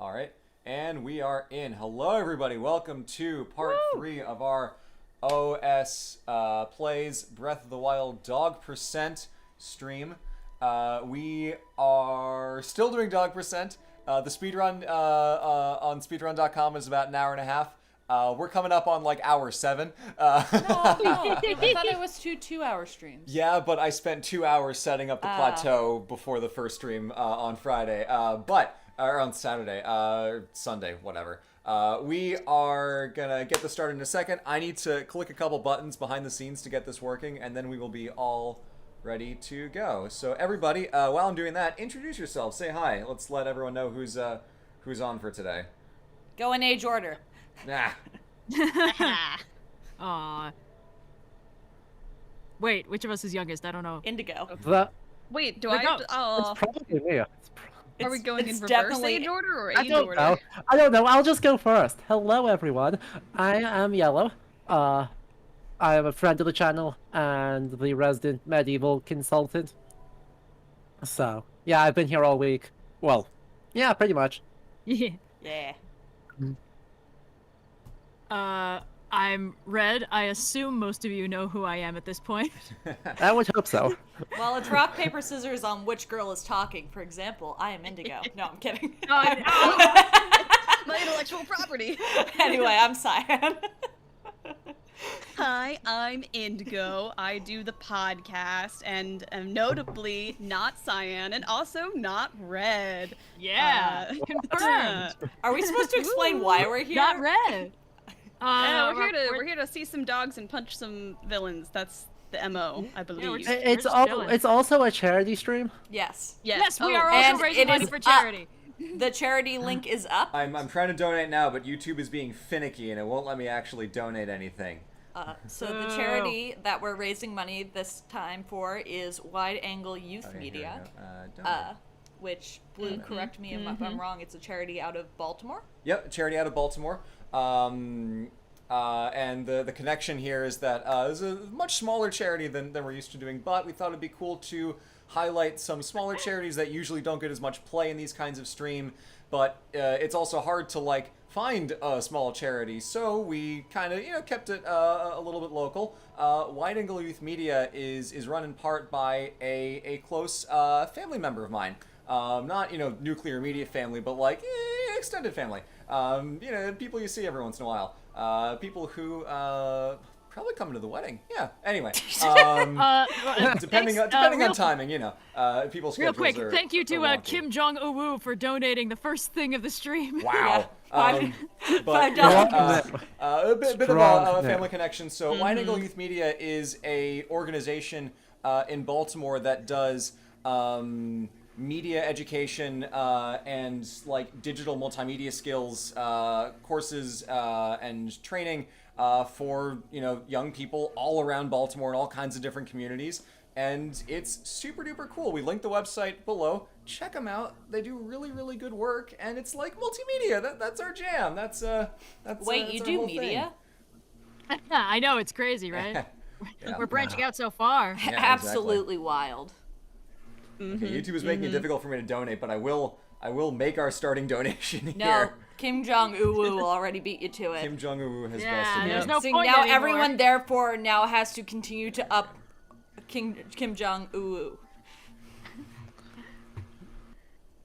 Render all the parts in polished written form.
All right. And we are in. Hello, everybody. Welcome to part 3 of our OSPlays Breath of the Wild Dog Percent stream. We are still doing Dog Percent. The speedrun on speedrun.com is about an hour and a half. We're coming up on like hour 7. I thought it was two 2-hour streams. Yeah, but I spent 2 hours setting up the plateau before the first stream on Friday. Or on Saturday, Sunday, whatever. We are gonna get this started in a second. I need to click a couple buttons behind the scenes to get this working, and then we will be all ready to go. So everybody, while I'm doing that, introduce yourselves. Say hi. Let's let everyone know who's on for today. Go in age order. Nah. Aw. Wait, which of us is youngest? I don't know. Indigo. Wait, do Wait, I have no. to... Oh. It's probably me. Are we going in reverse definitely age order or I age don't order? know. I don't know. I'll just go first. Hello, everyone. I am Yellow. I am a friend of the channel and the resident medieval consultant. So, yeah, I've been here all week. Well, yeah, pretty much. Yeah. I'm Red. I assume most of you know who I am at this point. I would hope so. Well, it's rock, paper, scissors on which girl is talking. For example, I am Indigo. No, I'm kidding. My intellectual property. Anyway, I'm Cyan. Hi, I'm Indigo. I do the podcast and am notably not Cyan and also not Red. Yeah, confirmed. Are we supposed to explain why we're here? Not Red. We're here to see some dogs and punch some villains. That's the MO, I believe. It's also a charity stream. Yes. Yes, we are And also raising it money is for charity. The charity link is up. I'm trying to donate now, but YouTube is being finicky and it won't let me actually donate anything. So the charity that we're raising money this time for is Wide Angle Youth Okay, Media, here we go. Donate. which, Blue, correct me if I'm wrong, it's a charity out of Baltimore? Yep, charity out of Baltimore. And the connection here is that it's a much smaller charity than we're used to doing, but we thought it'd be cool to highlight some smaller charities that usually don't get as much play in these kinds of stream, but it's also hard to like find a small charity, so we kind of kept it a little bit local. Wide Angle Youth Media is run in part by a close family member of mine. Not nuclear immediate family, but like extended family. People you see every once in a while. People who probably come to the wedding. Yeah. Anyway, depending on timing, people's schedules Real quick, are, thank you are to wonky. Kim Jong-un for donating the first thing of the stream. Wow. $5. But a bit of a family connection. So Wide Angle Youth Media is a organization in Baltimore that does media education and like digital multimedia skills courses and training for young people all around Baltimore and all kinds of different communities. And it's super duper cool. We linked the website below. Check them out. They do really, really good work, and it's like multimedia. That's our jam. That's Wait, that's you our do whole media? I know, it's crazy, right? Yeah. We're branching out so far. Yeah, Absolutely wild. Okay, YouTube is making it difficult for me to donate, but I will make our starting donation No, here. Kim Jong-un will already beat you to it. Kim Jong-un has Yeah, bested there's me. no See, point now anymore. everyone therefore now has to continue to up Kim Jong-un.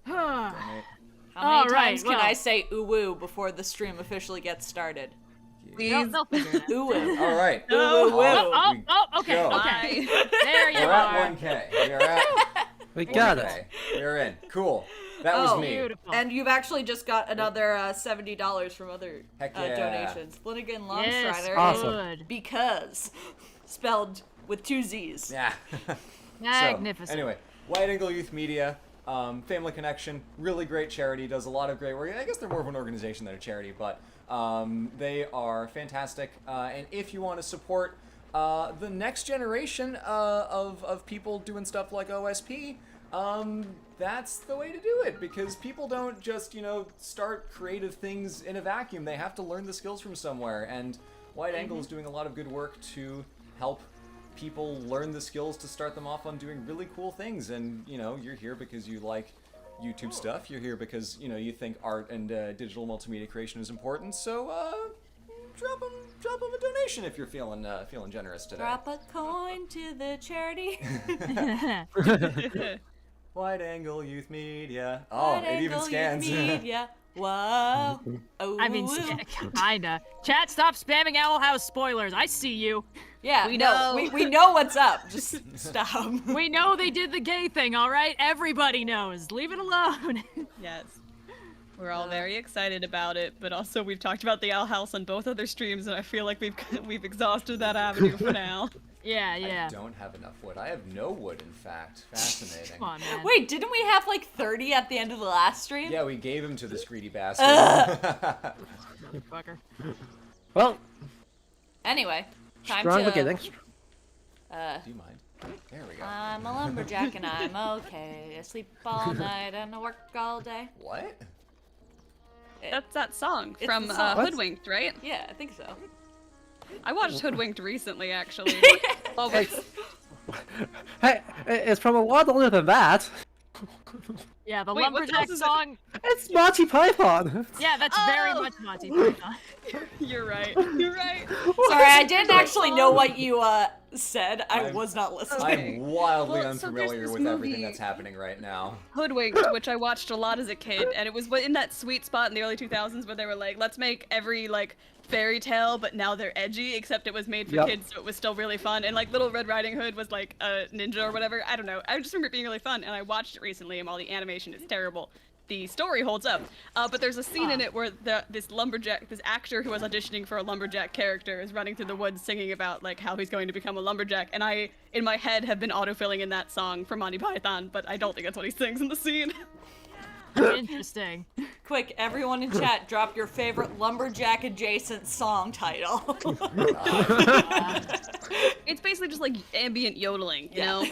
How many times can I say uwu before the stream officially gets started? They'll figure it out. Uwu. All right. Okay, Go. okay. There you We're are. at 1K. We are at We got 1K. it. We're in. Cool. That was me. Beautiful. And you've actually just got another $70 from other Heck yeah. donations. Flanagan Yes, Longstrider. Awesome. good. Because spelled with 2 Z's. Yeah. Magnificent. So, anyway, Wide Angle Youth Media, family connection, really great charity, does a lot of great work. I guess they're more of an organization than a charity, but they are fantastic. And if you want to support the next generation of people doing stuff like OSP, that's the way to do it, because people don't just, start creative things in a vacuum. They have to learn the skills from somewhere, and Wide Angle is doing a lot of good work to help people learn the skills to start them off on doing really cool things. And you're here because you like YouTube stuff. You're here because you think art and digital multimedia creation is important. So drop them a donation if you're feeling generous today. Drop a coin to the charity. Wide angle youth media. Oh, it even scans. Media. Whoa. Oh. I mean, kinda. Chat, stop spamming Owl House spoilers. I see you. Yeah, We know. We know what's up. Just stop. We know they did the gay thing, all right? Everybody knows. Leave it alone. Yes. We're all very excited about it, but also we've talked about the Owl House on both other streams, and I feel like we've exhausted that avenue for now. Yeah. I don't have enough wood. I have no wood, in fact. Fascinating. Come on, man. Wait, didn't we have like 30 at the end of the last stream? Yeah, we gave him to this greedy bastard. Fucker. Well, Anyway, time strong to. beginning. Do you mind? There we go. I'm a lumberjack and I'm okay. I sleep all night and I work all day. What? That's that song It's from the song. Hoodwinked, right? Yeah, I think so. I watched Hoodwinked recently, actually. Oh, It's, hey, it's from a lot older than that. Yeah, the Wait, what lumberjack else is it? song. It's Monty Python. Yeah, that's very Oh! much Monty Python. you're right. You're right. Sorry, I didn't actually know what you said. I was not listening. Okay. I'm wildly Well, so there's unfamiliar this with everything movie- that's happening right now. Hoodwinked, which I watched a lot as a kid, and it was in that sweet spot in the early 2000s where they were like, let's make every fairy tale, but now they're edgy, except it was made for Yep. kids, so it was still really fun. And Little Red Riding Hood was like a ninja or whatever. I don't know. I just remember it being really fun, and I watched it recently, and while the animation is terrible, the story holds up. But there's a scene in it where this actor who was auditioning for a lumberjack character is running through the woods singing about how he's going to become a lumberjack, and I, in my head, have been autofilling in that song from Monty Python, but I don't think that's what he sings in the scene. Interesting. Quick, everyone in chat, drop your favorite lumberjack adjacent song title. It's basically just ambient yodeling, you know?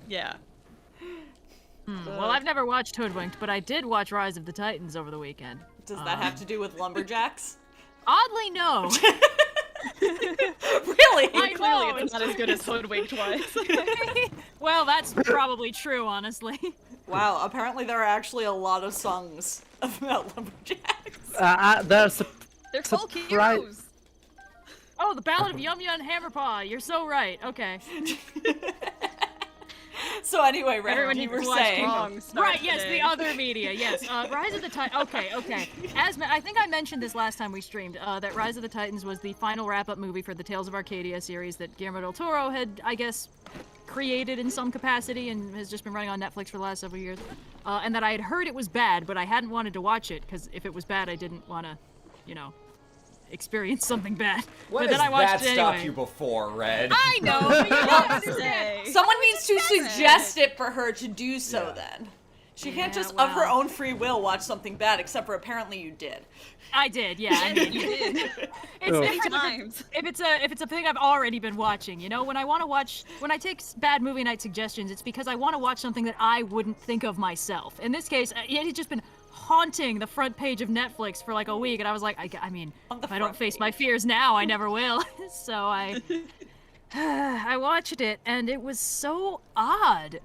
Yeah. Well, I've never watched Hoodwinked, but I did watch Rise of the Titans over the weekend. Does that have to do with lumberjacks? Oddly, no. Really? I Clearly, know. it's not as good as Hoodwinked was. Well, that's probably true, honestly. Wow, apparently there are actually a lot of songs about lumberjacks. There's They're folk Surprise. heroes. Oh, the Ballad of Yum Yum Hammerpaw. You're so right. Okay. So anyway, Ren, Everyone you needs were to watch saying. Wrong start Right, yes, today. the other media, yes. Rise of the Titans. Okay. I think I mentioned this last time we streamed, that Rise of the Titans was the final wrap-up movie for the Tales of Arcadia series that Guillermo del Toro had, I guess, created in some capacity and has just been running on Netflix for the last several years. And that I had heard it was bad, but I hadn't wanted to watch it, because if it was bad, I didn't want to, experience something bad. What but has then I watched that it stopped anyway. you before, Red? I know, but you don't understand. Someone needs to suggest it for her to do so then. She can't just, of her well. own free will, watch something bad, except for apparently you did. I did, yeah. I mean, You did. it's Many different times. if it's a thing I've already been watching. When I take bad movie night suggestions, it's because I want to watch something that I wouldn't think of myself. In this case, it had just been haunting the front page of Netflix for like a week, and I was like, I mean, if I don't front face page. my fears now, I never will. So I watched it, and it was so odd.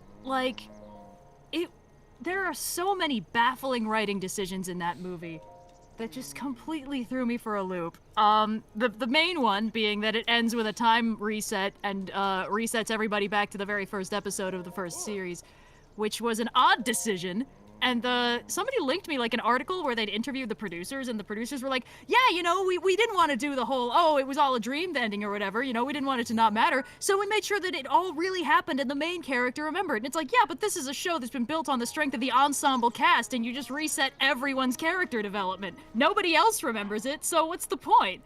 There are so many baffling writing decisions in that movie that just completely threw me for a loop. The main one being that it ends with a time reset and resets everybody back to the very first episode of the first series, which was an odd decision. And somebody linked me an article where they'd interviewed the producers, and the producers were like, yeah, we didn't want to do the whole, it was all a dream ending or whatever, we didn't want it to not matter, so we made sure that it all really happened and the main character remembered. And it's like, yeah, but this is a show that's been built on the strength of the ensemble cast, and you just reset everyone's character development. Nobody else remembers it, so what's the point?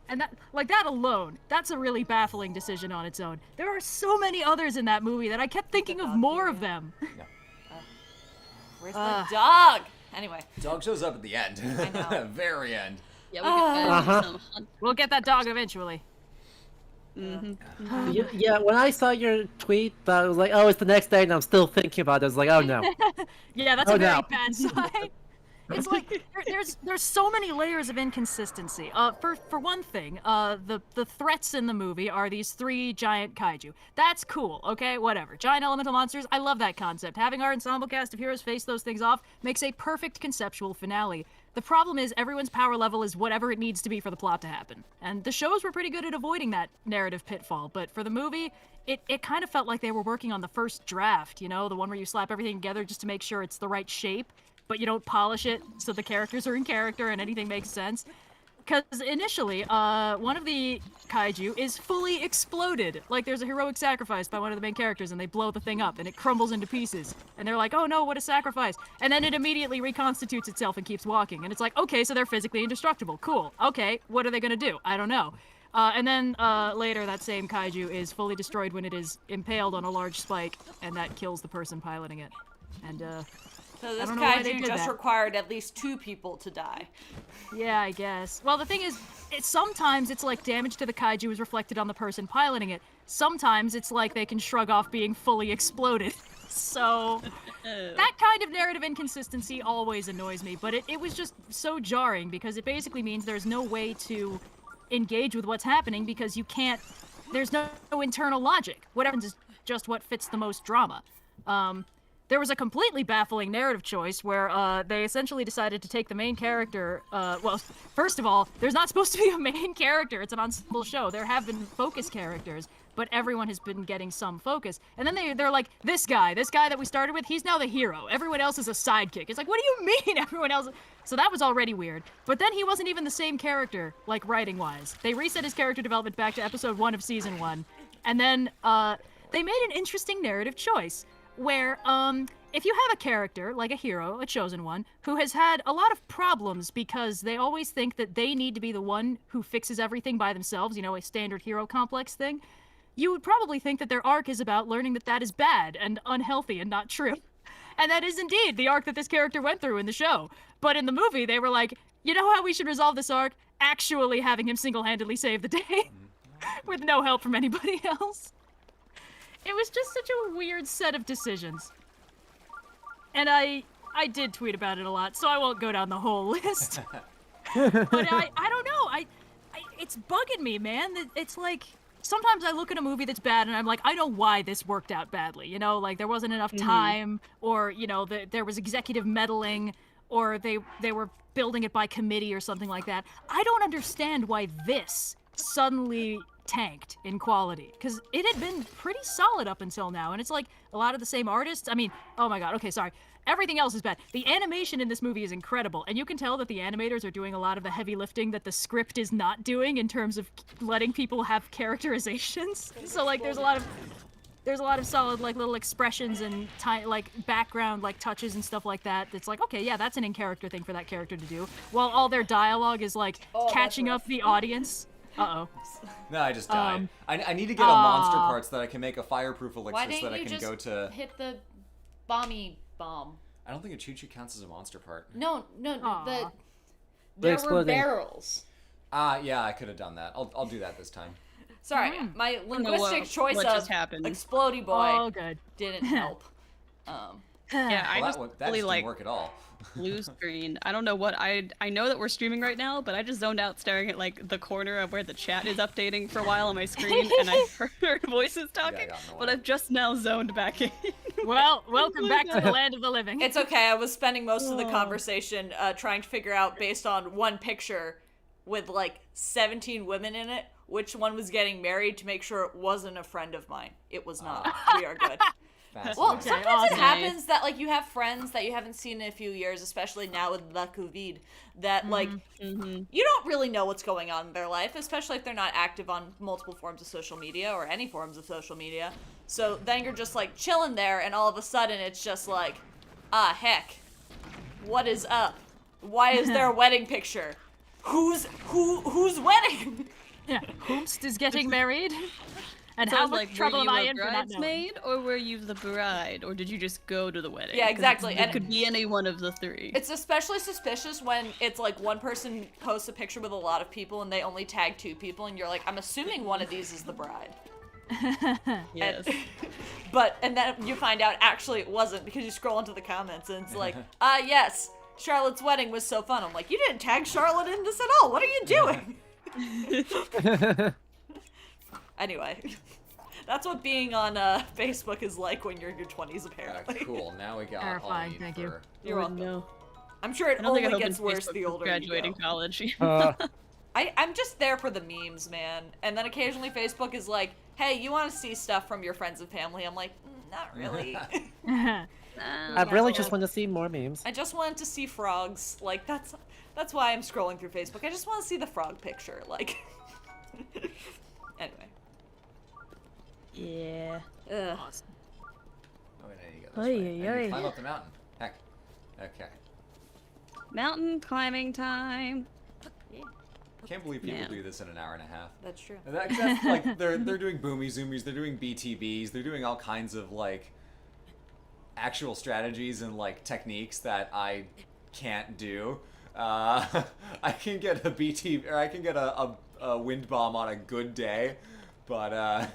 And that alone, that's a really baffling decision on its own. There are so many others in that movie that I kept thinking of more of them. Where's my dog? Anyway. Dog shows up at the end. I know. Very end. Yeah, we could some hunt. We'll get that dog eventually. Yeah, when I saw your tweet, I was like, oh, it's the next day, and I'm still thinking about it. I was like, oh no. Yeah, that's Oh, a very no. bad sign. It's like there's so many layers of inconsistency. For one thing, the threats in the movie are these 3 giant kaiju. That's cool, okay? Whatever. Giant elemental monsters, I love that concept. Having our ensemble cast of heroes face those things off makes a perfect conceptual finale. The problem is everyone's power level is whatever it needs to be for the plot to happen. And the shows were pretty good at avoiding that narrative pitfall, but for the movie, it kind of felt like they were working on the first draft, you know, the one where you slap everything together just to make sure it's the right shape, but you don't polish it so the characters are in character and anything makes sense. Because initially, one of the kaiju is fully exploded. Like, there's a heroic sacrifice by one of the main characters, and they blow the thing up, and it crumbles into pieces. And they're like, oh no, what a sacrifice. And then it immediately reconstitutes itself and keeps walking. And it's like, okay, so they're physically indestructible. Cool. Okay, what are they gonna do? I don't know. And then later, that same kaiju is fully destroyed when it is impaled on a large spike, and that kills the person piloting it. And, so this I don't know why they kaiju did just that. required at least 2 people to die. Yeah, I guess. Well, the thing is, sometimes it's like damage to the kaiju is reflected on the person piloting it. Sometimes it's like they can shrug off being fully exploded. So, that kind of narrative inconsistency always annoys me, but it was just so jarring because it basically means there's no way to engage with what's happening because you can't, there's no internal logic. What happens is just what fits the most drama. There was a completely baffling narrative choice where they essentially decided to take the main character. Well, first of all, there's not supposed to be a main character. It's an ensemble show. There have been focus characters, but everyone has been getting some focus. And then they're like, this guy that we started with, he's now the hero. Everyone else is a sidekick. It's like, what do you mean everyone else? So that was already weird. But then he wasn't even the same character, like writing-wise. They reset his character development back to episode 1 of season 1. And then they made an interesting narrative choice. Where, if you have a character, like a hero, a chosen one, who has had a lot of problems because they always think that they need to be the one who fixes everything by themselves, you know, a standard hero complex thing, you would probably think that their arc is about learning that that is bad and unhealthy and not true. And that is indeed the arc that this character went through in the show. But in the movie, they were like, you know how we should resolve this arc? Actually having him single-handedly save the day. With no help from anybody else. It was just such a weird set of decisions. And I did tweet about it a lot, so I won't go down the whole list. But I don't know, it's bugging me, man. It's like, sometimes I look at a movie that's bad and I'm like, I know why this worked out badly. You know, like there wasn't enough time, or, you know, there was executive meddling, or they were building it by committee or something like that. I don't understand why this suddenly tanked in quality, because it had been pretty solid up until now, and it's like a lot of the same artists. I mean, oh my god, okay, sorry. Everything else is bad. The animation in this movie is incredible, and you can tell that the animators are doing a lot of the heavy lifting that the script is not doing in terms of letting people have characterizations. So like there's a lot of solid like little expressions and like background like touches and stuff like that. That's like, okay, yeah, that's an in-character thing for that character to do, while all their dialogue is like catching up the audience. Uh-oh. No, I just died. I need to get a monster part so that I can make a fireproof elixir so that I can go to... hit the bomb? I don't think a choo-choo counts as a monster part. No, Aw. there were exploding. barrels. Yeah, I could have done that. I'll do that this time. Sorry, my linguistic choice what of just happened. explodey boy Oh, good. didn't help. Yeah, I Well, just that really didn't like work at all. blue screen. I don't know what I know that we're streaming right now, but I just zoned out staring at like the corner of where the chat is updating for a while on my screen, and I heard voices talking, got in the but way. I've just now zoned back in. Well, welcome back to the land of the living. It's okay. I was spending most of the conversation trying to figure out, based on one picture with like 17 women in it, which one was getting married to make sure it wasn't a friend of mine. It was not. We are good. Well, Fascinating. sometimes it awesome. happens that like you have friends that you haven't seen in a few years, especially now with the COVID, that like you don't really know what's going on in their life, especially if they're not active on multiple forms of social media or any forms of social media. So then you're just like chilling there, and all of a sudden it's just like, heck, what is up? Why is there a wedding picture? Who's wedding? Yeah, Hoomst is getting married. And So how it's much like, trouble were am you I a in for not knowing? bridesmaid, or were you the bride, or did you just go to the wedding? Yeah, 'Cause exactly, It and- could be any one of the three. It's especially suspicious when it's like one person posts a picture with a lot of people and they only tag 2 people, and you're like, I'm assuming one of these is the bride. Yes. And then you find out actually it wasn't, because you scroll into the comments and it's like, yes, Charlotte's wedding was so fun. I'm like, you didn't tag Charlotte in this at all. What are you doing? Anyway, that's what being on Facebook is like when you're in your 20s, apparently. Cool. Now we got Terrifying, all we need thank you. for... You're welcome. No. I'm sure it I don't think I only opened gets worse Facebook the older graduating you go. college. I'm just there for the memes, man. And then occasionally Facebook is like, hey, you want to see stuff from your friends and family? I'm like, not really. I really just want to see more memes. I just wanted to see frogs. Like, that's why I'm scrolling through Facebook. I just want to see the frog picture. Like, anyway. Yeah. Ugh. Oh, wait, I need to go this Oy, way. oy, I need oy. to climb up the mountain. Heck. Okay. Mountain climbing time. Can't believe people Yeah. do this in an hour and a half. That's true. That's like they're doing boomy zoomies, they're doing BTBs, they're doing all kinds of like actual strategies and like techniques that I can't do. I can get a BT or I can get a wind bomb on a good day, but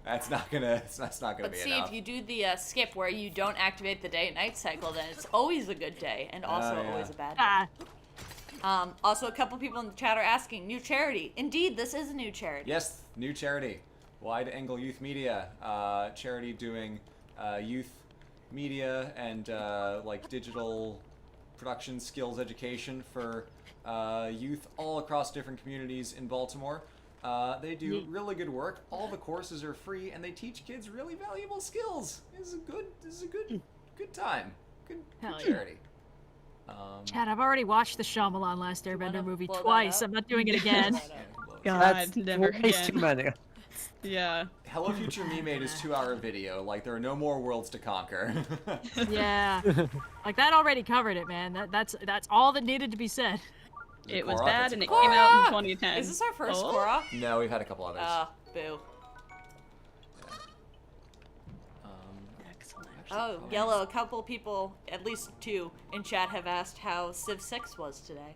that's not gonna But be see, enough. if you do the skip where you don't activate the day-night cycle, then it's always a good day and also Oh, yeah. always a bad day. Ah, Also, a couple people in the chat are asking, new charity. Indeed, this is a new charity. Yes, new charity, Wide Angle Youth Media, charity doing youth media and like digital production skills education for youth all across different communities in Baltimore. They do really good work. All the courses are free, and they teach kids really valuable skills. This is a good time. Good Hell yeah. charity. Chad, I've already watched the Shyamalan Last wanna Airbender movie blow that twice. up? I'm not doing it again. God, That's never twice again. too many. Yeah. Hello Future Me made his 2-hour video. Like, there are no more worlds to conquer. Yeah, like that already covered it, man. That's all that needed to be said. It was Korra? bad That's a and it Korra. came out in 2010. Is this our first Oh. Korra? No, we've had a couple others. Boo. Excellent. Oh, Yellow, a couple people, at least 2, in chat have asked how Civ 6 was today.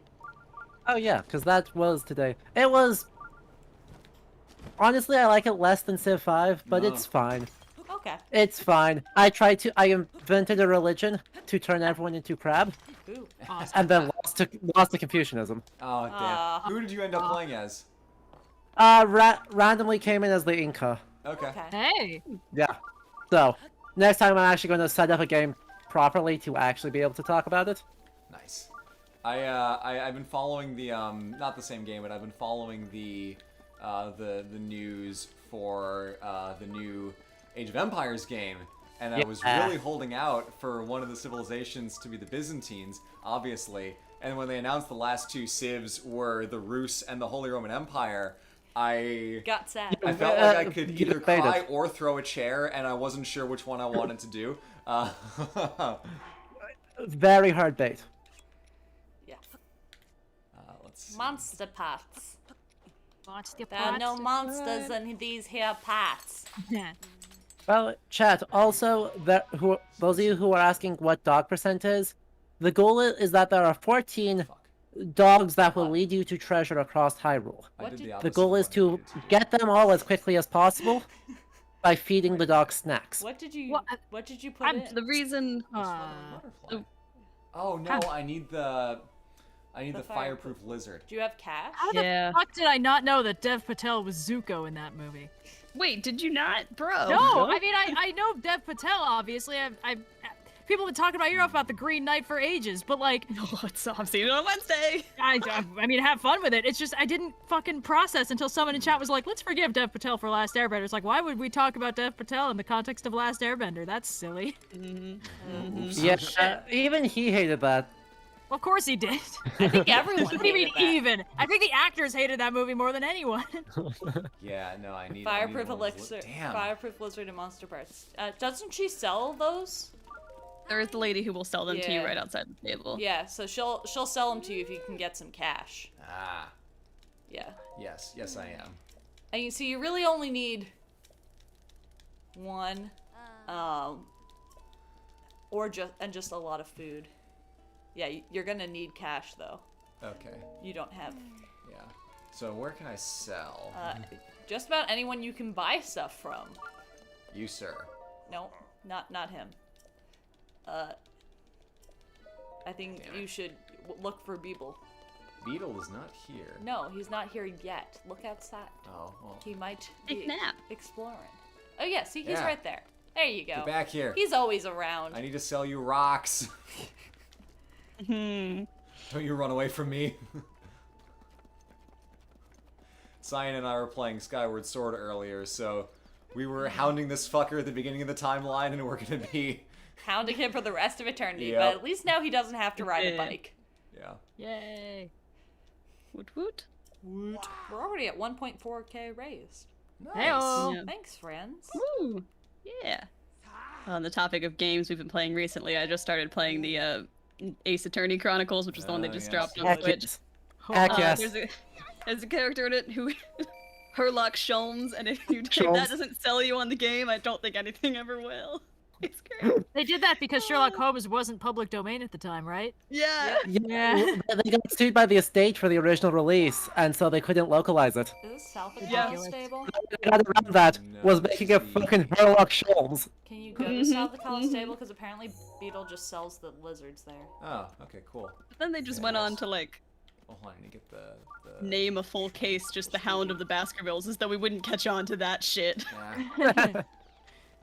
Oh yeah, because that was today. It was... Honestly, I like it less than Civ 5, but No. it's fine. Okay. It's fine. I invented a religion to turn everyone into crab, Ooh. Awesome. and then lost to Confucianism. Oh, damn. Who did you end up playing as? Randomly came in as the Inca. Okay. Okay. Hey, Yeah. So, next time I'm actually going to set up a game properly to actually be able to talk about it. Nice. I've been following the not the same game, but I've been following the news for the new Age of Empires game, and I was Yeah. really holding out for one of the civilizations to be the Byzantines, obviously. And when they announced the last 2 civs were the Rus and the Holy Roman Empire, I Got sad. felt like I could You either debated. cry or throw a chair, and I wasn't sure which one I wanted to do. Very hard bait. Yeah. Let's see. Monster parts. monster There are no pots. monsters in these here parts. Well, chat, also, those of you who are asking what dog percent is, the goal is that there are 14 Fuck. dogs that will lead you to treasure across Hyrule. I What did did- the The opposite goal of is what I to needed do. get them all as quickly as possible by feeding the dogs snacks. What did you What- did you put I'm in? The reason Butterfly. Oh no, I need the fireproof lizard. Do you have cash? How the Yeah. fuck did I not know that Dev Patel was Zuko in that movie? Wait, did you not, bro? No, I mean I know Dev Patel obviously. People have been talking about Europe about the Green Knight for ages, but like Oh, I'm seeing it on Wednesday. I mean have fun with it. It's just I didn't fucking process until someone in chat was like, "Let's forgive Dev Patel for Last Airbender." It's like, why would we talk about Dev Patel in the context of Last Airbender? That's silly. Oops. Yeah, even he hated that. Of course he did. I think everyone. What do you mean hated that. even? I think the actors hated that movie more than anyone. Yeah, no, I need Fireproof I need one of those elixir, Damn. fireproof lizard, and monster parts. Doesn't she sell those? There is the lady who will sell them to you Yeah. right outside the table. Yeah, so she'll sell them to you if you can get some cash. Ah, Yeah, yes, I am. and you see, you really only need one, or just a lot of food. Yeah, you're gonna need cash though. Okay, You don't have yeah. So where can I sell? just about anyone you can buy stuff from. You, sir. No, not him. I think you should look for Beeble. Beetle is not here. No, he's not here yet. Look outside. Oh, well. He might Take be a nap. exploring. Oh yeah, see, he's Yeah. right there. There you go. Get back here. He's always around. I need to sell you rocks. Hmm. Don't you run away from me. Cyan and I were playing Skyward Sword earlier, so we were hounding this fucker at the beginning of the timeline, and we're gonna be... Hounding him for the rest of eternity, Yep. but at least now he doesn't have to ride a Yeah. bike. Yeah. Yay. Woot woot. We're already at 1.4k raised. Nice. Hey-o. Yeah. Thanks, friends. Woo! Yeah. On the topic of games we've been playing recently, I just started playing the Ace Attorney Chronicles, which is the one they just yes. dropped on Heck Switch. yes. Heck yes. There's a character in it who Herlock Sholmes, and if that Sholmes. doesn't sell you on the game, I don't think anything ever will. It's great. They did that because Sherlock Holmes wasn't public domain at the time, right? Yeah. Yeah. They got sued by the estate for the original release, and so they couldn't localize it. Is this South of Yeah. College Stable? They got around that was making a fucking Herlock Sholmes. Can you go to South of College Stable? Because apparently Beetle just sells the lizards there. Oh, okay, cool. But then they just went on to like Oh, hold on, I need to get the... name a full case just the Hound of the Baskervilles, as though we wouldn't catch on to that shit. Yeah.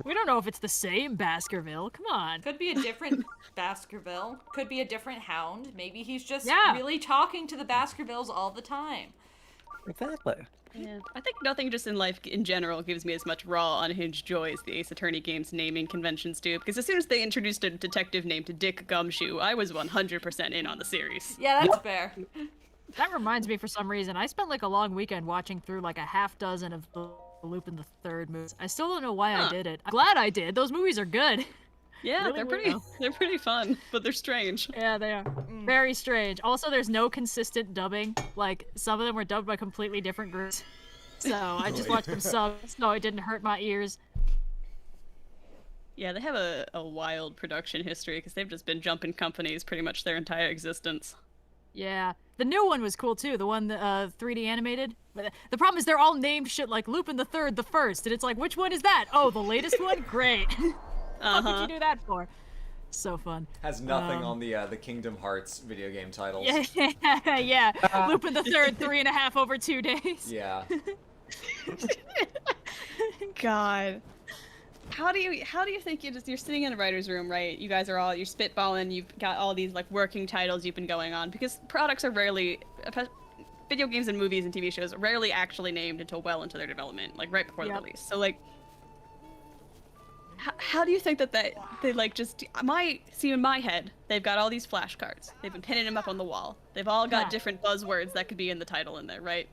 We don't know if it's the same Baskerville. Come on. Could be a different Baskerville. Could be a different hound. Maybe he's just Yeah. really talking to the Baskervilles all the time. Exactly. Yeah. I think nothing just in life in general gives me as much raw, unhinged joy as the Ace Attorney games naming conventions do, because as soon as they introduced a detective named Dick Gumshoe, I was 100% in on the series. Yeah, that's Yep. fair. That reminds me, for some reason, I spent like a long weekend watching through like a half dozen of the Lupin the Third movies. I still don't know why I Huh. did it. I'm glad I did. Those movies are good. Yeah, Really they're weird, pretty though. they're pretty fun, but they're strange. Yeah, they are. Very strange. Also, there's no consistent dubbing. Like, some of them were dubbed by completely different groups. So I just watched them subbed, so it didn't hurt my ears. Yeah, they have a wild production history because they've just been jumping companies pretty much their entire existence. Yeah. The new one was cool too. The one 3D animated. But the problem is they're all named shit like Lupin the Third, the First, and it's like, which one is that? Oh, the latest one? Great. What would you do that for? So fun. Has nothing on the Kingdom Hearts video game titles. Yeah, yeah. Lupin the Third, 3.5 over 2 days. Yeah. God. How do you think you're sitting in a writer's room, right? You guys are you're spitballing, you've got all these like working titles you've been going on, because products are rarely, video games and movies and TV shows are rarely actually named until well into their development, like right before the Yep. release. So like, how do you think that they like just, see in my head, they've got all these flashcards, they've been pinning them up on the wall, they've all got Yeah. different buzzwords that could be in the title in there, right?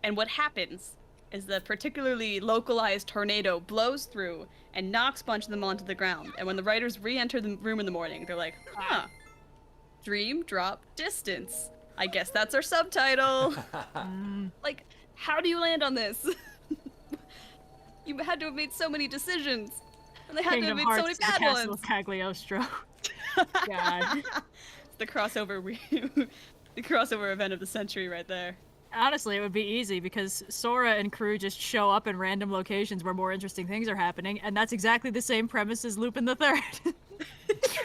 And what happens is the particularly localized tornado blows through and knocks a bunch of them onto the ground. And when the writers re-enter the room in the morning, they're like, huh, dream drop distance. I guess that's our subtitle. Like, how do you land on this? You had to have made so many decisions. And they had to have Kingdom made so Hearts, many the bad Castle ones. of Cagliostro. God. It's the crossover the crossover event of the century right there. Honestly, it would be easy because Sora and crew just show up in random locations where more interesting things are happening, and that's exactly the same premise as Lupin the Third.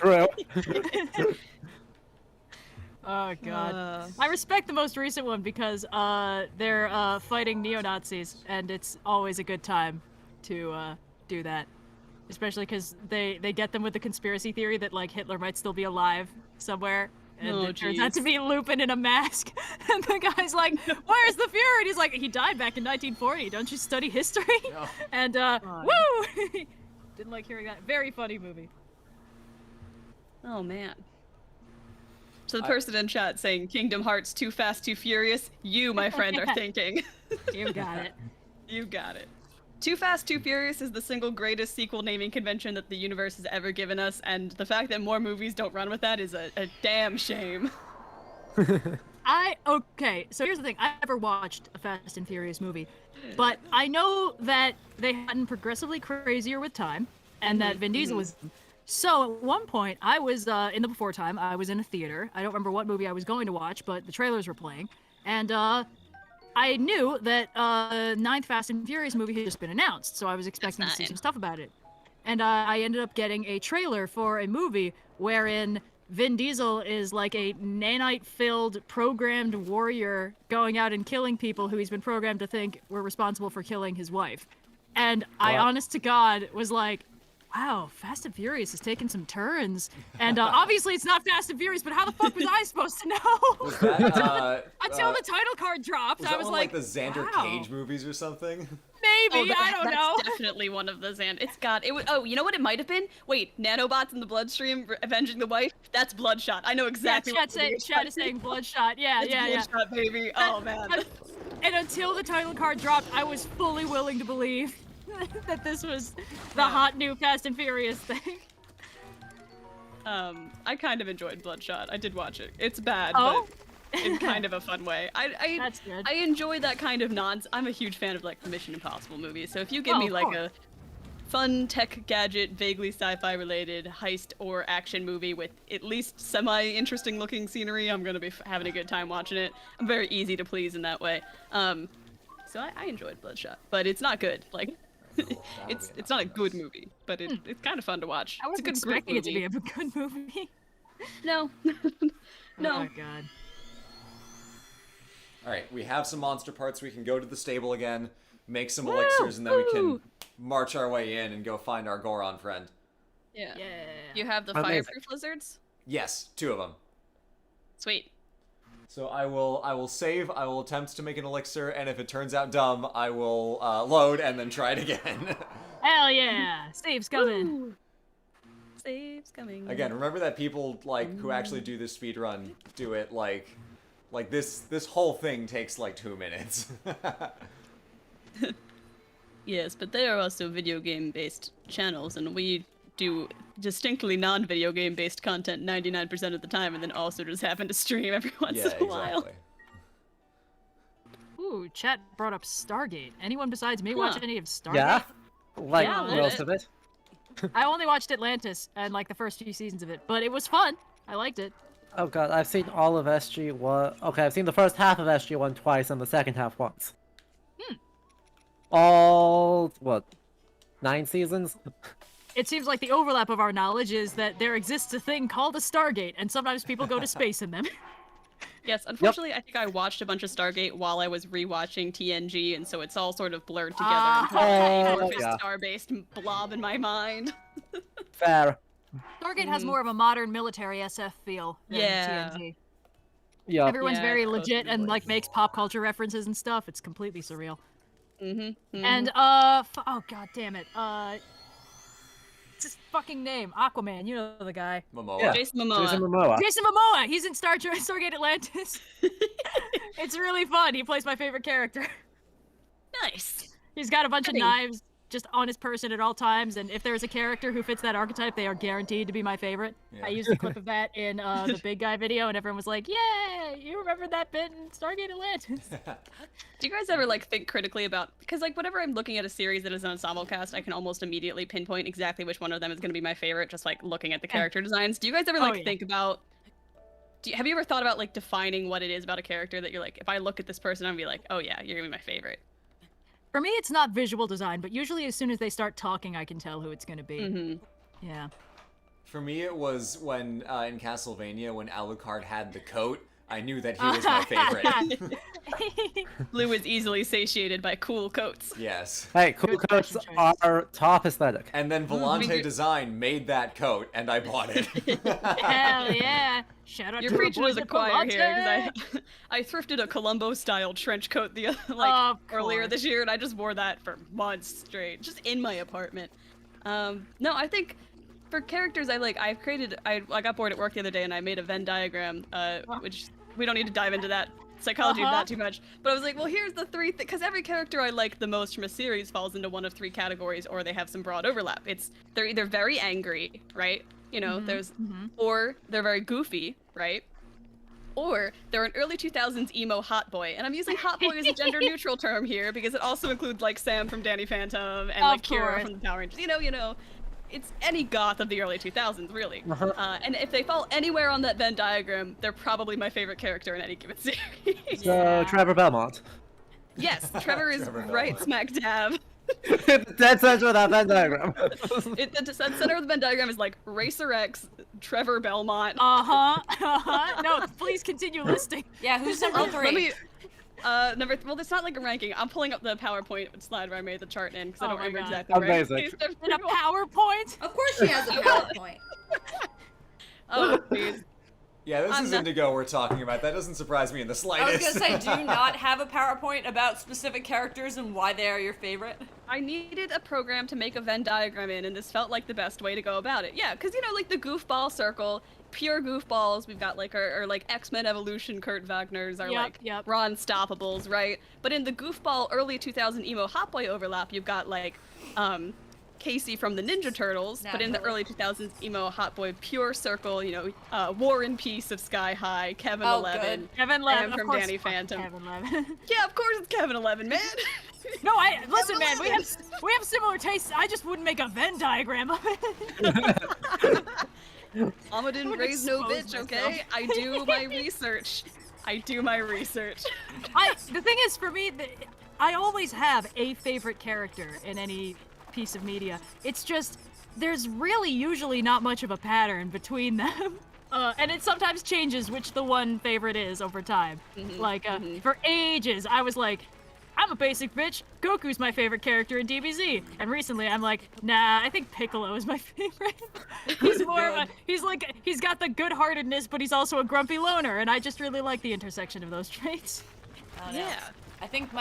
True. Oh god. I respect the most recent one because they're fighting neo-Nazis, and it's always a good time to do that. Especially because they get them with the conspiracy theory that like Hitler might still be alive somewhere. And Oh, it turns out jeez. to be Lupin in a mask. And the guy's like, where's the Fuhrer? And he's like, he died back in 1940. Don't you study history? No. And, woo! Didn't like hearing that. Very funny movie. Oh man. So the person in chat saying Kingdom Hearts Too Fast, Too Furious, you, my friend, are thinking. You got it. You got it. Too Fast, Too Furious is the single greatest sequel naming convention that the universe has ever given us, and the fact that more movies don't run with that is a damn shame. Okay, so here's the thing. I never watched a Fast and Furious movie, but I know that they had gotten progressively crazier with time, and that Vin Diesel was. So at one point, I was in the before time. I was in a theater. I don't remember what movie I was going to watch, but the trailers were playing, and I knew that ninth Fast and Furious movie had just been announced, so I was expecting to see That's some stuff about it. And I ended up getting a trailer for a movie wherein Vin Diesel is like a nanite-filled, programmed warrior going out and killing people who he's been programmed to think were responsible for killing his wife. And I, honest to God, was like, wow, Fast and Furious is taking some turns. And obviously it's not Fast and Furious, but how the fuck was I supposed to know? Was that, Until the title card dropped, was I that was one like, of, the Xander wow. Cage movies or something? Maybe, I don't know. That's definitely one of the Xand. It's got it. Oh, you know what it might have been? Wait, nanobots in the bloodstream avenging the wife. That's Bloodshot. I know exactly. Yeah, chat is saying Bloodshot. Yeah, It's yeah. Bloodshot, baby. Oh man. And until the title card dropped, I was fully willing to believe that this was the hot new Fast and Furious thing. I kind of enjoyed Bloodshot. I did watch it. It's bad, Oh? but in kind of a fun way. That's good. I enjoy that kind of I'm a huge fan of like the Mission Impossible movies. So if you give Oh, me of like course. a fun tech gadget, vaguely sci-fi related heist or action movie with at least semi-interesting looking scenery, I'm gonna be having a good time watching it. I'm very easy to please in that way. So I enjoyed Bloodshot, but it's not good. Like, it's not a good movie, but it's kind of fun to watch. I It's a wasn't good group expecting it to be movie. a good movie. No. No. Oh god. All right, we have some monster parts. We can go to the stable again, make some elixirs, and then we can march our way in and go find our Goron friend. Yeah. Yeah. You have the Amazing. fireproof lizards? Yes, 2 of them. Sweet. So I will save. I will attempt to make an elixir, and if it turns out dumb, I will load and then try it again. Hell yeah. Save's coming. Save's coming. Again, remember that people like who actually do this speed run do it like this whole thing takes like 2 minutes. Yes, but they are also video game based channels, and we do distinctly non-video game based content 99% of the time, and then also just happen to stream every once Yeah, in a while. exactly. Ooh, chat brought up Stargate. Anyone besides me watch any of Stargate? Yeah, like Yeah, a little most bit. of it. I only watched Atlantis and like the first few seasons of it, but it was fun. I liked it. Oh god, I've seen all of SG1. Okay, I've seen the first half of SG1 twice and the second half once. All, what, 9 seasons? It seems like the overlap of our knowledge is that there exists a thing called a Stargate, and sometimes people go to space in them. Yes, unfortunately, I think I watched a bunch of Stargate while I was rewatching TNG, and so it's all sort of blurred together into a amorphous yeah. star-based blob in my mind. Fair. Stargate has more of a modern military SF feel than Yeah. TNG. Yeah. Everyone's Yeah, very it's legit totally and was. like makes pop culture references and stuff. It's completely surreal. Mm-hmm. And oh god damn it, it's his fucking name, Aquaman. You know the guy, Momoa. Yeah. Jason Momoa. Jason Momoa. Jason Momoa. He's in Stargate Atlantis. It's really fun. He plays my favorite character. Nice. He's got a bunch of Fitting. knives just on his person at all times, and if there's a character who fits that archetype, they are guaranteed to be my favorite. Yeah. I used a clip of that in the Big Guy video, and everyone was like, "Yeah, you remember that bit in Stargate Atlantis?" Do you guys ever like think critically about, because like whenever I'm looking at a series that is an ensemble cast, I can almost immediately pinpoint exactly which one of them is going to be my favorite, just like looking at the character designs. Do you guys ever like yeah. think about, have you ever thought about like defining what it is about a character that you're like, if I look at this person, I'm gonna be like, oh yeah, you're gonna be my favorite. For me, it's not visual design, but usually as soon as they start talking, I can tell who it's going to be. Mm-hmm. Yeah. For me, it was when in Castlevania when Alucard had the coat. I knew that he was my favorite. Blue is easily satiated by cool coats. Yes. Hey, cool Good coats fashion choice. are top aesthetic. And then Volante Design made that coat, and I bought it. Hell yeah! Shout out You're to preaching our as boys a at choir here, Volante! because I thrifted a Columbo-style trench coat Of earlier course. this year, and I just wore that for months straight, just in my apartment. No, I think for characters, I got bored at work the other day, and I made a Venn diagram, which we don't need to dive into that psychology of that too much. But I was like, well, here's the three because every character I like the most from a series falls into one of 3 categories, or they have some broad overlap. They're either very angry, right? You know, or they're very goofy, right? Or they're an early 2000s emo hot boy. And I'm using hot boy as a gender neutral term here because it also includes like Sam from Danny Phantom and like Kira course. from the Power Rangers. You know, it's any goth of the early 2000s, really. And if they fall anywhere on that Venn diagram, they're probably my favorite character in any given series. So, Trevor Belmont. Yes, Trevor is Trevor right Noah. smack dab. The dead center of that Venn diagram. The center of the Venn diagram is like Racer X, Trevor Belmont. No, please continue listing. Yeah, who's number Oh, 3? let me. Well, it's not like a ranking. I'm pulling up the PowerPoint slide where I made the chart in because I Oh don't my remember God. exactly where. Amazing. In a PowerPoint? Of course she has a PowerPoint. Oh, please. Yeah, this I'm is not- Indigo we're talking about. That doesn't surprise me in the I was slightest. gonna say, do you not have a PowerPoint about specific characters and why they are your favorite? I needed a program to make a Venn diagram in, and this felt like the best way to go about it. Yeah, because, you know, like the goofball circle, pure goofballs, we've got like our like X-Men Evolution Kurt Wagners, our like Raw Unstoppables, right? But in the goofball early 2000 emo hot boy overlap, you've got like Casey from the Ninja Turtles, but in the early 2000s emo hot boy pure circle, you know, War and Peace of Sky High, Kevin 11, good. Kevin Levin, and of from course, Danny fuck Phantom. Kevin Levin. Yeah, of course it's Kevin 11, man. No, listen, man. We have similar tastes. I just wouldn't make a Venn diagram of it. Mama didn't would raise no expose bitch, myself. okay? I do my research. I do my research. The thing is, for me, I always have a favorite character in any piece of media. It's just there's really usually not much of a pattern between them. And it sometimes changes which the one favorite is over time. For ages, I was like, I'm a basic bitch. Goku's my favorite character in DBZ. And recently, I'm like, nah, I think Piccolo is my favorite. He's more of a, he's got the good-heartedness, but he's also a grumpy loner, and I just really like the intersection of those traits. I don't know. Yeah. I think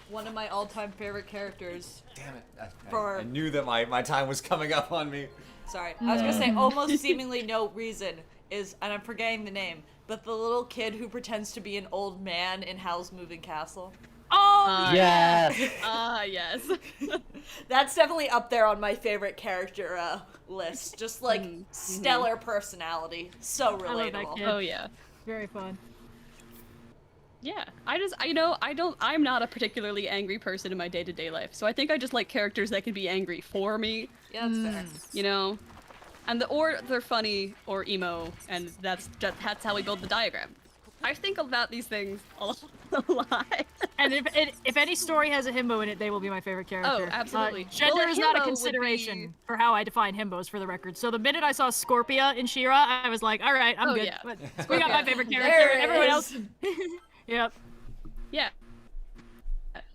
one of my all-time favorite characters. Damn it. For- I knew that my time was coming up on me. Sorry, I was gonna say almost seemingly no reason is, and I'm forgetting the name, but the little kid who pretends to be an old man in Howl's Moving Castle. Oh, Yes. Yes. That's definitely up there on my favorite character list. Just like stellar personality, so I love that relatable. kid. Oh yeah. very fun. Yeah. I'm not a particularly angry person in my day-to-day life, so I think I just like characters that can be angry for me, Yeah, that's fair. you know? And or they're funny or emo, and that's how we build the diagram. I think about these things a lot. And if any story has a himbo in it, they will be my favorite character. Oh, absolutely. Gender Well, a is not a himbo would consideration be- for how I define himbos, for the record. So the minute I saw Scorpia in She-Ra, I was like, all right, I'm good. yeah. But we got my favorite There character. it Everyone is. else. Yep. Yeah.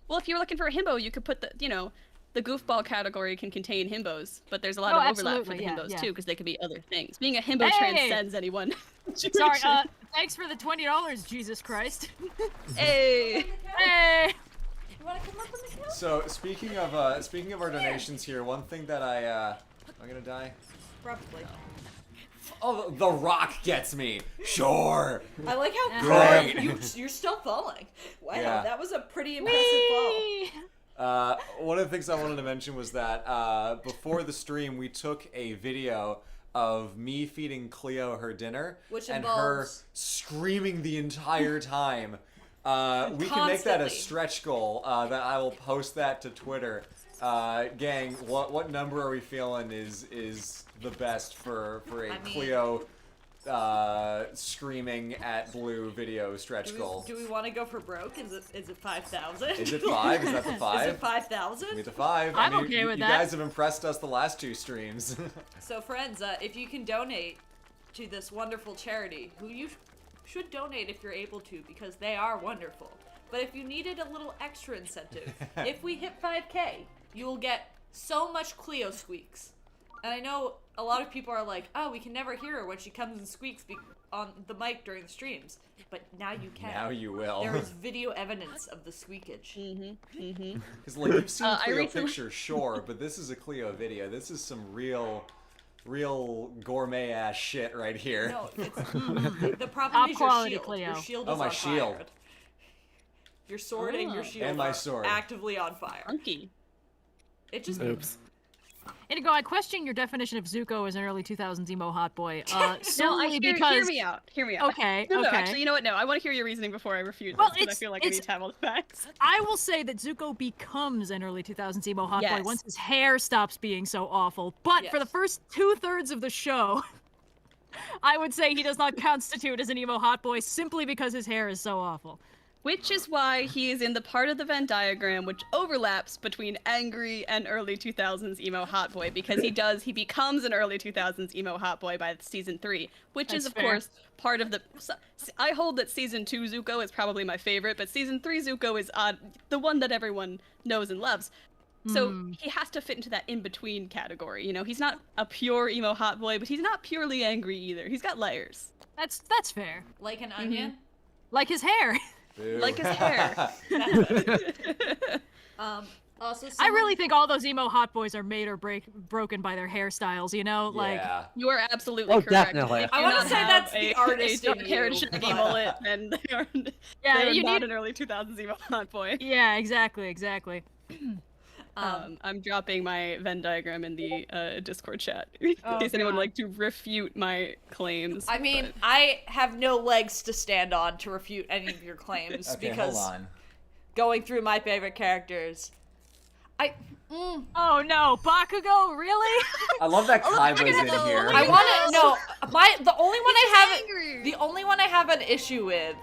Well, if you're looking for a himbo, you could put the goofball category can contain himbos, but there's a lot of overlap for the absolutely, yeah, himbos yeah. too, because they could be other things. Being a himbo Hey! transcends anyone. Sorry, thanks for the $20, Jesus Christ. Hey. Hey! You wanna come up on the couch? So speaking of our donations here, one thing that am I gonna die? Probably. Oh, the rock gets me. Sure. I like how Great. far you're still falling. Wow, Yeah. that was a pretty impressive fall. Whee! One of the things I wanted to mention was that before the stream, we took a video of me feeding Cleo her dinner Which and her involves- screaming the entire time. We can make that a Constantly. stretch goal. That I will post that to Twitter. Gang, what number are we feeling is the best for a I mean- Cleo screaming at Blue video stretch goal? Do we want to go for broke? Is it 5,000? Is it 5? Is that the 5? Is it 5,000? Give me the 5. I'm I mean, okay with you that. guys have impressed us the last 2 streams. So friends, if you can donate to this wonderful charity, who you should donate if you're able to, because they are wonderful. But if you needed a little extra incentive, if we hit 5K, you will get so much Cleo squeaks. And I know a lot of people are like, oh, we can never hear her when she comes and squeaks on the mic during the streams. But now you can. Now you will. There is video evidence of the squeakage. Because like you've seen I Cleo recently- picture, sure, but this is a Cleo video. This is some real gourmet ass shit right here. No, it's, the problem Top is your quality shield. Cleo. Your shield Oh, is my on shield. fire. Your sword and your Oh. shield And my are sword. actively on fire. Funky. It just Oops. Indigo, I question your definition of Zuko as an early 2000s emo hot boy. No, Solely hear because me out. Hear me out. Okay, No, okay. actually, you know what? No, I want to hear your reasoning before I refute Well, this, because I it's- feel like I it's- need to have all the facts. I will say that Zuko becomes an early 2000s emo hot boy Yes. once his hair stops being so awful. But for the Yes. first 2/3 of the show, I would say he does not constitute as an emo hot boy simply because his hair is so awful. Which is why he is in the part of the Venn diagram which overlaps between angry and early 2000s emo hot boy, because he becomes an early 2000s emo hot boy by season 3, which That's is of fair. course part of the. I hold that season 2 Zuko is probably my favorite, but season 3 Zuko is the one that everyone knows and loves. So he has to fit into that in-between category. You know, he's not a pure emo hot boy, but he's not purely angry either. He's got layers. That's fair. Like an onion. Like his hair. Boo. Like his hair. Also, I really think all those emo hot boys are made or broken by their hairstyles, you know? Like, Yeah. You are absolutely Oh, correct. definitely. If I you wanna not say have that's the artist a in dark-haired you, shaggy but- mullet, then they are, yeah, they are you not need. an early 2000s emo hot boy. Yeah, exactly. I'm dropping my Venn diagram in the Discord chat in Oh, case anyone God. would like to refute my claims. I mean, I have no legs to stand on to refute any of your claims Okay, because hold on. going through my favorite characters, Oh no, Bakugo, really? I love that Kaiba's in Bakugo. here. I want to no. The only one angry. the only one I have an issue with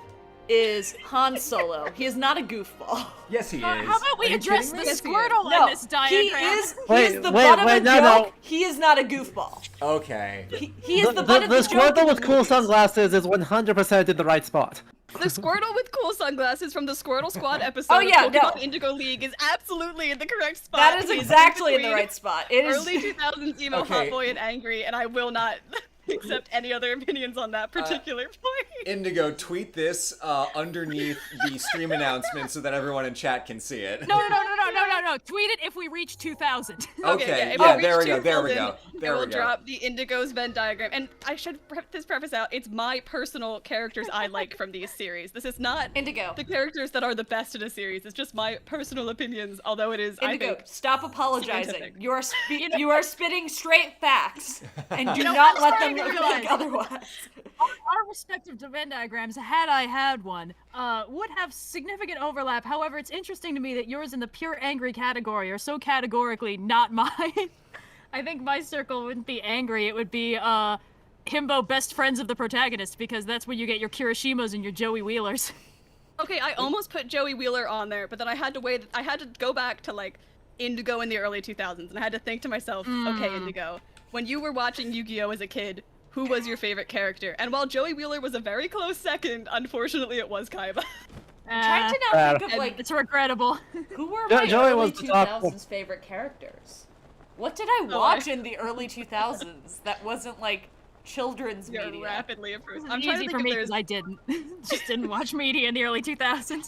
is Han Solo. He is not a goofball. Yes, he is. How about we Are you address the kidding me? Squirtle No, in this diagram? he is Wait, the wait, butt of wait, a no, joke. no. He is not a goofball. Okay. He is the butt of The the joke. Squirtle in the with cool movies. sunglasses is 100% in the right spot. The Squirtle with cool sunglasses from the Squirtle Squad episode Oh, yeah, of Pokemon no. Indigo League is absolutely in the correct spot. That is He's exactly in the between right spot. It is Early 2000s emo Okay. hot boy and angry, and I will not accept any other opinions on that particular point. Indigo, tweet this underneath the stream announcement so that everyone in chat can see it. No. Tweet it if we reach 2,000. Okay, if yeah, we there we reach go, there we 2000, go, there I will we go. drop the Indigo's Venn diagram, and I should preface out, it's my personal characters I like from these series. This is not Indigo. the characters that are the best in a series. It's just my personal opinions, although it is, Indigo, I think, stop apologizing. scientific. You are spitting straight facts, and do know, not I'm let them starting to look realize- otherwise. Our respective Venn diagrams, had I had one, would have significant overlap. However, it's interesting to me that yours in the pure angry category are so categorically not mine. I think my circle wouldn't be angry. It would be himbo best friends of the protagonist, because that's where you get your Kirishimos and your Joey Wheelers. Okay, I almost put Joey Wheeler on there, but then I had to go back to like Indigo in the early 2000s, and I had to think to myself, okay, Indigo, when you were watching Yu-Gi-Oh as a kid, who was your favorite character? And while Joey Wheeler was a very close second, unfortunately it was Kaiba. Trying to now think of And like It's regretable. who were Jo- my Joey early was the top 2000s favorite characters. What did I watch I- in the early 2000s that wasn't like children's You're media? rapidly approved. It's I'm trying to easy think for if me there's... because I didn't. Just didn't watch media in the early 2000s.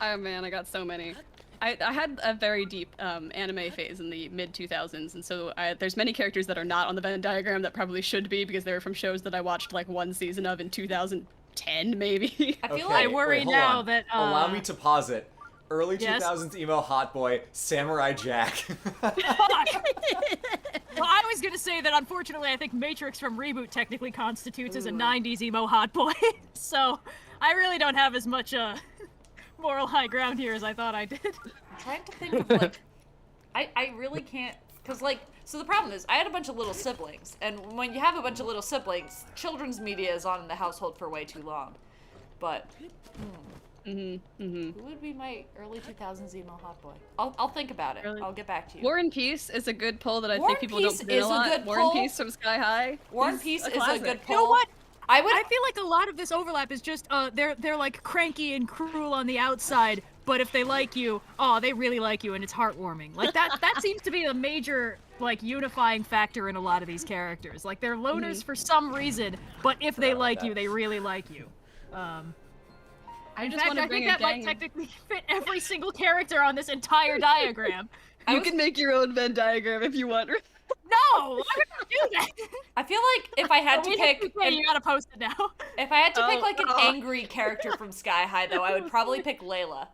Oh man, I got so many. I had a very deep anime phase in the mid 2000s, and so there's many characters that are not on the Venn diagram that probably should be, because they were from shows that I watched like one season of in 2010 maybe. I feel Okay, I worry wait, hold now on. that, Allow me to pause it. Early Yes? 2000s emo hot boy, Samurai Jack. Fuck! Well, I was gonna say that unfortunately I think Matrix from Reboot technically constitutes as a 90s emo hot boy, so I really don't have as much moral high ground here as I thought I did. I'm trying to think of like I really can't, because like, so the problem is I had a bunch of little siblings, and when you have a bunch of little siblings, children's media is on in the household for way too long. But who would be my early 2000s emo hot boy? I'll think about it. Really? I'll get back to you. War and Peace is a good poll that I War think and people don't Peace put in is a a lot. good War poll. and Peace from Sky High. War and is Peace is a classic. good You know poll. what? I would. I feel like a lot of this overlap is just they're like cranky and cruel on the outside, but if they like you, they really like you, and it's heartwarming. Like that seems to be a major like unifying factor in a lot of these characters. Like they're loners for some reason, but if they Forgot like about you, that. they really like you. I In just fact, want to I bring think a that might gang. technically fit every single character on this entire diagram. You can make your own Venn diagram if you want. No, why would you do that? I feel like if I had to pick, You gotta post it now. if I had to pick Oh, like an oh. angry character from Sky High, though, I would probably pick Layla.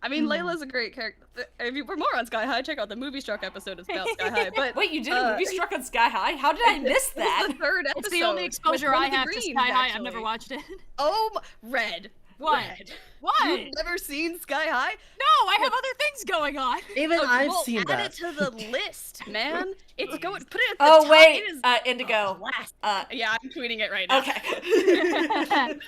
I mean, Layla's a great character. If you for more on Sky High, check out the Movie Struck episode about Sky High. But Wait, you did a movie Struck on Sky High? How did I miss that? It's the third episode. It's the only exposure with one I of the have to Greens, Sky High. I've actually. never watched it. Oh, Red. What? Red. What? You've never seen Sky High? No, I have other things going on. Even Oh, I've well, seen add that. it to the list, man. It's going. Put it at the Oh top. wait, It is Indigo. last. Uh, Yeah, I'm tweeting it right now. Okay.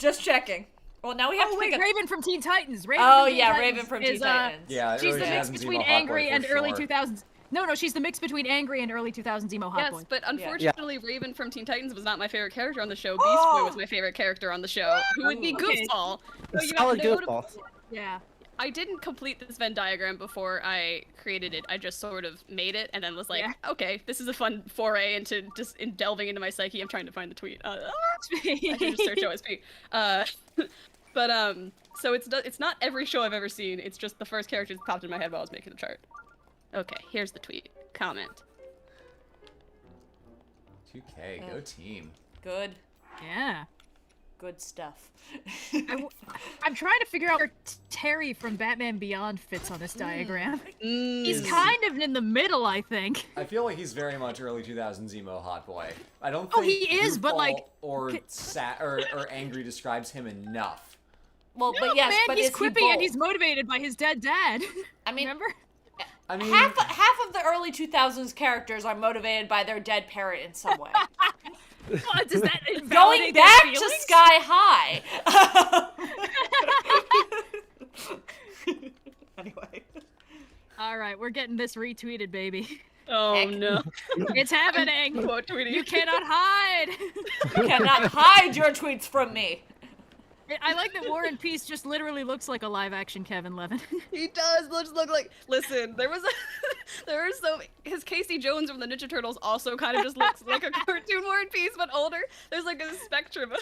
Just checking. Well, now we have Oh to wait, pick a... Raven from Teen Titans. Raven Oh, from Teen yeah, Titans Raven from Teen is, Titans. Yeah, she's early the mix 2000s between emo hot boy angry for and early sure. 2000s. No, she's the mix between angry and early 2000s emo hot Yes, boy. but unfortunately, Raven from Teen Titans was not my favorite character on the show. Beast Boy was my favorite character on the show, who would be Okay. Goofball. So you Solid have notable- goofball. Yeah. I didn't complete this Venn diagram before I created it. I just sort of made it and then was like, Yeah. okay, this is a fun foray into just delving into my psyche. I'm trying to find the tweet. I should just search OSP. So it's not every show I've ever seen. It's just the first character that popped in my head while I was making the chart. Okay, here's the tweet. Comment. 2K, go team. Good. Yeah. Good stuff. I'm trying to figure out where Terry from Batman Beyond fits on this diagram. He's Mm. kind of in the middle, I think. I feel like he's very much early 2000s emo hot boy. I don't Oh, think he is, but, goofball like, or or angry describes him enough. Well, No, but yes, man, but he's is he quippy bold? and he's motivated by his dead dad. I mean, Remember? I mean, half of the early 2000s characters are motivated by their dead parent in some way. What, does that Going invalidate their back to feelings? Sky High. Anyway. All right, we're getting this retweeted, baby. Oh Heck. no. It's happening. Quote tweeting. You cannot hide. You cannot hide your tweets from me. I like that War and Peace just literally looks like a live-action Kevin Levin. He does just look like. Listen, there was his Casey Jones from the Ninja Turtles also kind of just looks like a cartoon War and Peace, but older. There's like a spectrum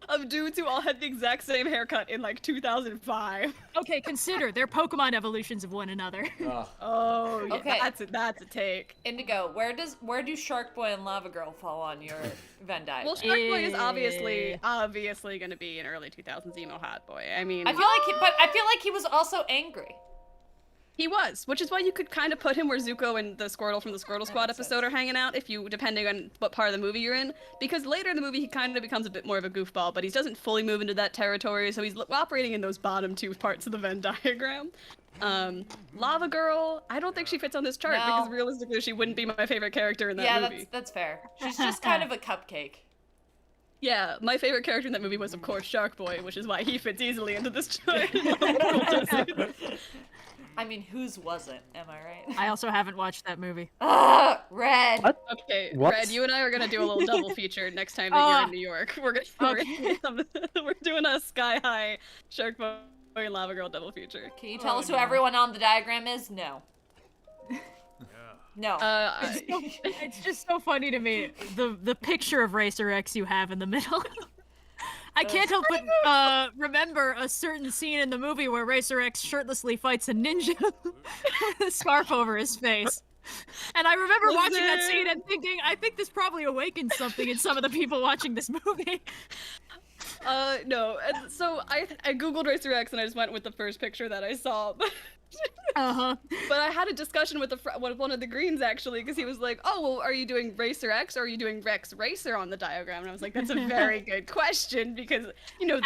of dudes who all had the exact same haircut in like 2005. Okay, consider they're Pokemon evolutions of one another. ugh. Oh, yeah, Okay. that's a take. Indigo, where do Shark Boy and Lava Girl fall on your Venn diagram? Well, Shark Boy is obviously going to be an early 2000s emo hot boy. I mean, I feel like he was also angry. he was, which is why you could kind of put him where Zuko and the Squirtle from the Squirtle Squad makes episode are hanging out, if you depending on what part of the movie you're in. Because later in the movie, he kind of becomes a bit more of a goofball, but he doesn't fully move into that territory, so he's operating in those bottom two parts of the Venn diagram. Lava Girl, I don't think she fits on this chart No. because realistically, she wouldn't be my favorite character in that Yeah, movie. that's fair. She's just kind of a cupcake. Yeah, my favorite character in that movie was, of course, Shark Boy, which is why he fits easily into this chart. I mean, whose wasn't? Am I right? I also haven't watched that movie. Ah, Red. What? Okay, What? Red, you and I are gonna do a little double feature next time that you're in New York. We're doing a Sky High Shark Boy and Lava Girl double feature. Can you tell us who everyone on the diagram is? No. No. It's just so funny to me, the picture of Racer X you have in the middle. I can't help but remember a certain scene in the movie where Racer X shirtlessly fights a ninja with a scarf over his face. And I remember watching that scene and thinking, I think this probably awakened something in some of the people watching this movie. No. And so I googled Racer X and I just went with the first picture that I saw. Uh-huh. But I had a discussion with one of the Greens actually, because he was like, "Oh, well, are you doing Racer X or are you doing Rex Racer on the diagram?" And I was like, "That's a very good question because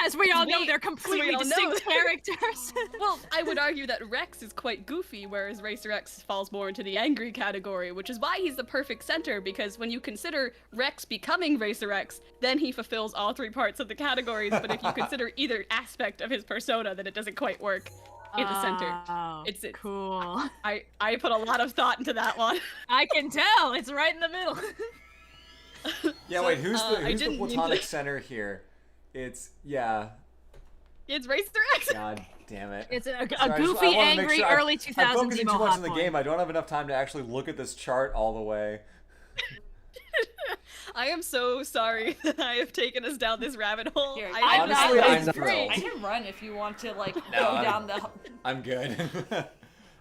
As we all know, they're completely distinct characters. Well, I would argue that Rex is quite goofy, whereas Racer X falls more into the angry category, which is why he's the perfect center, because when you consider Rex becoming Racer X, then he fulfills all three parts of the categories, but if you consider either aspect of his persona, then it doesn't quite work in the center. Oh, It's cool. I put a lot of thought into that one. I can tell. It's right in the middle. Yeah, wait, who's I the didn't mean platonic to- center here? It's It's Racer X. God damn it. It's a Sorry, I goofy, wanna make angry, sure early I'm 2000s focusing emo too much hot on the boy. game. I don't have enough time to actually look at this chart all the way. I am so sorry that I have taken us down this rabbit hole. Here, Honestly, I'm I thrilled. can run if you want to, like, No, go I'm- down the. I'm good.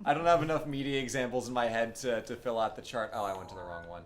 I don't have enough media examples in my head to fill out the chart. Oh, I went to the wrong one.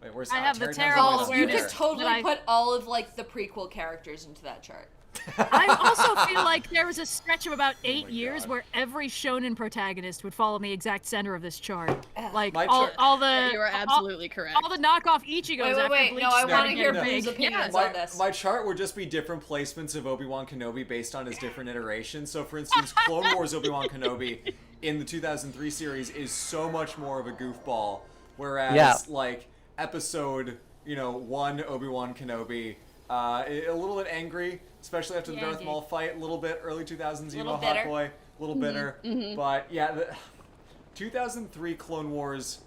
Wait, where's I have the Terry terrible Townsend Oh, was you awareness could there. totally that I- put all of, like, the prequel characters into that chart. I also feel like there was a stretch of about 8 my years God. where every shonen protagonist would fall in the exact center of this chart. Like My all, chart- all the You are absolutely correct. all the knockoff Ichigos after Wait. Bleach No, I started want to hear getting Boo's big. opinions My, on this. my chart would just be different placements of Obi-Wan Kenobi based on his different iterations. So, for instance, Clone Wars Obi-Wan Kenobi in the 2003 series is so much more of a goofball, whereas, Yeah. like, episode, 1 Obi-Wan Kenobi A little bit angry, especially after the Darth Yangy. Maul fight. A little bit early 2000s emo Little hot bitter. boy. A little bitter. But yeah, the 2003 Clone Wars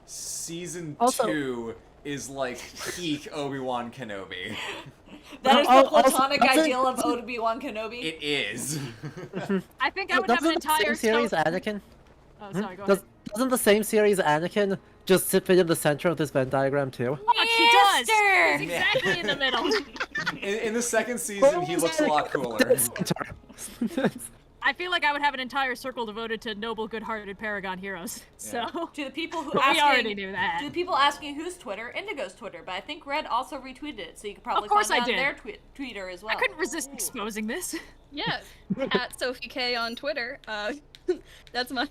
season Also- 2 is like peak Obi-Wan Kenobi. That is the Also- platonic doesn't- ideal of Obi-Wan Kenobi. It is. I think I would have an Doesn't the entire same series Star- Anakin? Oh, sorry, go ahead. Doesn't the same series Anakin just sit in the center of this Venn diagram too? Fuck, he does. Mister! He's exactly in the middle. In the second season, he looks a lot cooler. I feel like I would have an entire circle devoted to noble, good-hearted Paragon heroes. So, To the people who but we asking, already knew that. to the people asking who's Twitter, Indigo's Twitter, but I think Red also retweeted it, so you could probably Of course find I it on did. their Twitter as well. I couldn't resist exposing this. Yeah, at Sophie K on Twitter. That's my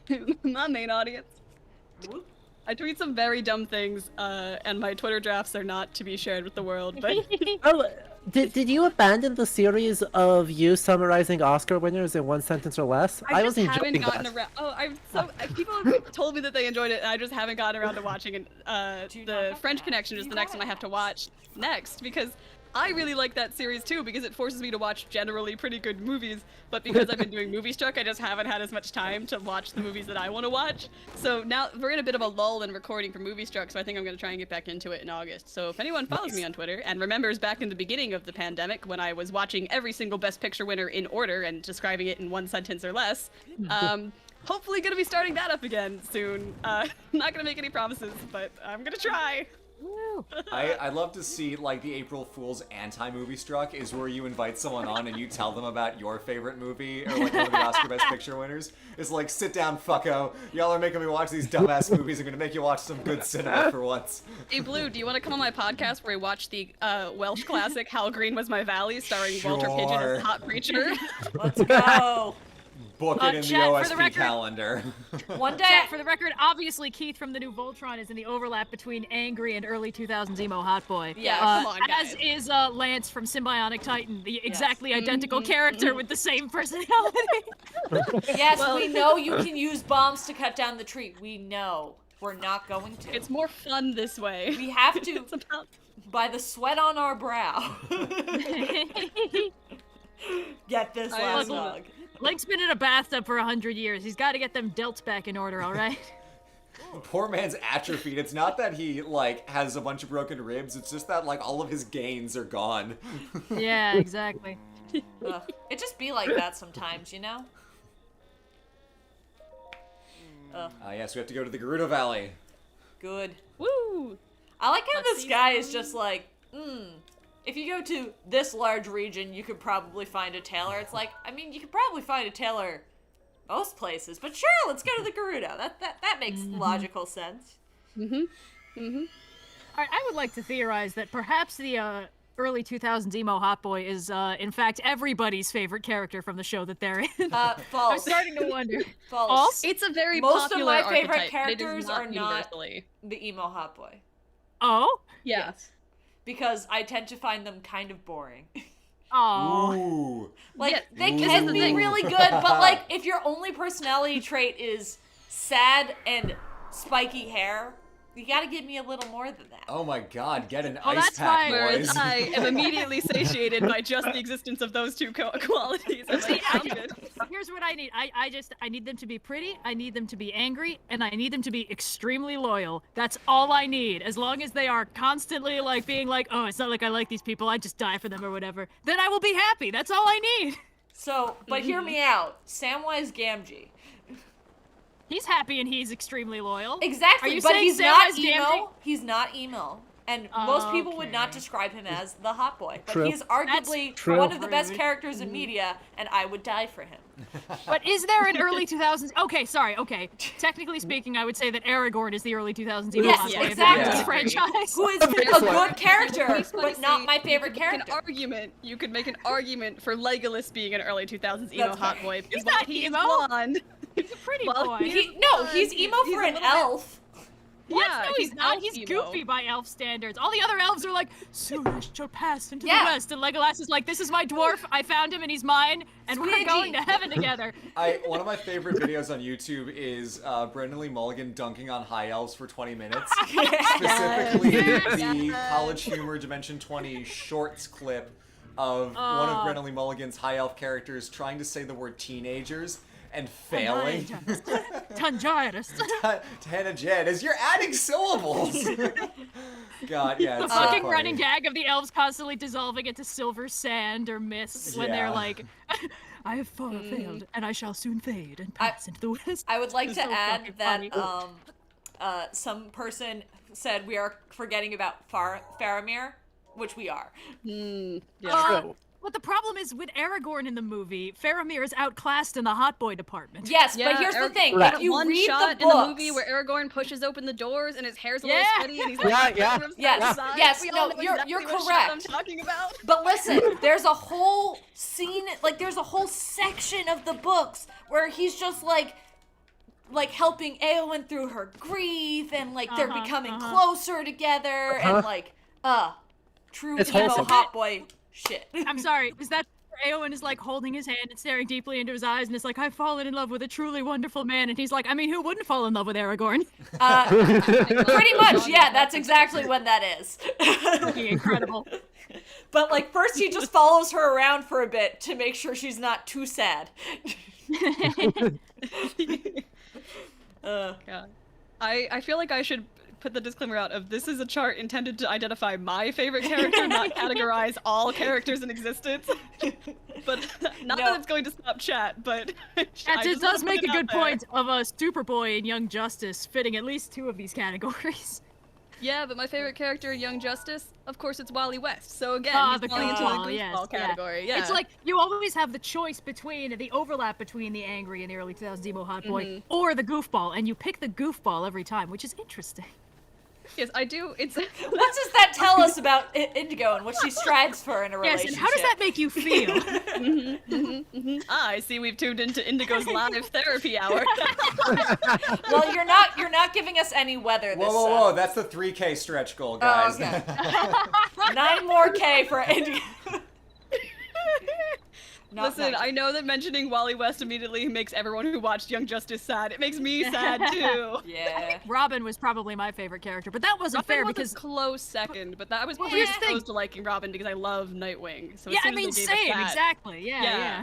main audience. Whoop. I tweet some very dumb things, and my Twitter drafts are not to be shared with the world. But Oh, did you abandon the series of you summarizing Oscar winners in one sentence or less? I was just haven't enjoying gotten that. around. Oh, I'm so people have told me that they enjoyed it, and I just haven't gotten around to watching it. The French Connection is the next one I have to watch next because I really like that series too because it forces me to watch generally pretty good movies. But because I've been doing Movie Struck, I just haven't had as much time to watch the movies that I want to watch. So now we're in a bit of a lull in recording for Movie Struck, so I think I'm going to try and get back into it in August. So if anyone follows me on Twitter and remembers back in the beginning of the pandemic when I was watching every single Best Picture winner in order and describing it in one sentence or less, hopefully going to be starting that up again soon. I'm not going to make any promises, but I'm going to try. Woo. I'd love to see, like, the April Fool's anti-movie struck is where you invite someone on and you tell them about your favorite movie, or, like, one of the Oscar Best Picture winners. It's like, sit down, fucko. Y'all are making me watch these dumbass movies. I'm gonna make you watch some good cinema for once. Hey, Blue, do you want to come on my podcast where I watch the Welsh classic How Green Was My Valley starring Walter Pigeon Sure. as Hot Preacher? Let's go. Book it in the Chat, for the OSP record. calendar. One day, Chat, for the record, obviously Keith from the new Voltron is in the overlap between angry and early 2000s emo hot boy. Yeah, come on, As guys. is Lance from Symbionic Titan, the exactly identical Mm-hmm. character with the same personality. yes, Well- we know you can use bombs to cut down the tree. We know. We're not going to. It's more fun this way. We have to, It's about... by the sweat on our brow. Get this I last love dog. Link's been in a bathtub for 100 years. He's got to get them delts back in order, all right? Poor man's atrophied. It's not that he, like, has a bunch of broken ribs. It's just that, like, all of his gains are gone. Yeah, exactly. Ugh. It just be like that sometimes, you know? Yes, we have to go to the Gerudo Valley. Good. Woo! I like how Let's this see guy is just like, if you go to this large region, you could probably find a tailor. It's like, I mean, you could probably find a tailor most places, but sure, let's go to the Gerudo. That makes logical sense. I would like to theorize that perhaps the early 2000s emo hot boy is, in fact, everybody's favorite character from the show that they're in. I'm False. starting to wonder. False. False? It's a very Most of popular my favorite archetype, but it is characters not are not- universally. The emo hot boy. Oh? Yeah. Because I tend to find them kind of boring. Oh. Ooh. Like, Yeah, they this is can the be thing. really good, but like, if your only personality trait is sad and spiky hair, you gotta give me a little more than that. Oh my god, get an Well, ice that's pack, why- boys. Whereas I am immediately satiated by just the existence of those two qualities. I'm like, I'm good. Here's what I need. I need them to be pretty, I need them to be angry, and I need them to be extremely loyal. That's all I need. As long as they are constantly like being like, oh, it's not like I like these people, I just die for them or whatever, then I will be happy. That's all I need. So, but hear me out. Samwise Gamgee. He's happy and he's extremely loyal. Exactly, Are you but saying he's not Samwise emo. Gamgee? He's not emo. And most people would not Okay. describe him as the hot boy. But True. he's arguably true. one of the best Rude. characters in media, and I would die for him. But is there an early 2000s? Okay, sorry. Okay, technically speaking, I would say that Aragorn is the early 2000s emo Yes, hot boy of the exactly. Wars franchise. Who is a good character, It's funny, but not see, my favorite you could make character. you could make an argument for Legolas being an early 2000s emo That's hot fair. boy because He's while not he is emo. blonde, He's a pretty Well, boy. he- He's emo he's for a an little bit- elf. What? Yeah, No, he's not. elf He's emo. goofy by elf standards. All the other elves are like, soon I shall pass into Yeah. the west. And Legolas is like, this is my dwarf. I found him and he's mine. And we're Squidgy. going to heaven together. One of my favorite videos on YouTube is Brendan Lee Mulligan dunking on high elves for 20 minutes. Specifically, the College Humor Dimension 20 shorts clip of one of Brendan Lee Mulligan's high elf characters trying to say the word teenagers and failing. Tangiris. Tana Jed, as you're adding syllables. God, yeah, The it's fucking so funny. running gag of the elves constantly dissolving into silver sand or mist when they're Yeah. like, I have failed, and I shall soon fade and pass into the west. I would like It's to so add fucking that funny. some person said we are forgetting about Faramir, which we are. True. What the problem is with Aragorn in the movie, Faramir is outclassed in the hot boy department. Yes, but here's the thing: Right. if you one read shot the in the books, movie where Aragorn pushes open the doors and his hair's a Yeah. little sweaty and he's like, Yeah. Yes, outside. yes, We no, all know you're exactly what shot correct. I'm talking about. But listen, there's a whole scene, like there's a whole section of the books where he's just like helping Eowyn through her grief and like they're becoming closer together and like true It's emo wholesome. hot boy shit. I'm sorry, is that where Eowyn is like holding his hand and staring deeply into his eyes and it's like, I've fallen in love with a truly wonderful man, and he's like, I mean, who wouldn't fall in love with Aragorn? Pretty much, yeah, that's exactly when that is. Fucking incredible. But like first he just follows her around for a bit to make sure she's not too sad. God. I feel like I should put the disclaimer out of this is a chart intended to identify my favorite character, not categorize all characters in existence. But not No. that it's going to stop chat, but It does make a good point of Superboy and Young Justice fitting at least two of these categories. Yeah, but my favorite character in Young Justice, of course, it's Wally West. So again, Ah, he's the falling into goofball, the yes, goofball category. Yeah. It's like you always have the choice between the overlap between the angry and the early 2000s emo hot boy or the goofball, and you pick the goofball every time, which is interesting. yes, I do. It's What does that tell us about Indigo and what she strives for in a Yes, relationship? and how does that make you feel? I see we've tuned into Indigo's live therapy hour. Well, you're not giving us any weather this Whoa, that's the 3K stretch goal, guys. okay. 9 more K for Indigo. Not Listen, nice. I know that mentioning Wally West immediately makes everyone who watched Young Justice sad. It makes me sad too. Yeah. Robin was probably my favorite character, but that wasn't fair Robin was because a close second, but I was Well, here's the predisposed thing. to liking Robin because I love Nightwing. So as yeah, I soon as mean, they gave us same, that- exactly, yeah.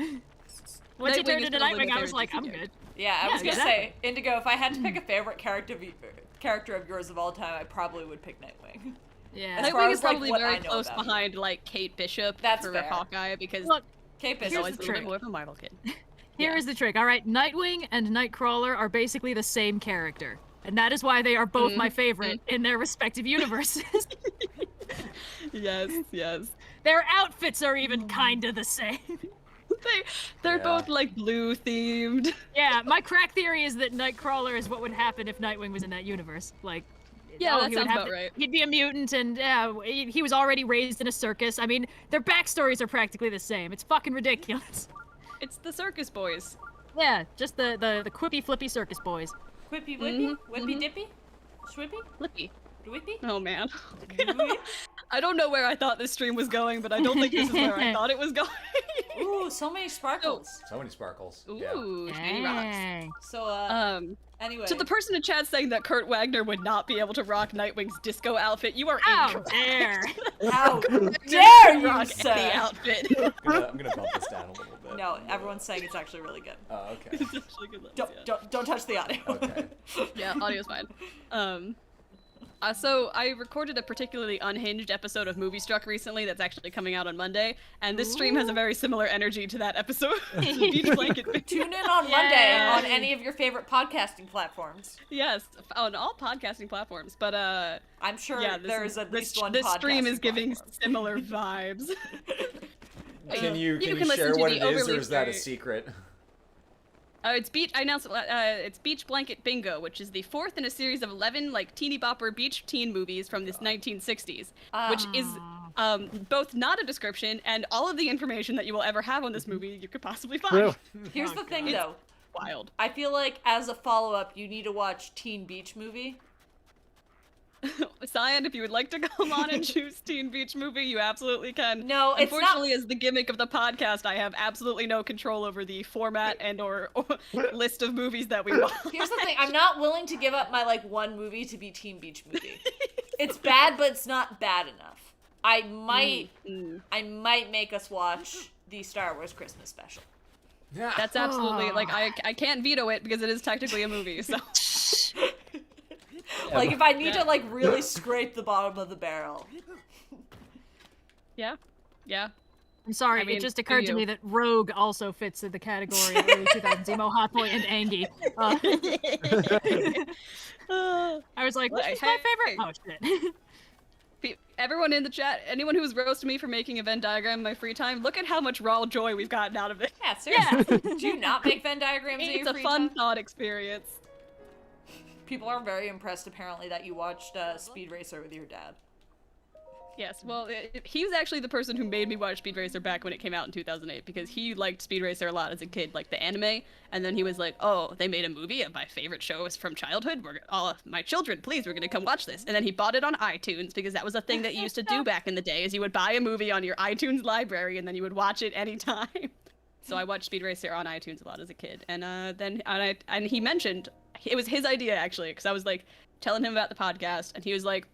Once he Nightwing turned is into probably Nightwing, my I was favorite like, DC I'm character. good. Yeah, I Yeah, was gonna exactly. say, Indigo, if I had to pick a favorite character of yours of all time, I probably would pick Nightwing. Yeah. As far Nightwing as, is like, probably what I very know close about him. behind like Kate Bishop That's for fair. Hawkeye because Look, Cape he's is always the a little bit trick. more of a Marvel kid. here is the trick. All right, Nightwing and Nightcrawler are basically the same character, and that is why they are both my favorite in their respective universes. Yes. Their outfits are even kinda the same. They're Yeah. both like blue themed. Yeah, my crack theory is that Nightcrawler is what would happen if Nightwing was in that universe. Like, Yeah, that he would sounds have about right. He'd be a mutant, and he was already raised in a circus. I mean, their backstories are practically the same. It's fucking ridiculous. It's the Circus Boys. Yeah, just the quippy flippy circus boys. Whippy whippy? Whippy dippy? Swippy? Flippy. Whippy? Oh man. I don't know where I thought this stream was going, but I don't think this is where I thought it was going. Ooh, so many sparkles. So many sparkles. Ooh, Yeah. shiny rocks. Dang. So, anyway. So the person in chat saying that Kurt Wagner would not be able to rock Nightwing's disco outfit, you are How incorrect. dare! How Wagner dare can you, rock sir? any outfit. I'm gonna bump this down a little bit. No, everyone's saying it's actually really good. Oh, okay. It's actually good looks, yeah. Don't touch the audio. Okay. Yeah, audio's fine. So I recorded a particularly unhinged episode of Movie Struck recently that's actually coming out on Monday, and this stream has a very similar energy to that episode. It's a beach blanket. Tune in on Monday on any of your favorite podcasting platforms. Yes, on all podcasting platforms, but I'm sure yeah, there's at least one this stream is podcasting giving platform. similar vibes. Can you can share listen to what the it is, or overly is that a straight- secret? It's beach. I announced it's Beach Blanket Bingo, which is the fourth in a series of 11 like teeny bopper beach teen movies from this 1960s, which is both not a description and all of the information that you will ever have on this movie you could possibly find. True. Here's the thing, though. Wild. I feel like as a follow-up, you need to watch Teen Beach Movie. Cyan, if you would like to come on and choose Teen Beach Movie, you absolutely can. No, it's not- Unfortunately, as the gimmick of the podcast, I have absolutely no control over the format and or list of movies that we watch. Here's the thing, I'm not willing to give up my like one movie to be Teen Beach Movie. It's bad, but it's not bad enough. I might make us watch the Star Wars Christmas special. Yeah. That's absolutely like I can't veto it because it is technically a movie. So Like if I need to like really scrape the bottom of the barrel. yeah. I'm sorry, I mean, it just do occurred to you? me that Rogue also fits in the category of early 2000s emo, hot boy, and Angie. I was like, which is my favorite? Oh, shit. Everyone in the chat, anyone who's roasted me for making a Venn diagram in my free time, look at how much raw joy we've gotten out of it. Yeah, seriously. Do you not make Venn diagrams in It's your a free fun time? thought experience. People are very impressed apparently that you watched Speed Racer with your dad. Yes, well, he was actually the person who made me watch Speed Racer back when it came out in 2008, because he liked Speed Racer a lot as a kid, like the anime, and then he was like, oh, they made a movie of my favorite shows from childhood, my children, please, we're gonna come watch this. And then he bought it on iTunes, because that was a thing that you used to do back in the day, is you would buy a movie on your iTunes library, and then you would watch it anytime. So I watched Speed Racer on iTunes a lot as a kid, and then he mentioned, it was his idea actually, because I was like, telling him about the podcast, and he was like,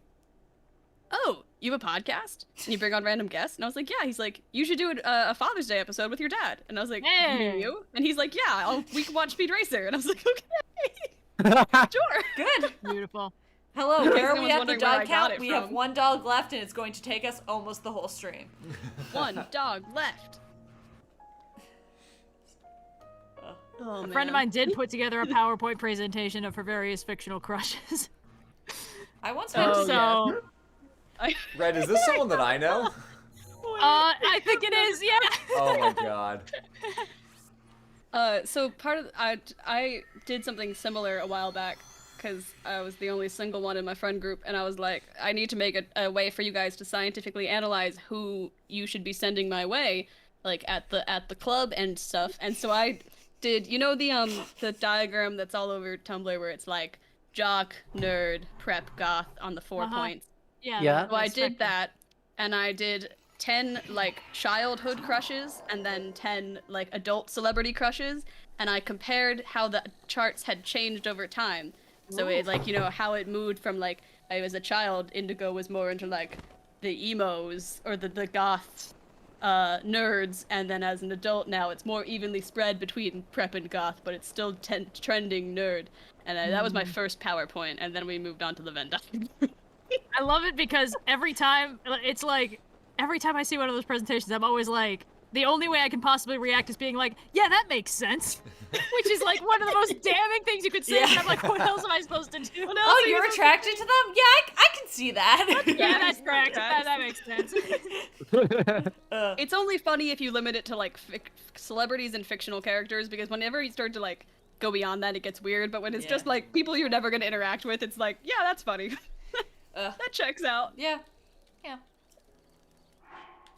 oh, you have a podcast? And you bring on random guests? And I was like, yeah. He's like, you should do a Father's Day episode with your dad. And I was like, Hey. you? And he's like, yeah, we can watch Speed Racer. And I was like, okay, sure. Good. Beautiful. Hello, where are Someone's we at the wondering where I dog got count? it We have from. one dog left and it's going to take us almost the whole stream. One dog left. Oh, A friend of mine did put together a PowerPoint presentation of her various fictional crushes. I once had Oh, to So, Red, is this someone that I know? I think it is, yeah. Oh my god. So part of I did something similar a while back because I was the only single one in my friend group, and I was like, I need to make a way for you guys to scientifically analyze who you should be sending my way, like at the club and stuff. And so I did, you know, the diagram that's all over Tumblr where it's like jock, nerd, prep, goth on the 4 points. Yeah. Yeah. So I did that, and I did 10 like childhood crushes and then 10 like adult celebrity crushes, and I compared how the charts had changed over time. So it like, you know, how it moved from like I was a child, Indigo was more into like the emos or the goth nerds, and then as an adult now it's more evenly spread between prep and goth, but it's still trending nerd. And that was my first PowerPoint, and then we moved on to the Venn diagram. I love it because every time I see one of those presentations, I'm always like, the only way I can possibly react is being like, yeah, that makes sense. Which is like one of the most damning things you could say. Yeah. And I'm like, what else am I supposed to do? Oh, you're attracted to them? Yeah, I can see that. Yeah, that's correct. That makes sense. It's only funny if you limit it to like celebrities and fictional characters, because whenever you start to like go beyond that, it gets weird. But when it's just like people you're never gonna interact with, it's like, yeah, that's funny. That checks out. Yeah.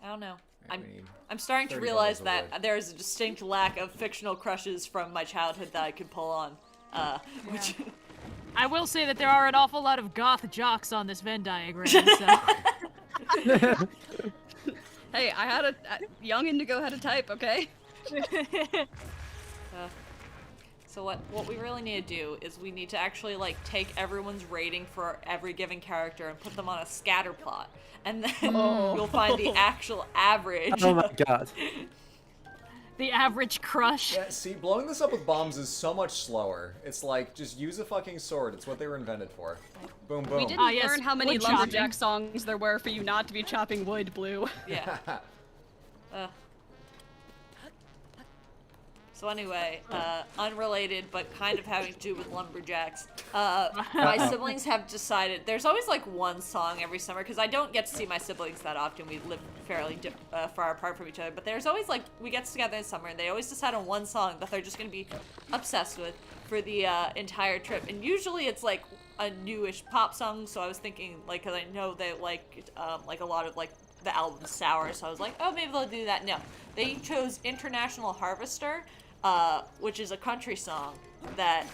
I don't know. I mean, I'm starting to 30 realize bottles of that there's a distinct lack of fictional crushes from my childhood that I could pull on. Which I will say that there are an awful lot of goth jocks on this Venn diagram, so. Hey, I had a young Indigo had a type, okay? So what we really need to do is we need to actually like take everyone's rating for every given character and put them on a scatter plot, and then you'll find the actual average. Oh my god. The average crush. yeah, see, blowing this up with bombs is so much slower. It's like, just use a fucking sword. It's what they were invented for. Boom, boom. We didn't yes, learn how many wood lumberjack chopping. songs there were for you not to be chopping wood, Blue. Yeah. So anyway, unrelated but kind of having to do with lumberjacks, my siblings have decided, there's always like one song every summer, because I don't get to see my siblings that often, we live fairly far apart from each other, but there's always like, we get together in summer and they always decide on one song that they're just going to be obsessed with for the entire trip, and usually it's like a newish pop song, so I was thinking, like, because I know they like a lot of like the album Sour, so I was like, oh, maybe they'll do that. No, they chose International Harvester, which is a country song that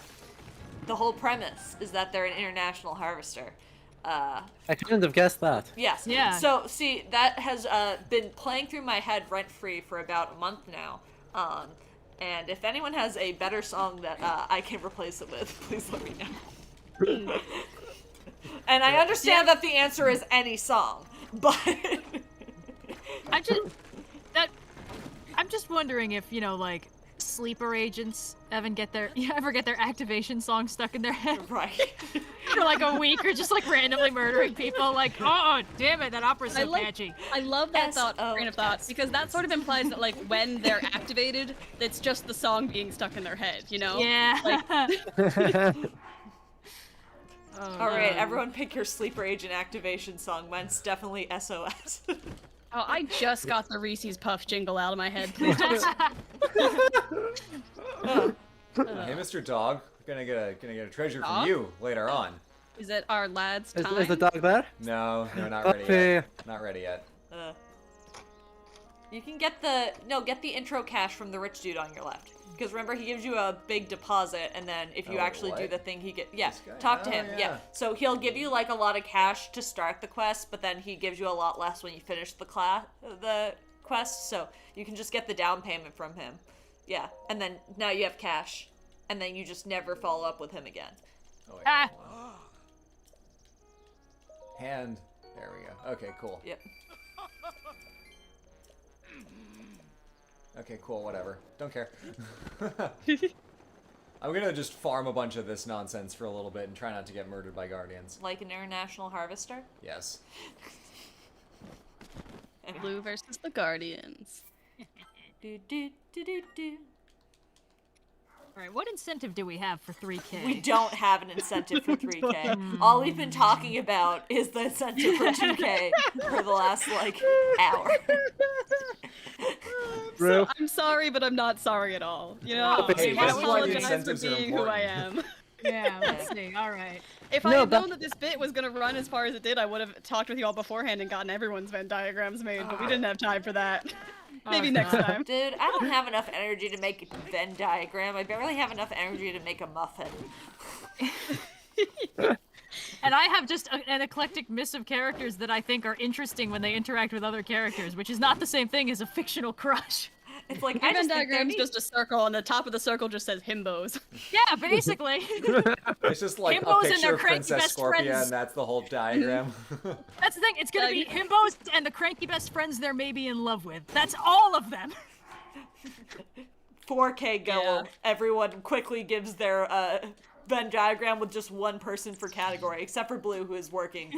the whole premise is that they're an international harvester. I couldn't have guessed that. Yes. Yeah. So, see, that has been playing through my head rent-free for about a month now. And if anyone has a better song that I can replace it with, please let me know. And I understand that the answer is any song, but... I'm just wondering if, you know, like, sleeper agents ever get their activation song stuck in their head Right. for like a week, or just like randomly murdering people. Like, oh damn it, that opera's so catchy. I love that train of thought, because that sort of implies that like when they're activated, it's just the song being stuck in their head, you know? Yeah. Like, All right, everyone pick your sleeper agent activation song. Mine's definitely SOS. oh, I just got the Reese's Puff jingle out of my head. Please don't. Hey, Mr. Dog, gonna get a treasure from Dog? you later on. Is it our lad's time? Is the dog there? No, not ready Okay. yet. Not ready yet. You can get the intro cash from the rich dude on your left. Because remember, he gives you a big deposit, and then if you Oh, actually do what? the thing, he get This guy? talk to Oh, him. yeah. So he'll give you like a lot of cash to start the quest, but then he gives you a lot less when you finish the quest. So you can just get the down payment from him. Yeah, and then now you have cash, and then you just never follow up with him again. Oh, wait, Ah. hold on. Hand. There we go. Okay, cool. Yep. Okay, cool, whatever. Don't care. I'm gonna just farm a bunch of this nonsense for a little bit and try not to get murdered by guardians. Like an international harvester. Yes. Blue versus the Guardians. Do do do do do. All right, what incentive do we have for 3K? We don't have an incentive for 3K. All we've been talking about is the incentive for 2K for the last, like, hour. Bro. So I'm sorry, but I'm not sorry at all. You know, Hey, I this is why the apologize for incentives are being who I am. Yeah, let's see. All right. If I No, had but- known that this bit was gonna run as far as it did, I would have talked with you all beforehand and gotten everyone's Venn diagrams made, but we didn't have time for that. Maybe next time. Dude, I don't have enough energy to make a Venn diagram. I barely have enough energy to make a muffin. And I have just an eclectic mix of characters that I think are interesting when they interact with other characters, which is not the same thing as a fictional crush. It's like, My I Venn just think they're diagram's neat. just a circle, and the top of the circle just says himbos. Yeah, basically. It's just like a Himbos and picture their of cranky Princess best Scorpia, friends. and that's the whole diagram. That's the thing. It's gonna be himbos and the cranky best friends they're maybe in love with. That's all of them. 4K goal. Yeah. Everyone quickly gives their Venn diagram with just one person for category, except for Blue, who is working,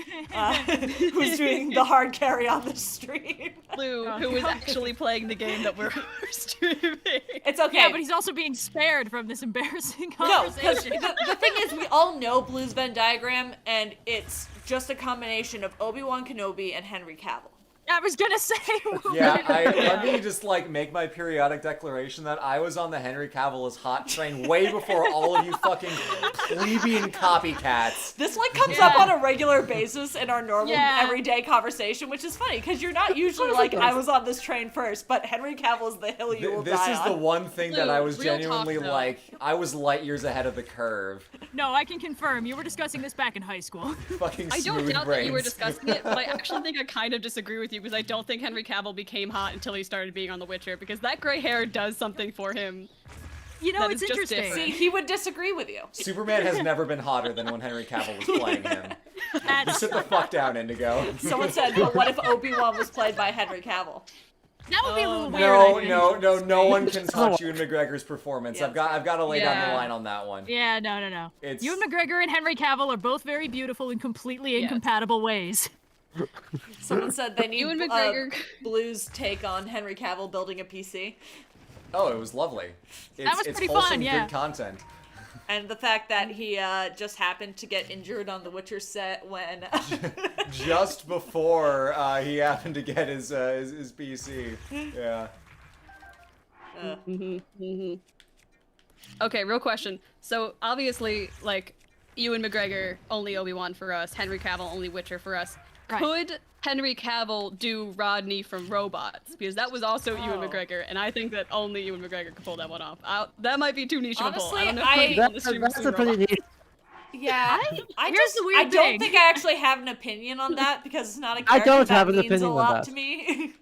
who's doing the hard carry on the stream. Blue, who is actually playing the game that we're streaming. It's okay. Yeah, but he's also being spared from this embarrassing No, because conversation. the thing is, we all know Blue's Venn diagram, and it's just a combination of Obi-Wan Kenobi and Henry Cavill. I was gonna say. Yeah, let me just like make my periodic declaration that I was on the Henry Cavill is hot train way before all of you fucking plebeian copycats. This like comes up on a regular basis in our normal Yeah. everyday conversation, which is funny because you're not usually like, I was on this train first, but Henry Cavill is the hill you will This die is on. the one thing that I was Real talk, genuinely though. like, I was light years ahead of the curve. No, I can confirm. You were discussing this back in high school. Fucking I don't smooth doubt brains. that you were discussing it, but I actually think I kind of disagree with you because I don't think Henry Cavill became hot until he started being on The Witcher because that gray hair does something for him. You know, That it's is just interesting. different. See, he would disagree with you. Superman has never been hotter than when Henry Cavill was playing him. That's- Sit the fuck down, Indigo. Someone said, but what if Obi-Wan was played by Henry Cavill? that would be a little weird. No, I think. no one can touch Ewan McGregor's performance. Yeah, I've got to lay down the Yeah. line on that one. Yeah, no. It's- Ewan McGregor and Henry Cavill are both very beautiful in completely Yes. incompatible ways. Someone said they need Ewan McGregor. Blue's take on Henry Cavill building a PC. Oh, it was lovely. It's, was it's pretty wholesome, fun, yeah. good content. And the fact that he just happened to get injured on the Witcher set when... Just before he happened to get his PC. Yeah. Okay, real question. So obviously, like, Ewan McGregor only Obi-Wan for us, Henry Cavill only Witcher for us. Right. Could Henry Cavill do Rodney from Robots? Because that was also Ewan Oh. McGregor, and I think that only Ewan McGregor could pull that one off. That might be too niche of a pull. Honestly, I don't know. I- if people on the stream have That's seen a pretty Robots. neat. Yeah, Here's the weird I don't thing. think I actually have an opinion on that because it's not a I character don't that have an means opinion a on lot that. to me.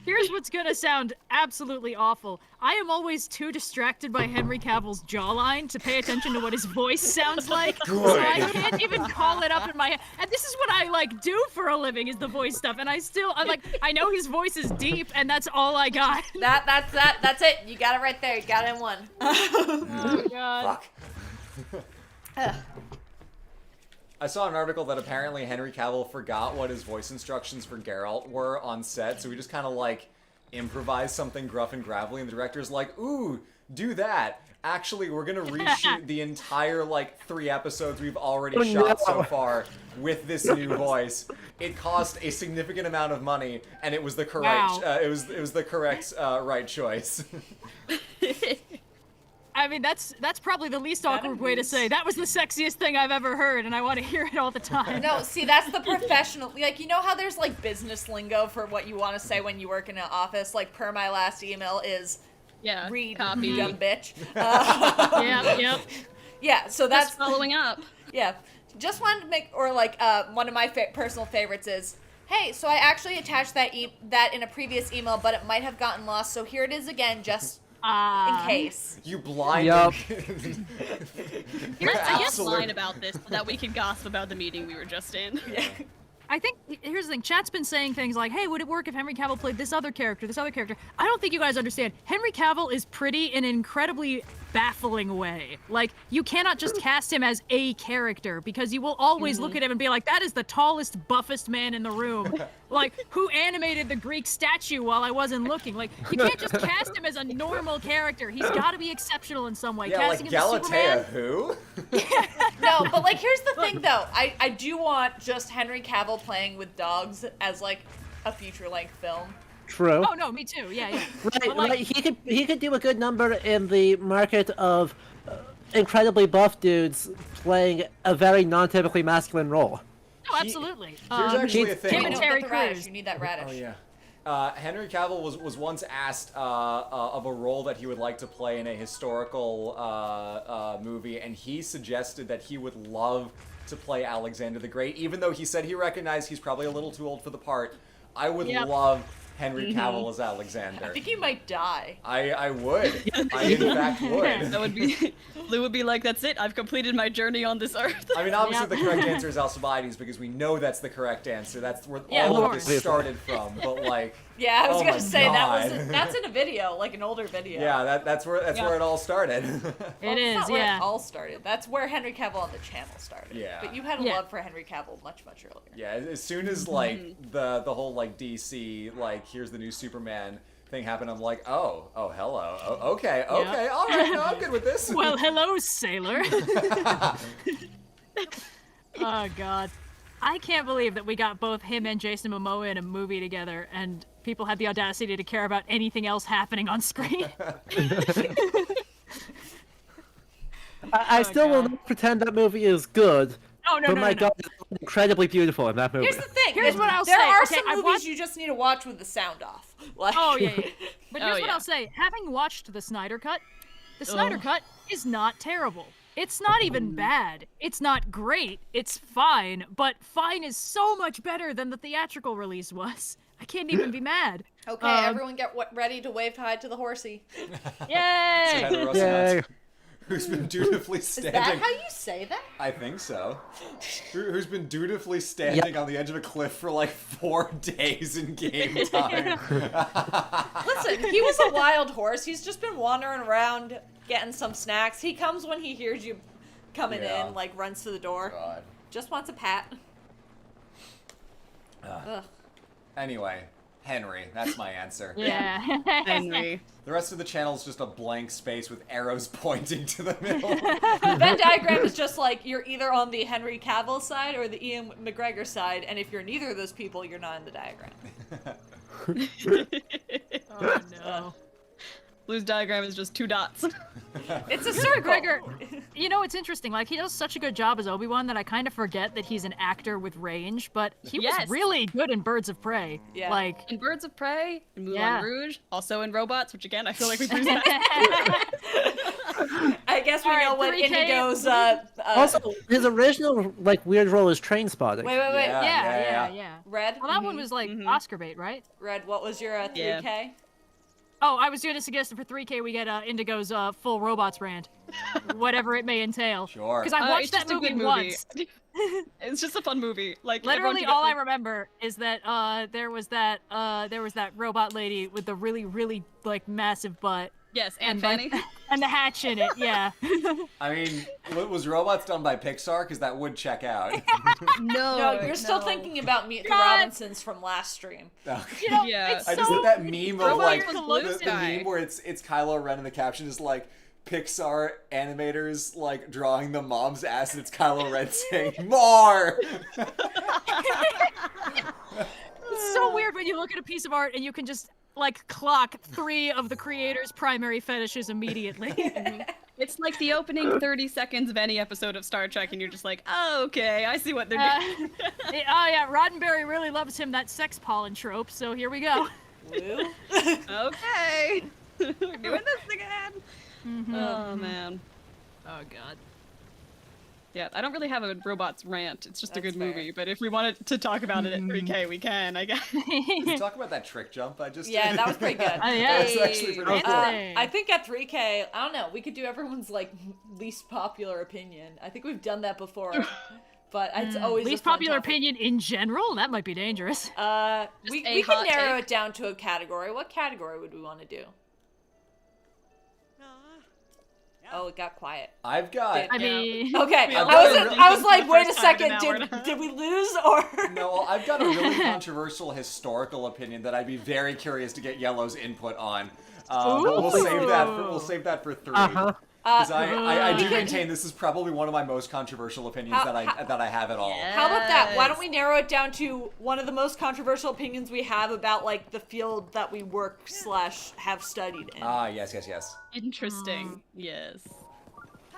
Here's what's gonna sound absolutely awful. I am always too distracted by Henry Cavill's jawline to pay attention to what his voice sounds like. So I can't even call it up in my head. And this is what I like do for a living is the voice stuff. And I'm like, I know his voice is deep, and that's all I got. That's it. You got it right there. You got it in one. Oh god. Fuck. I saw an article that apparently Henry Cavill forgot what his voice instructions for Geralt were on set, so he just kind of like improvised something gruff and gravelly, and the director's like, ooh, do that. Actually, we're gonna reshoot the entire like 3 episodes we've already shot so far with this new voice. It cost a significant amount of money, and it was the correct. Wow. It was the correct right choice. I mean, that's probably the least awkward way to say that was the sexiest thing I've ever heard, and I want to hear it all the time. No, see, that's the professional. Like, you know how there's like business lingo for what you want to say when you work in an office. Like, per my last email is Yeah. read, Copy. you dumb bitch. Yep. Yeah, so that's Just following up. yeah. Just wanted to make, or like one of my personal favorites is, hey, so I actually attached that in a previous email, but it might have gotten lost. So here it is again, just in case. You blind. Yup. Let's I guess Absolute- line about this so that we can gossip about the meeting we were just in. I think here's the thing. Chat's been saying things like, "Hey, would it work if Henry Cavill played this other character, this other character?" I don't think you guys understand. Henry Cavill is pretty in an incredibly baffling way. Like, you cannot just cast him as a character because you will always look at him and be like, "That is the tallest, buffest man in the room." Like, who animated the Greek statue while I wasn't looking? Like, you can't just cast him as a normal character. He's got to be exceptional in some way. Yeah, like Casting him as Superman. Galatea, who? No, but like here's the thing though. I do want just Henry Cavill playing with dogs as like a feature length film. True. Oh no, me too. Yeah. Right, But, like, right. He could do a good number in the market of incredibly buff dudes playing a very non-typically masculine role. Oh, absolutely. Here's actually a him thing. and No, Terry get the radish. Crews. You need that radish. Oh yeah. Henry Cavill was once asked of a role that he would like to play in a historical movie, and he suggested that he would love to play Alexander the Great, even though he said he recognized he's probably a little too old for the part. I would Yep. love Henry Cavill as Alexander. I think he might die. I would. I in fact would. That would be Lou would be like, "That's it. I've completed my journey on this earth." I mean, obviously Yep. the correct answer is Alcibiades because we know that's the correct answer. That's where Yeah, all of of course. this started from. But like, Yeah, I was Oh gonna my say God. that's in a video, like an older video. yeah, that's where it all started. Well, It it's is, not where yeah. it all started. That's where Henry Cavill on the channel started. Yeah. But you had a Yeah. love for Henry Cavill much earlier. Yeah, as soon as like the whole like DC like here's the new Superman thing happened, I'm like, oh hello, okay, all right, no, I'm good with this. Well, hello, sailor. Oh god. I can't believe that we got both him and Jason Momoa in a movie together, and people had the audacity to care about anything else happening on screen. I still will God. not pretend that movie is good. Oh, no, but no, my no, no. God, it's incredibly beautiful in that movie. Here's the thing. Here's what I'll there say. are Okay, some I movies watched- you just need to watch with the sound off. Like, Oh, yeah. But here's Oh, what yeah. I'll say. Having watched the Snyder Cut, the Snyder Cut is not terrible. It's not even bad. It's not great. It's fine. But fine is so much better than the theatrical release was. I can't even be mad. Okay, everyone get ready to wave hi to the horsey. Yay! Heather Russ Yay. Nuts, who's been dutifully Is standing. that how you say that? I think so. Who's been dutifully standing on the edge of a cliff for like 4 days in game time. Listen, he was a wild horse. He's just been wandering around getting some snacks. He comes when he hears you coming Yeah. in, like runs to the door. God. Just wants a pat. Ugh. Anyway, Henry, that's my answer. Yeah. Henry. The rest of the channel is just a blank space with arrows pointing to the middle. The Venn diagram is just like you're either on the Henry Cavill side or the Ian McGregor side, and if you're neither of those people, you're not in the diagram. Oh, no. Lou's diagram is just 2 dots. It's a circle. McGregor, you know, it's interesting. Like, he does such a good job as Obi-Wan that I kind of forget that he's an actor with range, but he Yes. was really good in Birds of Prey. Yeah. Like, In Birds of Prey, in Moulin Yeah. Rouge, also in Robots, which again, I feel like we bruised past. I I guess we Alright, know what 3K. Indigo's. Also, his original weird role is train spotting. Wait. Yeah. Red. Well, that one was like Oscar bait, right? Red. What was your 3K? Yeah. Oh, I was going to suggest that for 3K we get Indigo's full robots rant, whatever it may entail. Sure. Because I watched it's that just a movie good once. It's just a fun movie. Like Literally, everyone all I forgets, remember is that there was that robot lady with the really like massive butt yes, and that- Fanny. and the hatch in it. Yeah. I mean, was Robots done by Pixar? Because that would check out. No, you're still thinking about Meet the God. Robinsons from last stream. You know, Yeah. it's I just so did that meme of Robot like Columbus the guy. meme where it's Kylo Ren and the caption is like Pixar animators like drawing the mom's ass and it's Kylo Ren saying more. It's so weird when you look at a piece of art and you can just like clock 3 of the creator's primary fetishes immediately. It's like the opening 30 seconds of any episode of Star Trek, and you're just like, oh, okay, I see what they're doing. Oh yeah, Roddenberry really loves him that sex pollen trope, so here we go. Woo. Okay. We're doing this again. Oh, man. Oh god. Yeah, I don't really have a robots rant. It's just a That's good fair. movie. But if we wanted to talk about it at 3K, we can, I guess. Can you talk about that trick jump I just Yeah, did? that was pretty good. Oh, yeah. That's actually pretty Hey. cool. I think at 3K, I don't know, we could do everyone's like least popular opinion. I think we've done that before, but it's always Least a fun popular topic. opinion in general? That might be dangerous. We a can hot narrow take. it down to a category. What category would we want to do? Oh, it got quiet. I've got I mean, Okay, Yeah, I was really like, the wait a first time in second, an hour and a half. did we lose or? no, I've got a really controversial historical opinion that I'd be very curious to get Yellow's input on. We'll save that for 3. Uh-huh. Because I do maintain this is probably one of my most controversial opinions that I have at all. How about that? Why don't we narrow it down to one of the most controversial opinions we have about like the field that we work / have studied in? Ah, yes. Interesting. Yes.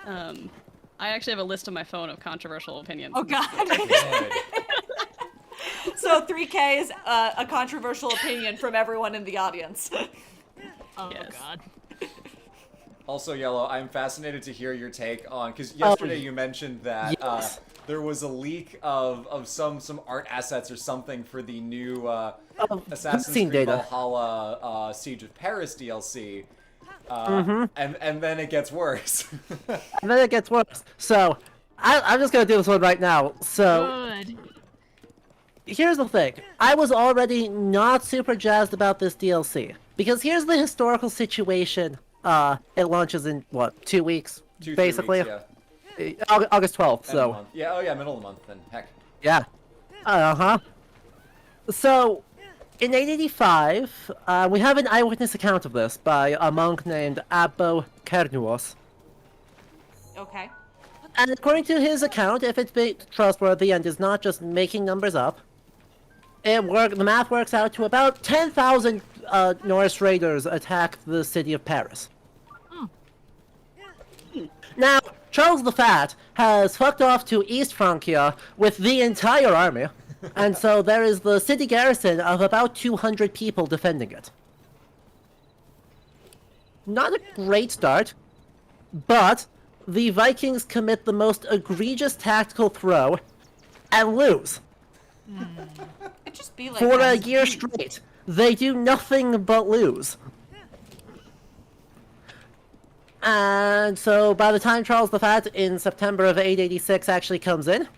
I actually have a list on my phone of controversial opinions. oh god. Good. So 3K is a controversial opinion from everyone in the audience. Oh Yes. god. Also, Yellow, I'm fascinated to hear your take on, because yesterday you mentioned that Yes. there was a leak of some art assets or something for the new Assassin's scene Creed data. Valhalla Siege of Paris DLC. And then it gets worse. And then it gets worse. So, I'm just gonna do this one right now. So, Good. here's the thing. I was already not super jazzed about this DLC. Because here's the historical situation. It launches in, what, 2 weeks? 2-3 basically. weeks, August 12th, End of the so... month. Yeah, oh yeah, middle of the month then. Heck. Yeah. Uh-huh. So, in 885, we have an eyewitness account of this by a monk named Abbo Kernuos. Okay. And according to his account, if it's trustworthy and is not just making numbers up, the math works out to about 10,000 Norse raiders attack the city of Paris. Now, Charles the Fat has fucked off to East Francia with the entire army, and so there is the city garrison of about 200 people defending it. Not a great start, but the Vikings commit the most egregious tactical throw and lose. It'd just be like For a that. year straight. They do nothing but lose. And so by the time Charles the Fat in September of 886 actually comes in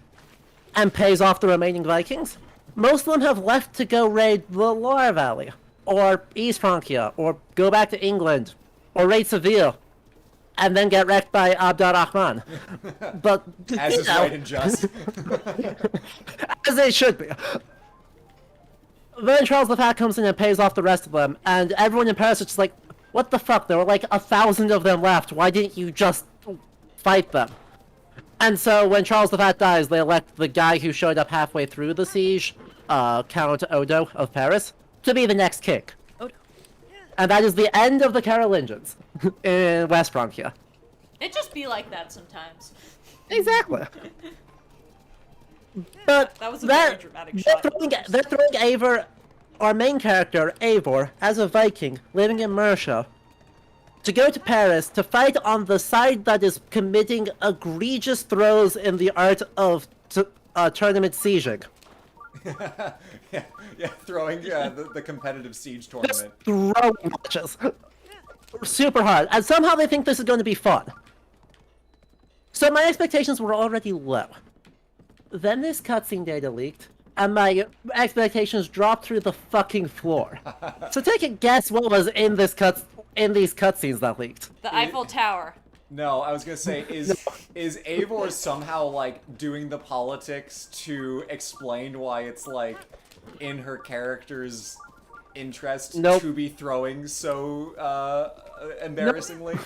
and pays off the remaining Vikings, most of them have left to go raid the Loire Valley, or East Francia, or go back to England, or raid Seville, and then get wrecked by Abd al-Rahman. But, As you is know, right and just. as they should be. Then Charles the Fat comes in and pays off the rest of them, and everyone in Paris is just like, what the fuck, there were like 1,000 of them left, why didn't you just fight them? And so when Charles the Fat dies, they elect the guy who showed up halfway through the siege, Count Odo of Paris, to be the next king. Odo. And that is the end of the Carolingians in West Francia. It'd just be like that sometimes. Exactly. But That was a very dramatic shot. they're throwing Eivor, our main character, Eivor, as a Viking living in Mercia, to go to Paris to fight on the side that is committing egregious throws in the art of tournament sieging. yeah, throwing the competitive siege tournament. Throwing matches. Super hard. And somehow they think this is going to be fun. So my expectations were already low. Then this cutscene data leaked, and my expectations dropped through the fucking floor. So take a guess what was in these cutscenes that leaked. The Eiffel Tower. No, I was gonna say, is Eivor somehow like doing the politics to explain why it's like in her character's interest to be throwing so embarrassingly?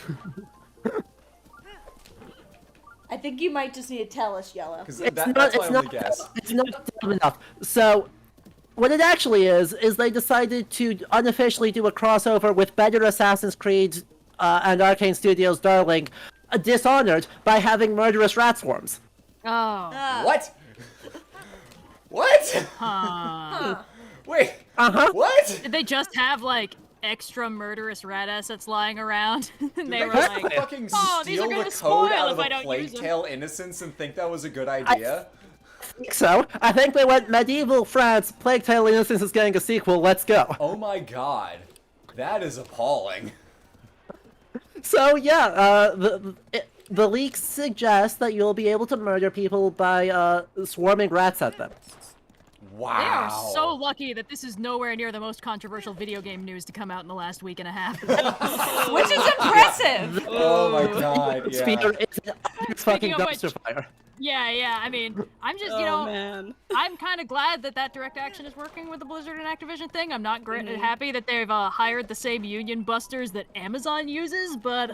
I think you might just need to tell us, Yellow. Because that's my only guess. It's not dumb enough. So, what it actually is they decided to unofficially do a crossover with better Assassin's Creed and Arcane Studios' darling, Dishonored, by having murderous rat swarms. Oh. What? What? Wait. What? Did they just have, like, extra murderous rat assets lying around? And they Did were they like, fucking oh, these steal are gonna the spoil code out of if I the don't use Plague them. Tale Innocence and think that was a good idea? I think so. I think they went medieval France, Plague Tale Innocence is getting a sequel, let's go. Oh my god. That is appalling. So yeah, the leaks suggest that you'll be able to murder people by swarming rats at them. Wow. They are so lucky that this is nowhere near the most controversial video game news to come out in the last week and a half. Which is impressive! Oh my god, yeah. Speaker is a fucking of which- dumpster fire. Yeah, I mean, I'm just, Man. I'm kind of glad that direct action is working with the Blizzard and Activision thing. I'm not happy that they've hired the same union busters that Amazon uses, but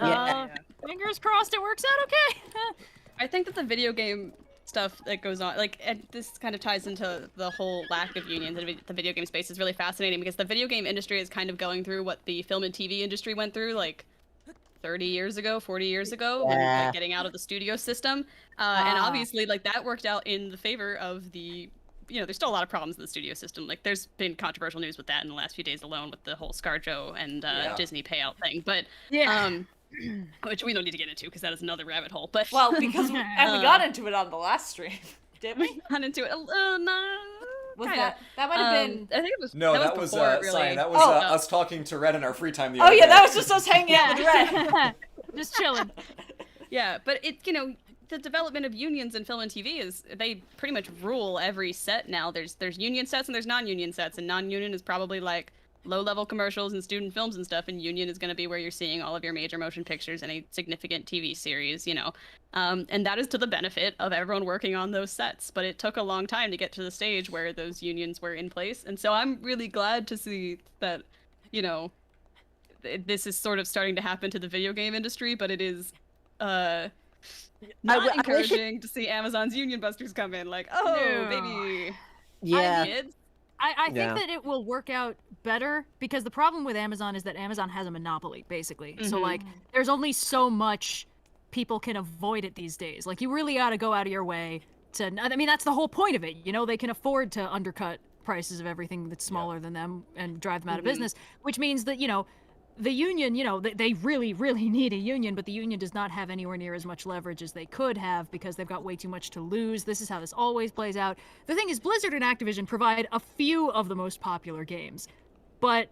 fingers crossed it works out okay. I think that the video game stuff that goes on, like, and this kind of ties into the whole lack of unions in the video game space is really fascinating because the video game industry is kind of going through what the film and TV industry went through, like, 30 years ago, 40 years ago, when, like, getting out of the studio system. And obviously, like, that worked out in the favor of the, there's still a lot of problems in the studio system. Like, there's been controversial news with that in the last few days alone with the whole ScarJo and Disney payout thing. But, which we don't need to get into because that is another rabbit hole. But Well, because we got into it on the last stream, did we? got into it. No. Was Kinda. that might have been... I think it was. No, that was before, really. sorry, that was us talking to Red in our free time the Oh other yeah, day. that was just us hanging out with Red. Just chilling. Yeah, but the development of unions in film and TV is they pretty much rule every set now. There's union sets and there's non-union sets, and non-union is probably like low-level commercials and student films and stuff, and union is going to be where you're seeing all of your major motion pictures and a significant TV series, and that is to the benefit of everyone working on those sets. But it took a long time to get to the stage where those unions were in place, and so I'm really glad to see that, this is sort of starting to happen to the video game industry, but it is not encouraging to see Amazon's union busters come in. Like, oh, No. baby. Yeah. Kids. I think Yeah. that it will work out better because the problem with Amazon is that Amazon has a monopoly, basically. So, like, there's only so much people can avoid it these days. Like, you really ought to go out of your way to... I mean, that's the whole point of it. They can afford to undercut prices of everything that's smaller than them and drive them out of business, which means that, the union, they really, really need a union, but the union does not have anywhere near as much leverage as they could have because they've got way too much to lose. This is how this always plays out. The thing is, Blizzard and Activision provide a few of the most popular games, but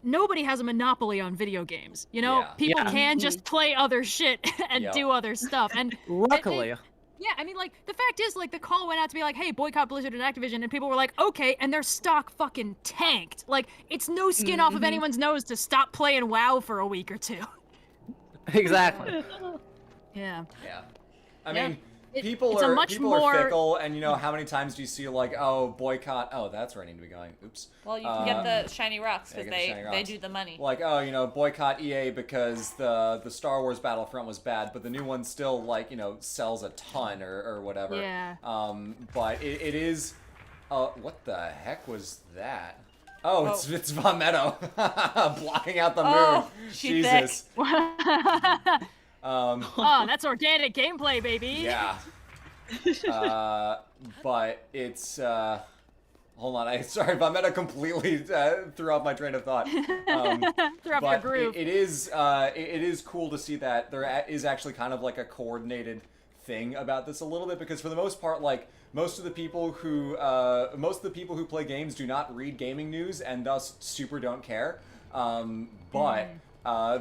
nobody has a monopoly on video games. People can just play other shit and do other stuff. And Luckily. yeah, I mean, like, the fact is, like, the call went out to be like, hey, boycott Blizzard and Activision, and people were like, okay, and their stock fucking tanked. Like, it's no skin off of anyone's nose to stop playing WoW for a week or two. Exactly. Yeah. Yeah. I mean, It's people a are much people more- are fickle, and how many times do you see like, oh, boycott? Oh, that's where I need to be going. Oops. Well, you can get the shiny rocks yeah, because get the shiny they rocks. do the money. Like, oh, boycott EA because the Star Wars Battlefront was bad, but the new one still like sells a ton or whatever. Yeah. But it is. What the heck was that? Oh, it's Von Meadow blocking out the moon. Oh, she Jesus. Oh, that's organic gameplay, baby. Yeah. But it's Hold on, sorry, Vometa completely threw off my train of thought. Throw off your But groove. it is cool to see that there is actually kind of like a coordinated thing about this a little bit, because for the most part, like most of the people who play games do not read gaming news and thus super don't care. But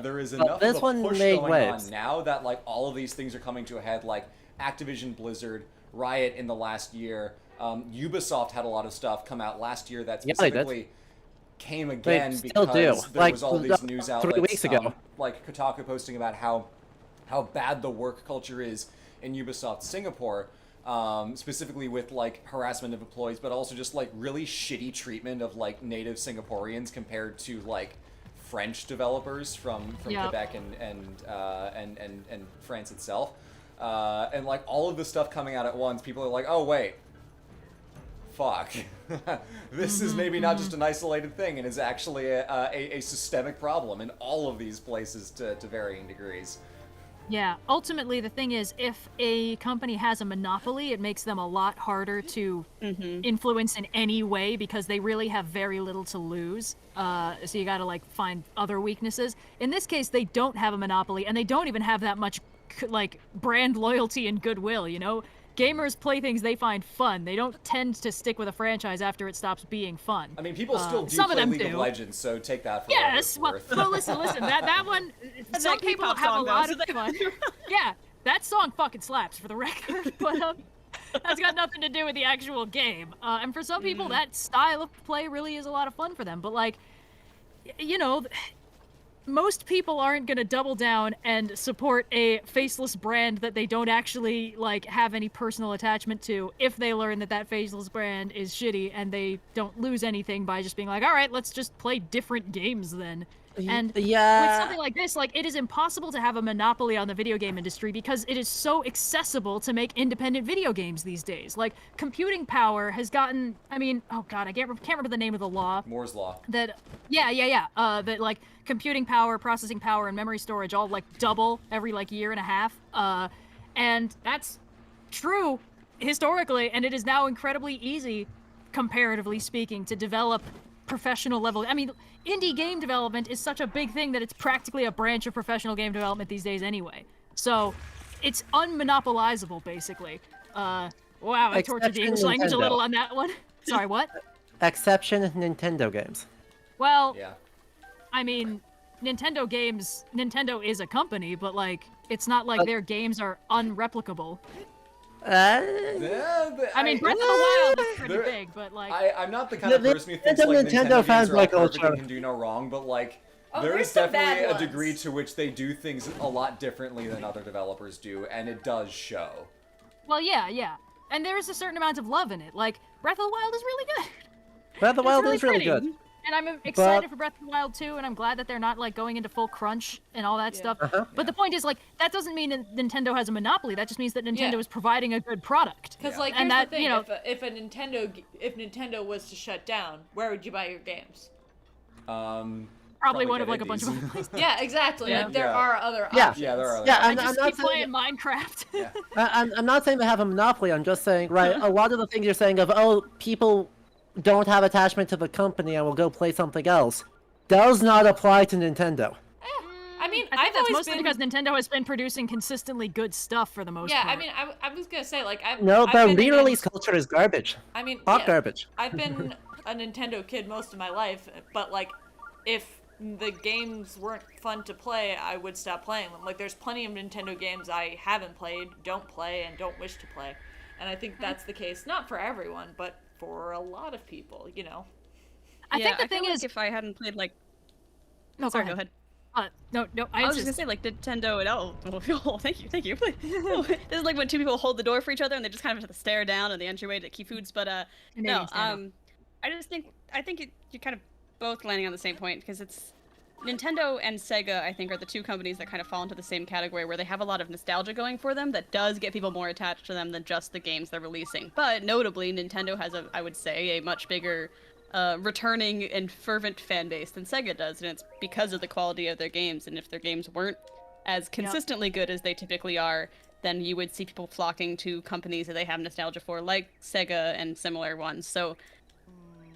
there is enough this of a one push made going waves. on now that like all of these things are coming to a head, like Activision Blizzard, Riot in the last year. Ubisoft had a lot of stuff come out last year that Yeah, they did. specifically came again still because do. there Like, was all these news 3 outlets, weeks ago. like Kotaku posting about how bad the work culture is in Ubisoft Singapore, specifically with like harassment of employees, but also just like really shitty treatment of like native Singaporeans compared to like French developers from Yep. Quebec and France itself. And like all of the stuff coming out at once, people are like, oh wait, fuck. This is maybe not just an isolated thing and is actually a systemic problem in all of these places to varying degrees. Yeah, ultimately the thing is, if a company has a monopoly, it makes them a lot harder to influence in any way because they really have very little to lose. So you gotta like find other weaknesses. In this case, they don't have a monopoly, and they don't even have that much like brand loyalty and goodwill, you know? Gamers play things they find fun. They don't tend to stick with a franchise after it stops being fun. I mean, people still do some of play them League of do. Legends, so take that for Yes, what well, it's worth. well, listen, that one, some that people K-pop have a song, though, lot so of that- fun. Yeah, that song fucking slaps, for the record, but that's got nothing to do with the actual game. And for some people, that style of play really is a lot of fun for them, but like, you know, most people aren't gonna double down and support a faceless brand that they don't actually like have any personal attachment to if they learn that that faceless brand is shitty and they don't lose anything by just being like, all right, let's just play different games then. And with something like this, like, it is impossible to have a monopoly on the video game industry because it is so accessible to make independent video games these days. Like, computing power has gotten, I mean, oh god, I can't remember the name of the law. Moore's Law. That, that, like, computing power, processing power, and memory storage all, like, double every, like, year and a half. And that's true historically, and it is now incredibly easy, comparatively speaking, to develop professional level. I mean, indie game development is such a big thing that it's practically a branch of professional game development these days anyway. So, it's unmonopolizable, basically. Wow, I tortured the Exception English language a Nintendo. little on that one. Sorry, what? Exception Nintendo games. Well, Yeah. I mean, Nintendo is a company, but, like, it's not like their games are unreplicable. I mean, Breath of the Wild is pretty There- big, but, like... I'm not the kind of The person who thinks Nintendo like Nintendo games fans are all like perfect Ultra. and can do no wrong, but like Oh, there there's is some definitely bad a degree ones. to which they do things a lot differently than other developers do, and it does show. Well, yeah. And there is a certain amount of love in it. Like, Breath of the Wild is really good. Breath of the Wild It's is really pretty. good. And I'm excited for Breath of the Wild 2, and I'm glad that they're not, like, going into full crunch and all that stuff. But the point is, like, that doesn't mean that Nintendo has a monopoly. That just means that Nintendo Yeah. is providing a good product. Because Yeah. like, And here's that, the thing: you know- if Nintendo was to shut down, where would you buy your games? Probably one get of, like, a bunch of indies. other places. Yeah, exactly. Yeah. Like, there Yeah. are other Yeah. options. Yeah, there are. Yeah, I I'm just not keep saying, playing Minecraft. Yeah. I'm not saying they have a monopoly. I'm just saying, right, a lot of the things you're saying of, oh, people don't have attachment to the company and will go play something else, does not apply to Nintendo. I mean, I think I've that's always mostly been. because Nintendo has been producing consistently good stuff for the most Yeah, part. I mean, I was gonna say like I've. No, I've the been re-release culture is garbage. I mean, Hot yeah, garbage. I've been a Nintendo kid most of my life, but like, if the games weren't fun to play, I would stop playing them. Like, there's plenty of Nintendo games I haven't played, don't play, and don't wish to play. And I think that's the case, not for everyone, but for a lot of people, you know. I think the feel thing like is... if I hadn't played like, No, sorry, go ahead. No, I was just gonna say like Nintendo and oh, thank you. Oh, this is like when two people hold the door for each other and they just kind of have to stare down in the entryway to keep foods. But no, I think you're kind of both landing on the same point because it's Nintendo and Sega. I think are the two companies that kind of fall into the same category where they have a lot of nostalgia going for them that does get people more attached to them than just the games they're releasing. But notably, Nintendo has I would say, a much bigger returning and fervent fan base than Sega does, and it's because of the quality of their games. And if their games weren't as consistently good as they typically are, then you would see people flocking to companies that they have nostalgia for, like Sega and similar ones. So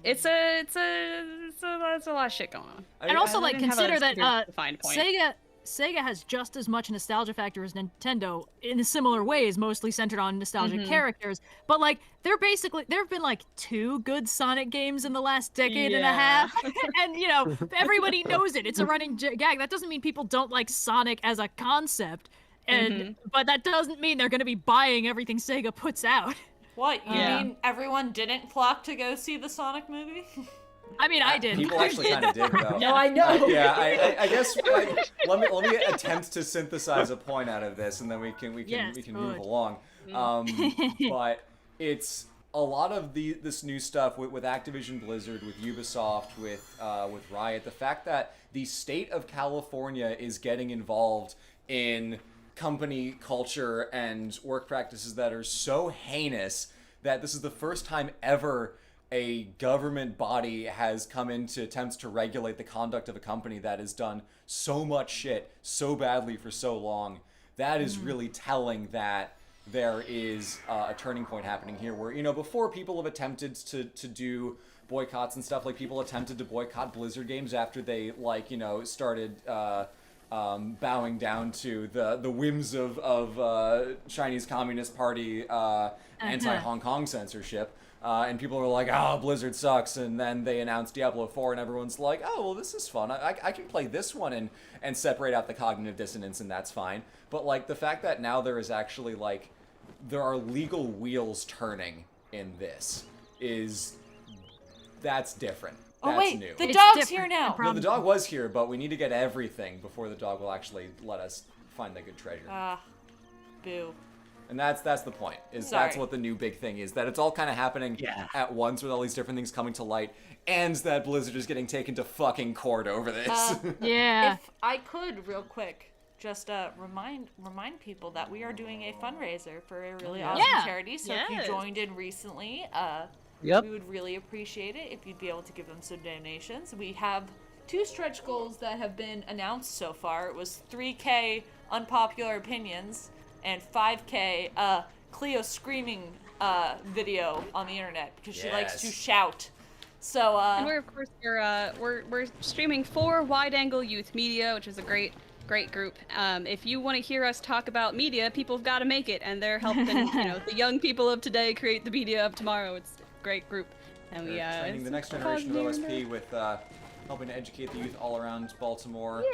That's a lot of shit going on. And also, like, didn't have a consider that super defined point. Sega has just as much nostalgia factor as Nintendo in similar ways, mostly centered on nostalgic characters. But like, there have been like 2 good Sonic games in the last decade and a half, and you know, everybody knows it. It's a running gag. That doesn't mean people don't like Sonic as a concept, and but that doesn't mean they're going to be buying everything Sega puts out. What, you mean everyone didn't flock to go see the Sonic movie? I mean, I did. People actually kind of did, though. No, I know. I guess let me attempt to synthesize a point out of this, and then we can move along. But it's a lot of this new stuff with Activision Blizzard, with Ubisoft, with Riot. The fact that the state of California is getting involved in company culture and work practices that are so heinous that this is the first time ever a government body has come into attempts to regulate the conduct of a company that has done so much shit so badly for so long. That is really telling that there is a turning point happening here where, you know, before people have attempted to do boycotts and stuff, like people attempted to boycott Blizzard games after they, like, you know, started bowing down to the whims of Chinese Communist Party anti-Hong Kong censorship. And people were like, oh, Blizzard sucks. And then they announced Diablo 4, and everyone's like, oh, well, this is fun. I can play this one and separate out the cognitive dissonance, and that's fine. But, like, the fact that now there is actually, like, there are legal wheels turning in this that's different. Oh, that's wait, new. the It's dog's different here now. and No, the dog was here, but we need to get everything before the dog will actually let us find the good treasure. Boo. And that's the point. That's Sorry. what the new big thing is. That it's all kind of happening at once with all these different things coming to light, and that Blizzard is getting taken to fucking court over this. Yeah. If I could, real quick, just remind people that we are doing a fundraiser for a really awesome charity. So if you joined in recently, we would really appreciate it if you'd be able to give them some donations. We have 2 stretch goals that have been announced so far. It was 3K unpopular opinions and 5K Cleo screaming video on the internet because she likes to shout. So and we're of course we're streaming for Wide Angle Youth Media, which is a great group. If you want to hear us talk about media, people have got to make it, and they're helping the young people of today create the media of tomorrow. It's a great group, and we training the next generation of OSP with helping to educate the youth all around Baltimore.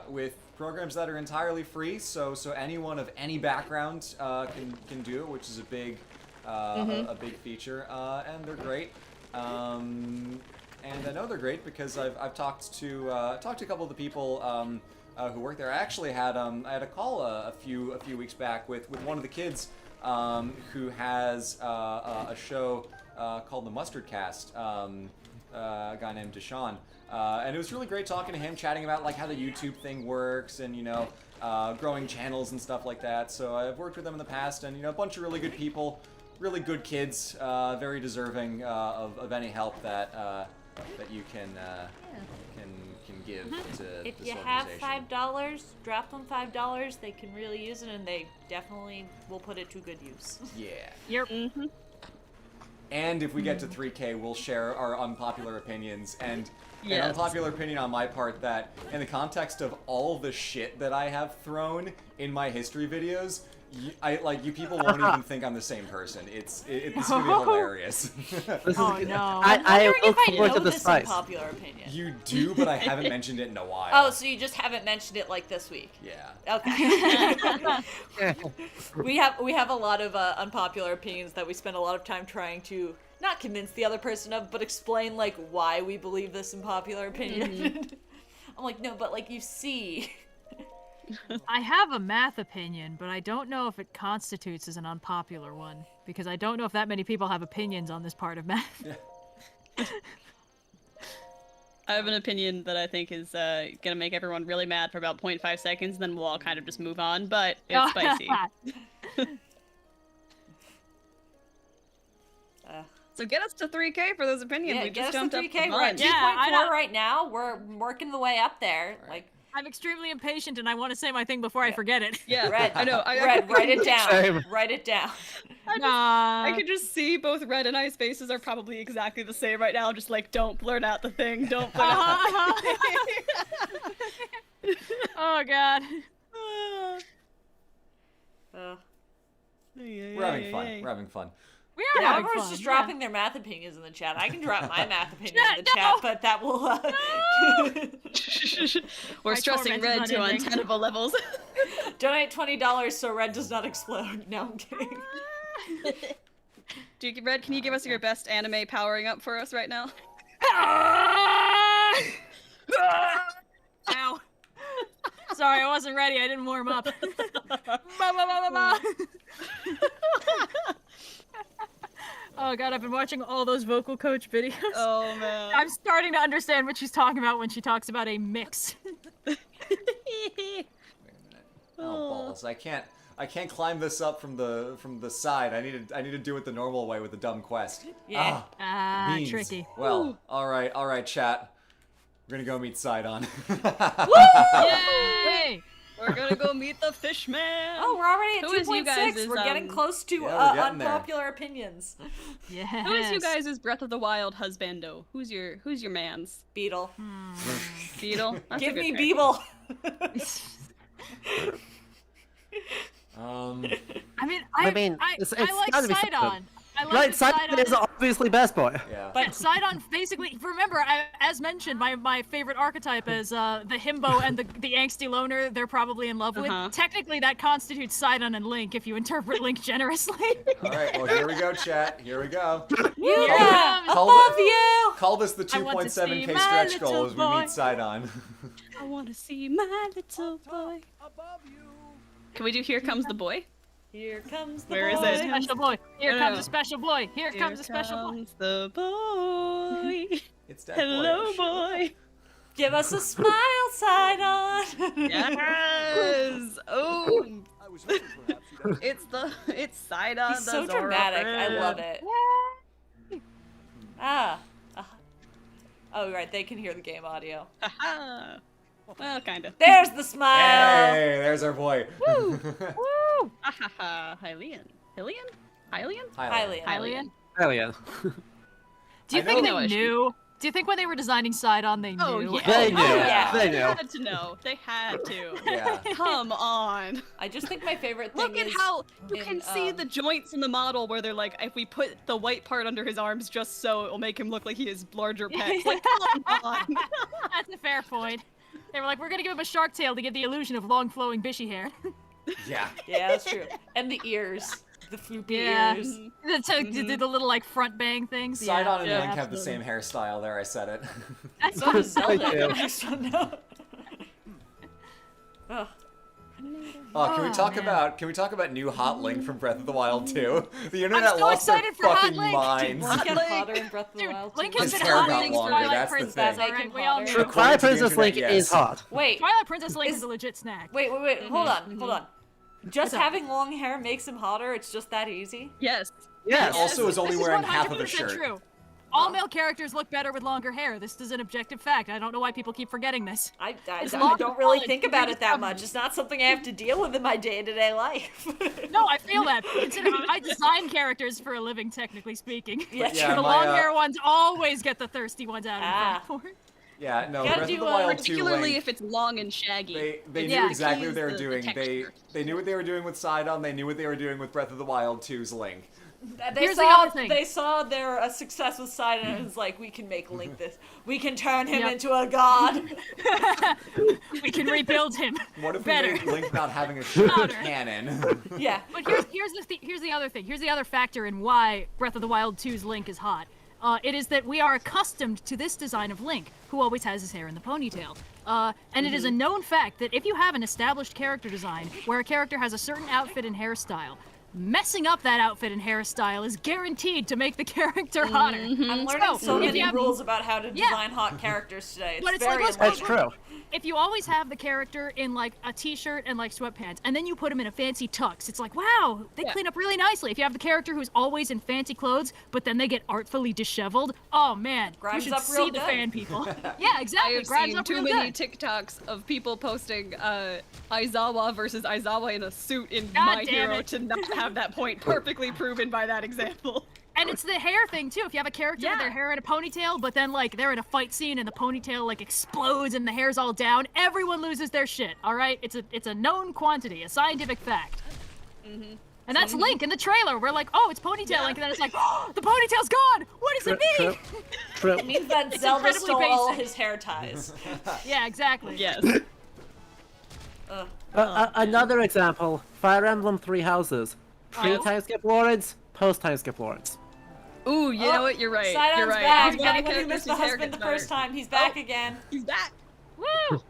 With programs that are entirely free, so anyone of any background can do it, which is a big feature, and they're great. And I know they're great because I've talked to a couple of the people who work there. I actually had I had a call a few weeks back with one of the kids who has a show called the Mustard Cast. A guy named Deshaun, and it was really great talking to him, chatting about like how the YouTube thing works and growing channels and stuff like that. So I've worked with them in the past, and a bunch of really good people, really good kids, very deserving of any help that you can give to if this you have organization. $5, drop them $5. They can really use it, and they definitely will put it to good use. Yeah. Yep. And if we get to 3K, we'll share our unpopular opinions. And an unpopular opinion on my part that, in the context of all the shit that I have thrown in my history videos, you people won't even think I'm the same person. It's gonna be hilarious. Oh no. I wondering look if I forward know to the this spice. unpopular opinion. You do, but I haven't mentioned it in a while. Oh, so you just haven't mentioned it like this week? Yeah. Okay. we have a lot of unpopular opinions that we spend a lot of time trying to not convince the other person of, but explain like why we believe this unpopular opinion. I'm like, no, but like you see. I have a math opinion, but I don't know if it constitutes as an unpopular one, because I don't know if that many people have opinions on this part of math. I have an opinion that I think is gonna make everyone really mad for about 0.5 seconds, and then we'll all kind of just move on, but it's spicy. So get us to 3K for those opinions. Yeah, we get just us jumped to up 3K. a We're at bunch. 2.4 right now. We're working the way up there. Right. Like, I'm extremely impatient and I want to say my thing before I forget it. Yeah, Red. I know. Red, write it down. Same. Write it down. I could just see both Red and I's faces are probably exactly the same right now. Just like, don't blurt out the thing. Don't blurt out the thing. Oh god. We're having fun. We're having fun. We are Yeah, having everyone's fun. just yeah. dropping their math opinions in the chat. I can drop my math opinion in the No! chat, but that will. We're My stressing torment Red is to unending. untenable levels. Donate $20 so Red does not explode. No, I'm kidding. Red, can you give us your best anime powering up for us right now? Ow. Sorry, I wasn't ready. I didn't warm up. Ba, ba, ba, ba, ba. Oh god, I've been watching all those vocal coach videos. Oh man. I'm starting to understand what she's talking about when she talks about a mix. Wait a minute. Oh balls! I can't climb this up from the side. I need to do it the normal way with the dumb quest. Yeah. Ah, Beans. tricky. Well, all right, chat. We're gonna go meet Sidon. Yay! We're gonna go meet the fish man. Oh, we're already at Who is you 2.6. guys' We're getting close to yeah, we're getting there. unpopular opinions. Yes. Who is you guys' Breath of the Wild husbando? Who's your man's? Beetle. Beetle? That's a Give good me pick. Beetle. I mean, it's I like gotta be Sidon. something. I like Right, that Sidon is obviously best boy. Yeah. But Sidon basically, remember, as mentioned, my favorite archetype is the himbo and the angsty loner they're probably in love with. Technically, that constitutes Sidon and Link if you interpret Link generously. All right. Well, here we go, chat. Here we go. Here Yeah, comes- above you. Call this the I want to see 2.7K my stretch goal little as we boy. meet Sidon. I wanna see my little boy. Can we do Here Comes the Boy? Here comes the Where is boy. it? Special boy. Here No, comes no. a special boy. Here comes a special boy. comes the boy. It's that Hello, boy. boy. Give us a smile, Sidon. Yes. Oh. It's Sidon. He's so the Zora dramatic. I friend. love it. Oh, right. They can hear the game audio. Haha. Well, kinda. There's the smile. Hey, there's our boy. Woo! Ahaha. Hylian. Hylian? Hylian? Hylian. Hylian? Alien. Do you I think know- they knew? Do you think when they were designing Sidon they knew? Oh, yeah. They knew. yeah. They They knew. had to know. They had to. Yeah. Come on. I just think my favorite thing Look at is how you in, can see the joints in the model where they're like, if we put the white part under his arms just so it'll make him look like he has larger pecs. Like, come on. That's a fair point. They were like, we're gonna give him a shark tail to give the illusion of long flowing bishy hair. Yeah. Yeah, that's true. And the ears. The floopy Yeah. ears. The little like front bang things. Sidon and yeah, Link have the absolutely. same hairstyle. There, I said it. So does Zelda. Thank you. Next one, no. Oh. Oh, can we talk man. about new Hot Link from Breath of the Wild 2? The internet so lost their excited for Hot fucking Link. minds. Link got hotter in Breath of the Dude, Wild. Link too. has His been hair hot got since longer, Twilight that's the Princess. thing. Alright, we all Make know. him Twilight According to the Princess Link internet, is yes. hot. Wait, Twilight Princess Link Is- is a legit snack. wait. Hold on. Just up? having long hair makes him hotter. It's just that easy. Yes. Yes. Also is only This wearing is half of a 100% shirt. True. All male characters look better with longer hair. This is an objective fact. I don't know why people keep forgetting this. I It's long don't really college. think You're about it that discovering. much. It's not something I have to deal with in my day-to-day life. No, I feel that. Consider I design characters for a living, technically speaking. Yeah, Yeah, The my, long hair ones always get the thirsty ones out Ah. in front for it. Yeah, no, Gotta Breath do, of the Wild 2 Particularly Link, if it's long and shaggy. they Yeah, knew exactly keys what they were the doing. texture. They knew what they were doing with Sidon. They knew what they were doing with Breath of the Wild 2's Link. Here's the other thing. They saw their success with Sidon and was like, we can make Link this. We can turn him Yep. into a god. We can rebuild him. What if Better. we made Link not having a shirt Louder. canon? Yeah. But here's the other thing. Here's the other factor in why Breath of the Wild 2's Link is hot. It is that we are accustomed to this design of Link, who always has his hair in the ponytail. And it is a known fact that if you have an established character design where a character has a certain outfit and hairstyle, messing up that outfit and hairstyle is guaranteed to make the character hotter. I'm learning so if many you have- rules about how to design hot characters today. It's But it's very like, That's true. if you always have the character in like a t-shirt and like sweatpants, and then you put him in a fancy tux, it's like, wow, they clean up really nicely. If you have the character who's always in fancy clothes, but then they get artfully disheveled, oh man, Grinds you should up real see the good. fan people. Yeah, I exactly. have Grinds seen up too real many good. TikToks of people posting Aizawa versus Aizawa in a suit in God My damn Hero it. to not have that point perfectly proven by that example. And it's the hair thing too. If you have a character with their hair in a ponytail, but then like they're in a fight scene and the ponytail like explodes and the hair's all down, everyone loses their shit. All right, it's a known quantity, a scientific fact. And that's Link in the trailer. We're like, oh, it's ponytail Link, and then it's like, oh, the ponytail's gone. What does it mean? True. It means that Zelda incredibly stole all basic. his hair ties. Yeah, exactly. Yes. Another example, Fire Emblem Three Houses. Pre-time skip lords, post-time skip lords. Ooh, you know what? You're right. Sidon's You're right. back. He's one of Anyone who characters missed the whose hair husband the gets first better. time, he's back again. He's back. Woo!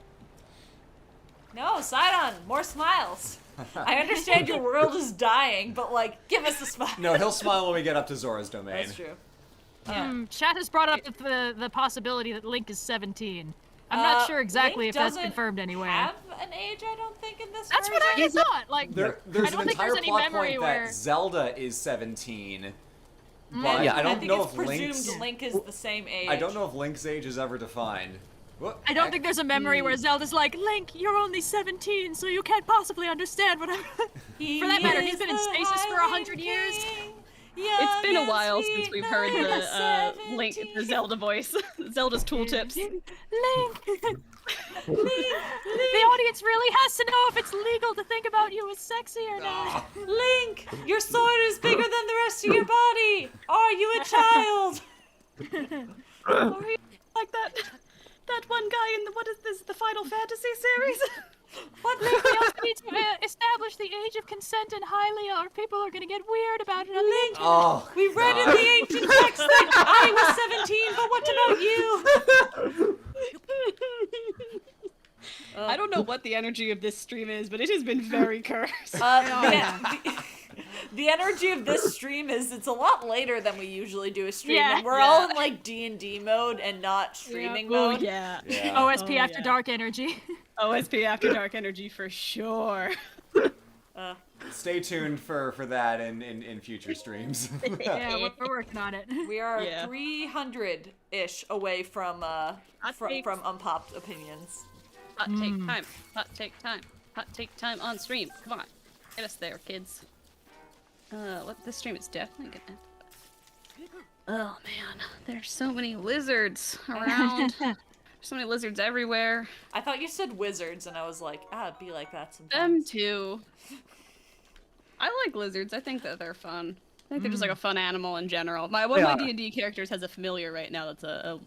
No, Sidon, more smiles. I understand your world is dying, but like, give us a smile. No, he'll smile when we get up to Zora's domain. That's true. Chat has brought up the possibility that Link is 17. I'm not sure exactly Link if that's doesn't confirmed anywhere. Have an age, I don't think, in this That's what I version. thought. Like, There's I an don't think entire there's any plot memory point where. that Zelda is 17. But And I don't think know it's if presumed Link's. Link is the same age. I don't know if Link's age is ever defined. What? I don't think there's a memory where Zelda's like, Link, you're only 17, so you can't possibly understand what I'm. For that matter, he's been in stasis for 100 years. It's been a while since we've heard the Link, the Zelda voice, Zelda's tooltips. Link. The audience really has to know if it's legal to think about you as sexy or not. Link, your sword is bigger than the rest of your body. Are you a child? Or he- like that one guy in the, what is this, the Final Fantasy series? What Link, we also need to establish the age of consent in Hylia, or people are gonna get weird about it on the internet. Oh, We read in the ancient text that I was 17, but what about you? I don't know what the energy of this stream is, but it has been very cursed. The energy of this stream is it's a lot later than we usually do a stream, Yeah. and we're all in like D&D mode and not streaming Oh mode. yeah. yeah. OSP Oh, After yeah. Dark energy. OSP After Dark energy for sure. Stay tuned for that in future streams. Yeah, we're working on it. We are Yeah. 300-ish away from takes. from unpopped opinions. Hot take time. Hot take time. Hot take time on stream. Come on. Get us there, kids. This stream is definitely gonna. Oh man, there's so many lizards around. There's so many lizards everywhere. I thought you said wizards, and I was like, it'd be like that Them sometimes. too. I like lizards. I think that they're fun. I think they're just like a fun animal in general. One of my D&D characters has a familiar right now that's a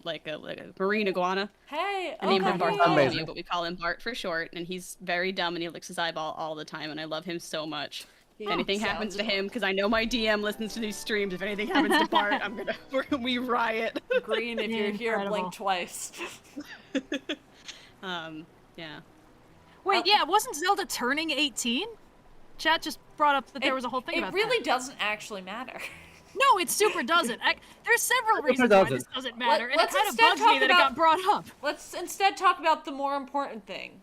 marine iguana. Hey, I named him okay. Bartholomew, but we call him Bart for short, and he's very dumb and he licks his eyeball all the time, and I love him so much. If anything happens to him, because I know my DM listens to these streams, if anything happens to Bart, we riot. Green, if you're here, Incredible. blink twice. Yeah. Wait, yeah, wasn't Zelda turning 18? Chat just brought up that there was a whole thing about It really that. doesn't actually matter. No, it super doesn't. There's several reasons why this doesn't matter, and it let's kind of instead bugs me talk that it about- got brought up. Let's instead talk about the more important thing.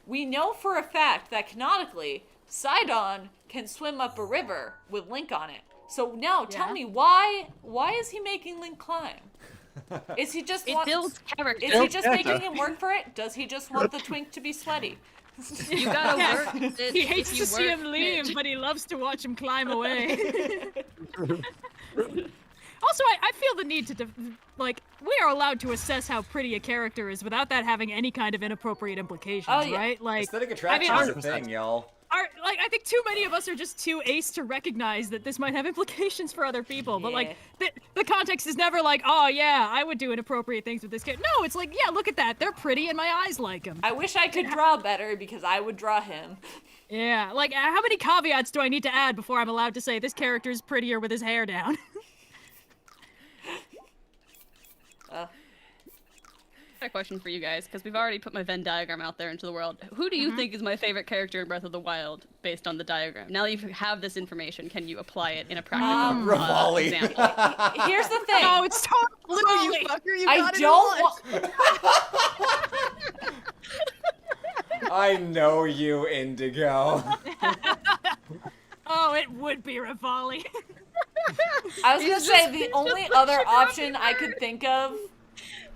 We know for a fact that canonically, Sidon can swim up a river with Link on it. So now, tell me why is he making Link climb? Is he just It builds character. Is he just character. making him work for it? Does he just want the twink to be sweaty? You gotta work with it He hates if you to see work him leave, it. but he loves to watch him climb away. Also, I feel the need to, we are allowed to assess how pretty a character is without that having any kind of inappropriate implications, Oh, yeah. right? Like, Aesthetic attraction is a 100%. thing, y'all. I think too many of us are just too ace to recognize that this might have implications for other people. But like, the context is never like, oh yeah, I would do inappropriate things with this kid. No, it's like, yeah, look at that, they're pretty and my eyes like them. I wish I could draw better because I would draw him. Yeah, like, how many caveats do I need to add before I'm allowed to say this character's prettier with his hair down? got a question for you guys, because we've already put my Venn diagram out there into the world. Who do you think is my favorite character in Breath of the Wild based on the diagram? Now that you have this information, can you apply it in a practical Rivali. example? Here's the thing. Oh, it's totally Blue, you fucker, you got I it don't want. I know you, Indigo. Oh, it would be Rivali. I was gonna say the only other option I could think of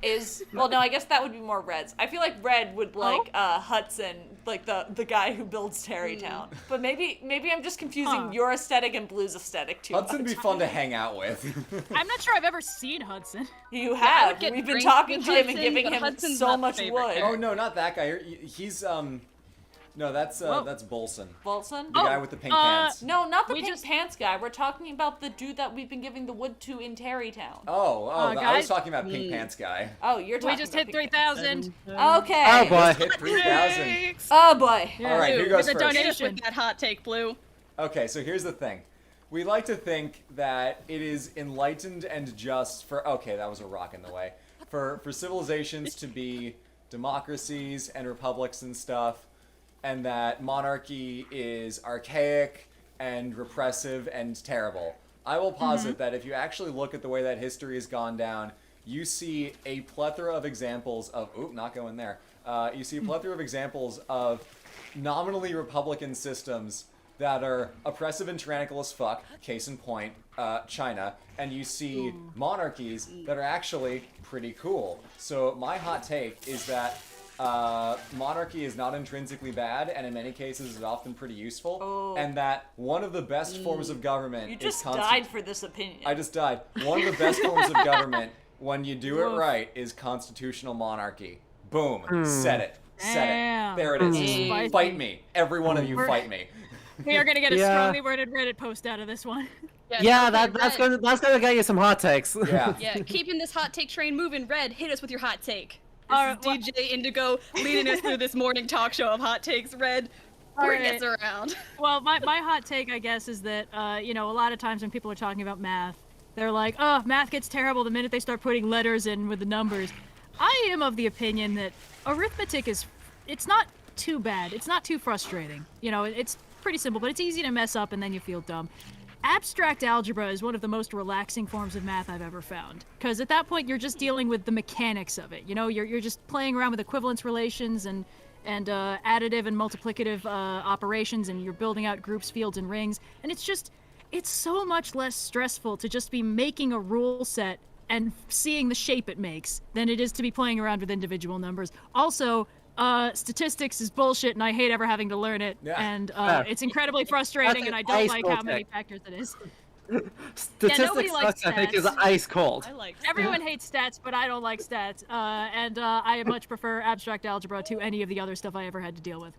is, well, no, I guess that would be more Red's. I feel like Red would like Hudson, like the guy who builds Terrytown. But maybe I'm just confusing your aesthetic and Blue's aesthetic too Hudson'd much. be fun to hang out with. I'm not sure I've ever seen Hudson. You I have. would get We've been drinks talking with to him and Hudson, giving but him Hudson's so not much the wood. favorite Oh no, not that guy. He's no, that's Bolson. Bolson? The guy with the pink pants. No, not the We pink just- pants guy. We're talking about the dude that we've been giving the wood to in Terrytown. I was guys? talking about pink pants guy. Oh, you're talking We just about hit pink pants. 3,000. Okay. Oh boy. Hit 3,000. Oh boy. All right, who Blue, goes with a first? Hit us donation. with that hot take, Blue. Okay, so here's the thing. We like to think that it is enlightened and just for that was a rock in the way. For civilizations to be democracies and republics and stuff, and that monarchy is archaic and repressive and terrible. I will posit that if you actually look at the way that history has gone down, you see a plethora of examples of not going there. You see a plethora of examples of nominally republican systems that are oppressive and tyrannical as fuck, case in point, China, and you see monarchies that are actually pretty cool. So my hot take is that monarchy is not intrinsically bad, and in many cases is often pretty useful, and that one of the best forms of government You is just constant- died for this opinion. I just died. One of the best forms of government, when you do it right, is constitutional monarchy. Boom. Said it. Said it. Damn. There it is. Spicy. Fight me. Every one of you fight me. We are gonna get a Yeah. strongly worded Reddit post out of this one. Yeah, okay, that's Red. gonna get you some hot takes. Yeah. Yeah, keeping this hot take train moving. Red, hit us with your hot take. This Alright, is DJ Indigo leading us through this morning talk show of hot takes. Red, bring us Alright. around. Well, my hot take, I guess, is that, a lot of times when people are talking about math, they're like, oh, math gets terrible the minute they start putting letters in with the numbers. I am of the opinion that arithmetic it's not too bad. It's not too frustrating. It's pretty simple, but it's easy to mess up and then you feel dumb. Abstract algebra is one of the most relaxing forms of math I've ever found. Because at that point, you're just dealing with the mechanics of it. You're just playing around with equivalence relations and additive and multiplicative operations, and you're building out groups, fields, and rings. And it's so much less stressful to just be making a rule set and seeing the shape it makes than it is to be playing around with individual numbers. Also, statistics is bullshit, and I hate ever having to learn it. Yeah. And Yeah. it's incredibly frustrating, That's and an I don't ice like cold how many take. factors it is. Statistics likes sucks, I think, is stats. ice cold. I like Everyone hates stats, but I don't like stats. And I much prefer abstract algebra to any of the other stuff I ever had to deal with.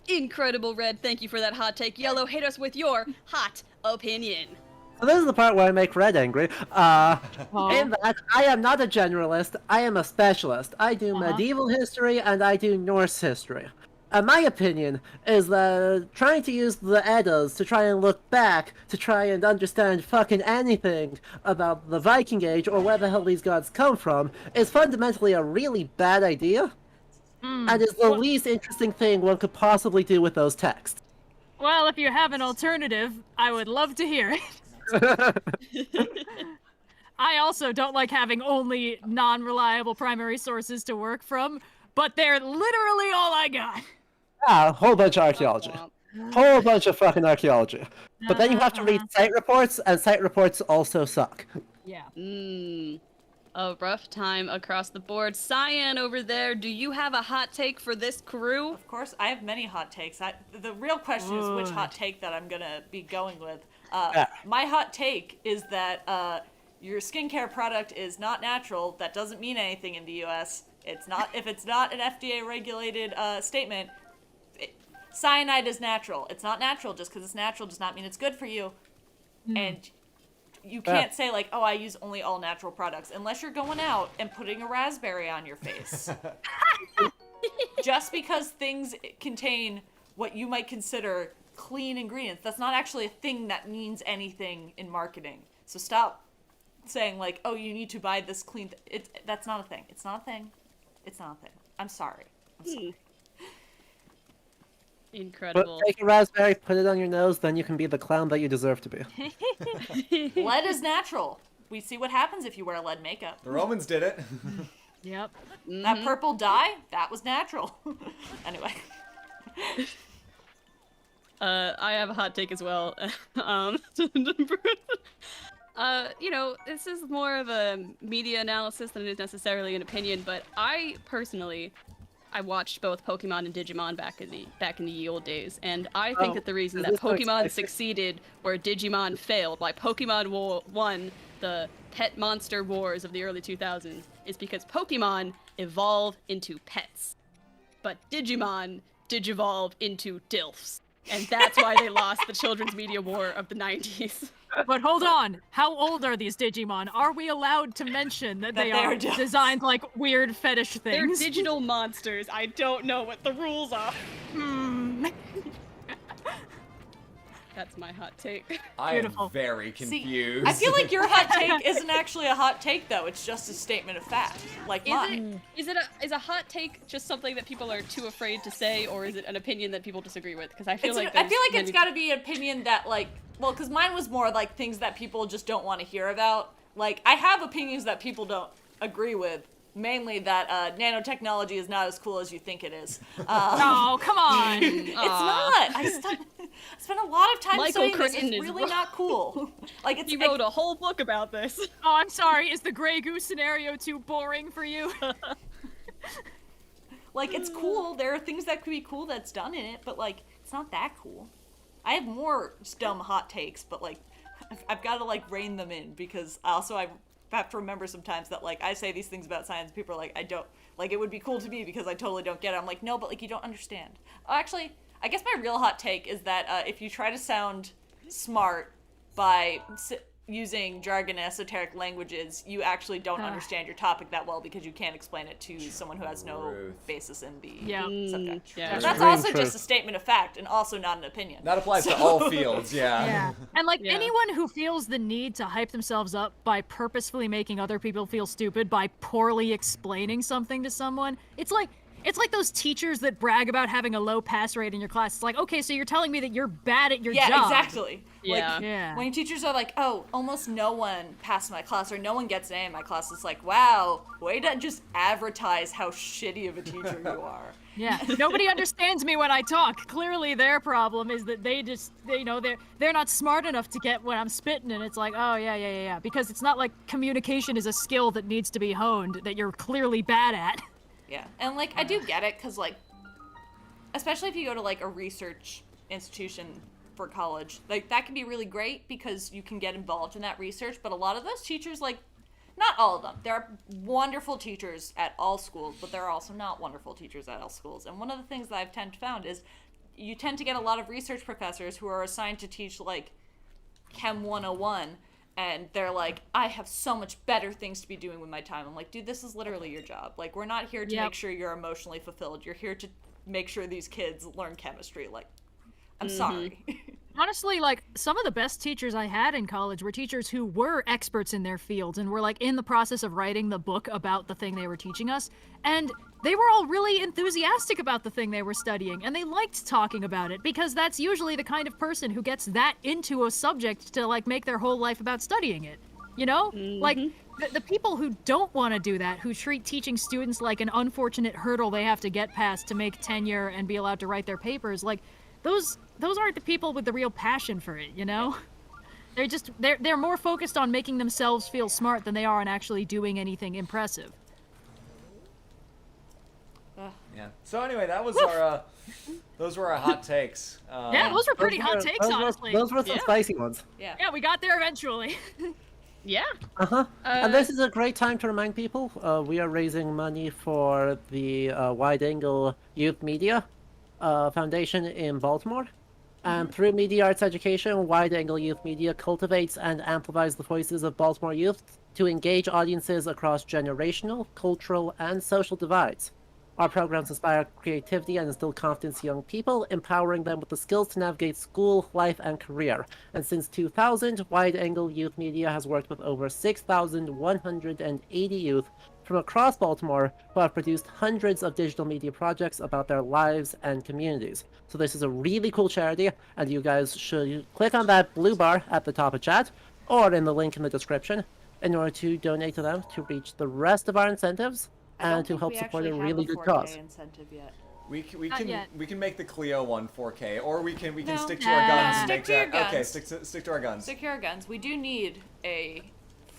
Incredible, Red. Thank you for that hot take. Yellow, hit us with your hot opinion. So this is the part where I make Red angry. In that, I am not a generalist, I am a specialist. I do medieval history and I do Norse history. And my opinion is that trying to use the Eddas to try and look back, to try and understand fucking anything about the Viking Age or where the hell these gods come from, is fundamentally a really bad idea. And is the least interesting thing one could possibly do with those texts. Well, if you have an alternative, I would love to hear it. I also don't like having only non-reliable primary sources to work from, but they're literally all I got. A whole bunch of archaeology. Whole bunch of fucking archaeology. But then you have to read site reports, and site reports also suck. Yeah. A rough time across the board. Cyan over there, do you have a hot take for this crew? Of course, I have many hot takes. The real question is which hot take that I'm gonna be going with. My hot take is that your skincare product is not natural. That doesn't mean anything in the U.S. It's not. If it's not an FDA-regulated statement, cyanide is natural. It's not natural. Just because it's natural does not mean it's good for you. And you can't say like, oh, I use only all natural products unless you're going out and putting a raspberry on your face. Just because things contain what you might consider clean ingredients, that's not actually a thing that means anything in marketing. So stop saying like, oh, you need to buy this clean. That's not a thing. It's not a thing. It's not a thing. I'm sorry. But Incredible. take a raspberry, put it on your nose, then you can be the clown that you deserve to be. Lead is natural. We see what happens if you wear lead makeup. The Romans did it. Yep. That purple dye, that was natural. Anyway. I have a hot take as well. You know, this is more of a media analysis than it is necessarily an opinion, but I personally, I watched both Pokemon and Digimon back in the ye old days, and I think that the reason that Pokemon succeeded where Digimon failed, like Pokemon won the pet monster wars of the early 2000s, is because Pokemon evolve into pets, but Digimon digivolve into DILFs. And that's why they lost the children's media war of the 90s. But hold on, how old are these Digimon? Are we allowed to mention that they are DILFs. designed like weird fetish They're things? digital monsters. I don't know what the rules are. That's my hot take. I Beautiful. am very See, confused. I feel like your hot take isn't actually a hot take, though. It's just a statement of fact, like mine. Is a hot take just something that people are too afraid to say, or is it an opinion that people disagree with? Because I feel like It's got to be an opinion that, like, well, because mine was more like things that people just don't want to hear about. Like, I have opinions that people don't agree with. Mainly that nanotechnology is not as cool as you think it is. Oh, come on. It's not. I spent a lot of time Michael studying this. Crichton It's is really wrong. not cool. Like it's he wrote a whole book about this. Oh, I'm sorry. Is the Grey Goose scenario too boring for you? like it's cool. There are things that could be cool that's done in it, but like it's not that cool. I have more dumb hot takes, but like I've got to like rein them in because I have to remember sometimes that like I say these things about science, people are like, I don't like it would be cool to me because I totally don't get it. I'm like, no, but like you don't understand. Actually, I guess my real hot take is that if you try to sound smart by using jargon and esoteric languages, you actually don't understand your topic that well because you can't explain it to someone who has no basis in the subject. Yeah. That's Extreme also truth. just a statement of fact and also not an opinion. That applies to all fields, yeah. Yeah. And like Yeah. anyone who feels the need to hype themselves up by purposefully making other people feel stupid by poorly explaining something to someone, it's like those teachers that brag about having a low pass rate in your class. It's like, okay, so you're telling me that you're bad at your job. Yeah, exactly. Yeah. Like, Yeah. when teachers are like, oh, almost no one passed my class or no one gets an A in my class, it's like, wow, way to just advertise how shitty of a teacher you are. Yeah, nobody understands me when I talk. Clearly, their problem is that they're not smart enough to get what I'm spitting, and it's like, oh yeah, because it's not like communication is a skill that needs to be honed that you're clearly bad at. Yeah, and like I do get it because like, especially if you go to like a research institution for college, like that can be really great because you can get involved in that research. But a lot of those teachers, like, not all of them, there are wonderful teachers at all schools, but there are also not wonderful teachers at all schools. And one of the things that I've found is you tend to get a lot of research professors who are assigned to teach like Chem 101. And they're like, I have so much better things to be doing with my time. I'm like, dude, this is literally your job. Like, we're not here to make sure you're emotionally fulfilled. You're here to make sure these kids learn chemistry. Like, I'm sorry. Honestly, like, some of the best teachers I had in college were teachers who were experts in their fields and were, like, in the process of writing the book about the thing they were teaching us. And they were all really enthusiastic about the thing they were studying, and they liked talking about it, because that's usually the kind of person who gets that into a subject to, like, make their whole life about studying it. You know? Like, the people who don't want to do that, who treat teaching students like an unfortunate hurdle they have to get past to make tenure and be allowed to write their papers, like, those aren't the people with the real passion for it, you know? They're more focused on making themselves feel smart than they are on actually doing anything impressive. Yeah. So anyway, that was those were our hot takes. Yeah, those were pretty hot takes, honestly. Those were some spicy ones. Yeah. Yeah, we got there eventually. Yeah. And this is a great time to remind people, we are raising money for the Wide Angle Youth Media Foundation in Baltimore. And through media arts education, Wide Angle Youth Media cultivates and amplifies the voices of Baltimore youth to engage audiences across generational, cultural, and social divides. Our programs inspire creativity and instill confidence in young people, empowering them with the skills to navigate school, life, and career. And since 2000, Wide Angle Youth Media has worked with over 6,180 youth from across Baltimore who have produced hundreds of digital media projects about their lives and communities. So this is a really cool charity, and you guys should click on that blue bar at the top of chat, or in the link in the description, in order to donate to them to reach the rest of our incentives and to help support a really good cause. Incentive yet. We yet. can make the Clio one 4K, or we can No. stick to our guns and Stick make to your that. Okay, guns. stick to our guns. Stick to our guns. We do need a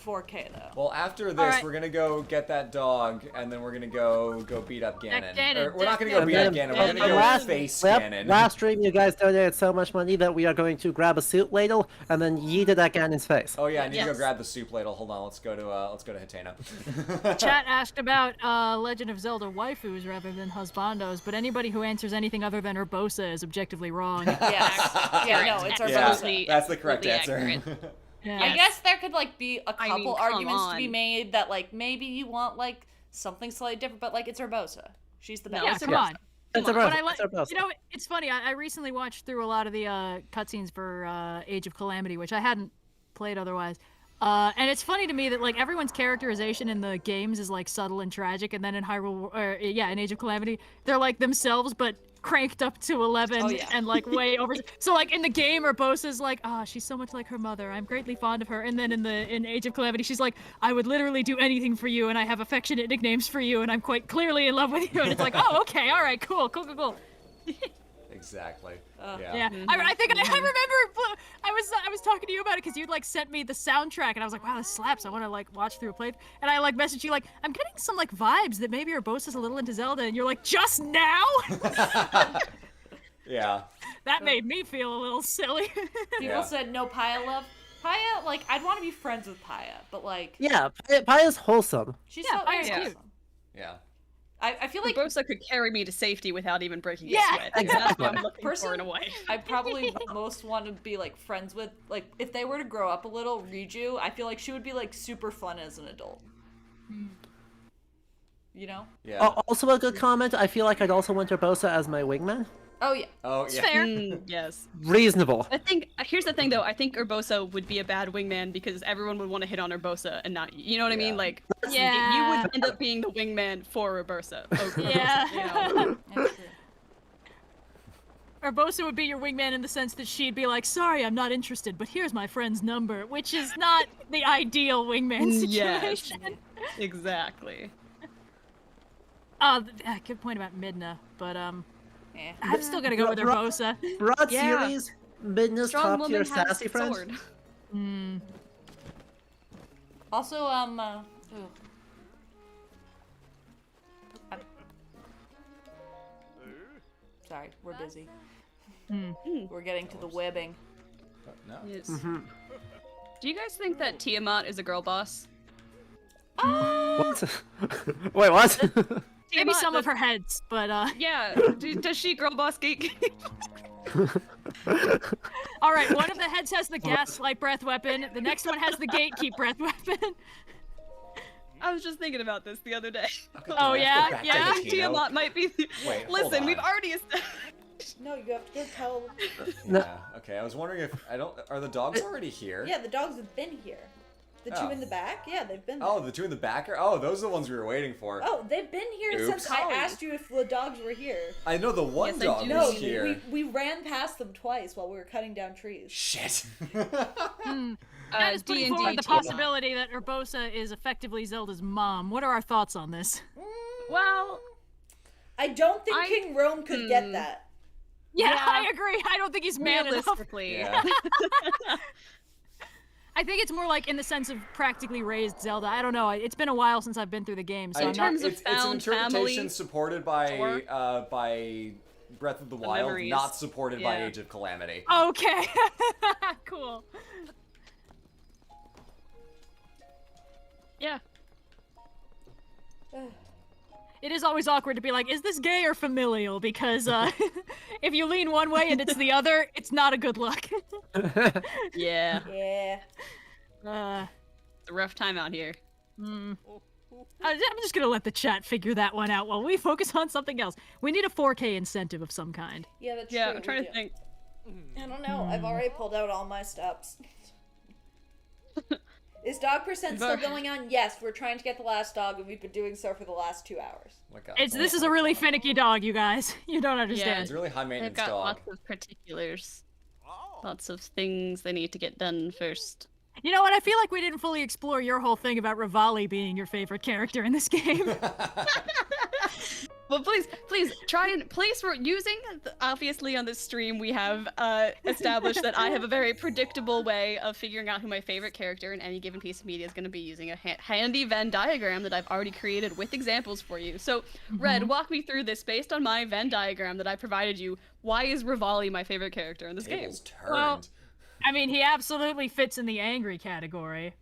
4K though. Well, after this, Alright. we're gonna go get that dog, and then we're gonna go beat up Ganon. Ganon, Or, we're not gonna go Ganon. beat up Ganon. We're gonna go face Ganon. Last stream, you guys donated so much money that we are going to grab a soup ladle and then yeet it at Ganon's face. Oh yeah, I need to go Yes. grab the soup ladle. Hold on, let's go to Hatena. Chat asked about Legend of Zelda waifus rather than husbandos, but anybody who answers anything other than Urbosa is objectively wrong. Yes. Yeah, no, it's our Yeah, bonus. that's the correct Absolutely answer. accurate. Yeah. I guess there could like be a I couple mean, come arguments to be on. made that like maybe you want like something slightly different, but like it's Urbosa. She's the best. Yeah, it's come Urbosa. on. It's Come a on. But I Urbosa, it's Urbosa. you know, it's funny. I recently watched through a lot of the cutscenes for Age of Calamity, which I hadn't played otherwise. And it's funny to me that like everyone's characterization in the games is like subtle and tragic, and then in in Age of Calamity, they're like themselves but cranked up to 11 Oh, yeah. and like way over. So like in the game, Urbosa's like, she's so much like her mother. I'm greatly fond of her. And then in Age of Calamity, she's like, I would literally do anything for you, and I have affectionate nicknames for you, and I'm quite clearly in love with you. And it's like, oh, okay, all right, cool. Exactly. Yeah, I think I remember. I was talking to you about it because you'd like sent me the soundtrack, and I was like, wow, this slaps. I want to like watch through a play. And I like messaged you like, I'm getting some like vibes that maybe Urbosa's a little into Zelda, and you're like, just now? Yeah. That made me feel a little silly. People Yeah. said no Paya love. Paya, like I'd want to be friends with Paya, but like Yeah, Paya's wholesome. she's Yeah, so Paya's awesome. cute. Yeah. I feel like Urbosa could carry me to safety without even breaking Yeah, a sweat. That's exactly. what I'm looking for in a wife. I probably most want to be like friends with like if they were to grow up a little, Riju, I feel like she would be like super fun as an adult. You know? Yeah. Also a good comment, I feel like I'd also want Urbosa as my wingman. Oh yeah. Oh It's yeah. fair. Yes. Reasonable. I think here's the thing though. I think Urbosa would be a bad wingman because everyone would want to hit on Urbosa and not you know what I mean? Yeah. Like Yeah. you would end up being the wingman for Urbosa. Over Yeah. Urbosa, you know? That's true. Urbosa would be your wingman in the sense that she'd be like, sorry, I'm not interested, but here's my friend's number, which is not the ideal wingman Yes. situation. Exactly. Good point about Midna, but Yeah. I'm still gonna go with Bro- Urbosa. Broad Yeah. series, Midna's Strong top woman tier has sassy friend. sword. Also, sorry, we're busy. We're getting to the webbing. No. Yes. Do you guys think that Tiamat is a girl boss? What? Wait, what? Maybe Tiamat, some of the- her heads, but Yeah. Does she girl boss geek? all right. One of the heads has the gaslight breath weapon. The next one has the gatekeep breath weapon. I was just thinking about this the other day. Oh, yeah? Go back to Yeah? the Tino. Tiamat might be. Wait, hold Listen, on. we've already established. No, you have to go tell. Yeah. Okay. I was wondering if are the dogs already here? Yeah, the dogs have been here. The Oh. two in the back? Yeah, they've been there. Oh, the two in the back are. Oh, those are the ones we were waiting for. Oh, they've been here Oops. since I asked you if the dogs were here. I know the one Yes, I dog do. No, is here. we ran past them twice while we were cutting down trees. Shit. That is putting D&D forward the Tiamat. possibility that Urbosa is effectively Zelda's mom. What are our thoughts on this? Well, I don't think I- King Rome could get that. Yeah, Yeah. I agree. I don't think he's man enough. realistically. Yeah. I think it's more like in the sense of practically raised Zelda. I don't know. It's been a while since I've been through the game, so I- I'm not. terms of it's an found interpretation family, supported by Breath of the Wild, memories. not supported by Yeah. Age of Calamity. Okay. Cool. Yeah. It is always awkward to be like, is this gay or familial? Because if you lean one way and it's the other, it's not a good look. Yeah. Yeah. uh, It's a rough time out here. I'm just gonna let the chat figure that one out while we focus on something else. We need a 4K incentive of some kind. Yeah, that's Yeah, true. I'm trying we to do. think. I don't know. I've already pulled out all my stops. Is dog percent still going on? Yes, we're trying to get the last dog, and we've been doing so for the last 2 hours. Oh my God. This is a really finicky dog, you guys. You don't understand. It's a really high They've maintenance got dog. lots of particulars. Lots of things they need to get done first. You know what? I feel like we didn't fully explore your whole thing about Rivali being your favorite character in this game. Well, please try and place we're using. Obviously, on this stream, we have established that I have a very predictable way of figuring out who my favorite character in any given piece of media is going to be, using a handy Venn diagram that I've already created with examples for you. So, Red, walk me through this based on my Venn diagram that I provided you. Why is Rivali my favorite character in this game? Tables turned. Well, I mean, he absolutely fits in the angry category.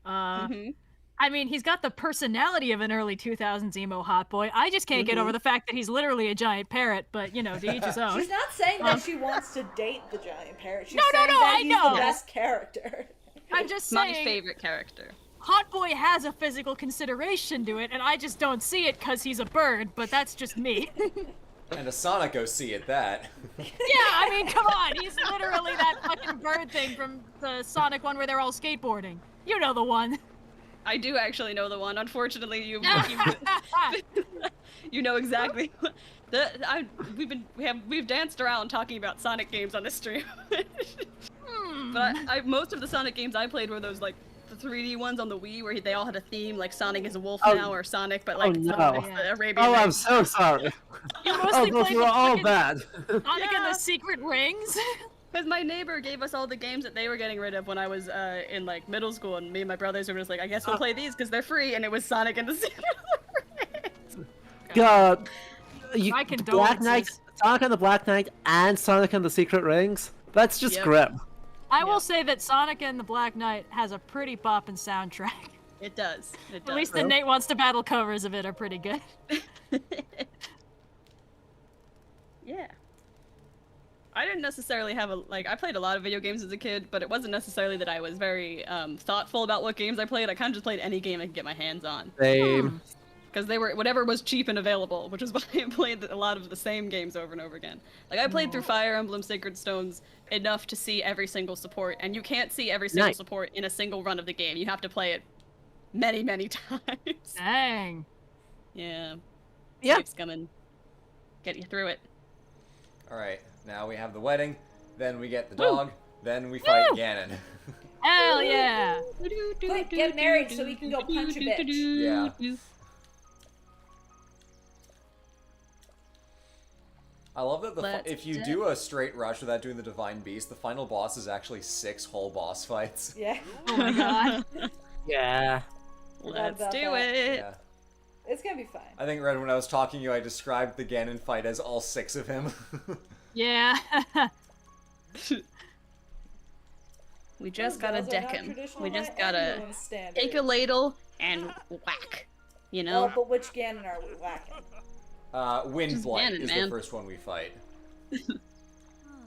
I mean, he's got the personality of an early 2000s emo hot boy. I just can't get over the fact that he's literally a giant parrot, but, you know, to each his own. She's not saying that she wants to date the giant parrot. She's No, saying that I he's know. the best character. I'm just My saying, favorite character. Hot Boy has a physical consideration to it, and I just don't see it because he's a bird, but that's just me. And a Sonic OC at that. Yeah, I mean, come on. He's literally that fucking bird thing from the Sonic one where they're all skateboarding. You know the one. I do actually know the one. Unfortunately, you know exactly. We've danced around talking about Sonic games on this stream. But most of the Sonic games I played were those like the 3D ones on the Wii where they all had a theme, like Sonic is a wolf now, or Sonic, but like no. Sonic is the Arabian Oh, I'm Nights. so sorry. You Oh, mostly those played were the all fucking bad. Sonic and the Secret Rings. Because my neighbor gave us all the games that they were getting rid of when I was in like middle school, and me and my brothers were just like, I guess we'll play these because they're free, and it was Sonic and the Secret Rings. God, My Black Knight, condolences. Sonic and the Black Knight, and Sonic and the Secret Rings. That's just Yep. grim. I will say that Sonic and the Black Knight has a pretty boppin' soundtrack. It does. It does. At least the Nate Wants to Battle covers of it are pretty good. Yeah. I didn't necessarily have I played a lot of video games as a kid, but it wasn't necessarily that I was very thoughtful about what games I played. I kind of just played any game I could get my hands on. Same. Because they were whatever was cheap and available, which is why I played a lot of the same games over and over again. Like, I played through Fire Emblem Sacred Stones enough to see every single support, and you can't see every single Nice. support in a single run of the game. You have to play it many, many times. Dang. Yeah. Yeah. Keeps coming. Get you through it. Alright, now we have the wedding, then we get the dog, then we fight Woo! Ganon. Hell yeah. Quick, get married so we can go punch a bitch. Yeah. I love that Let's if you do a straight rush without doing the Divine Beast, the final boss is actually 6 whole boss fights. Yeah. Oh my god. Yeah. Let's about do that. it. Yeah. It's gonna be fine. I think, Red, when I was talking to you, I described the Ganon fight as all 6 of him. Yeah. We just Those gotta girls are deck not him. traditional We just by gotta anyone's standards. take a ladle and whack. You know? Oh, but which Ganon are we whacking? Windblight Ganon, is man. the first one we fight.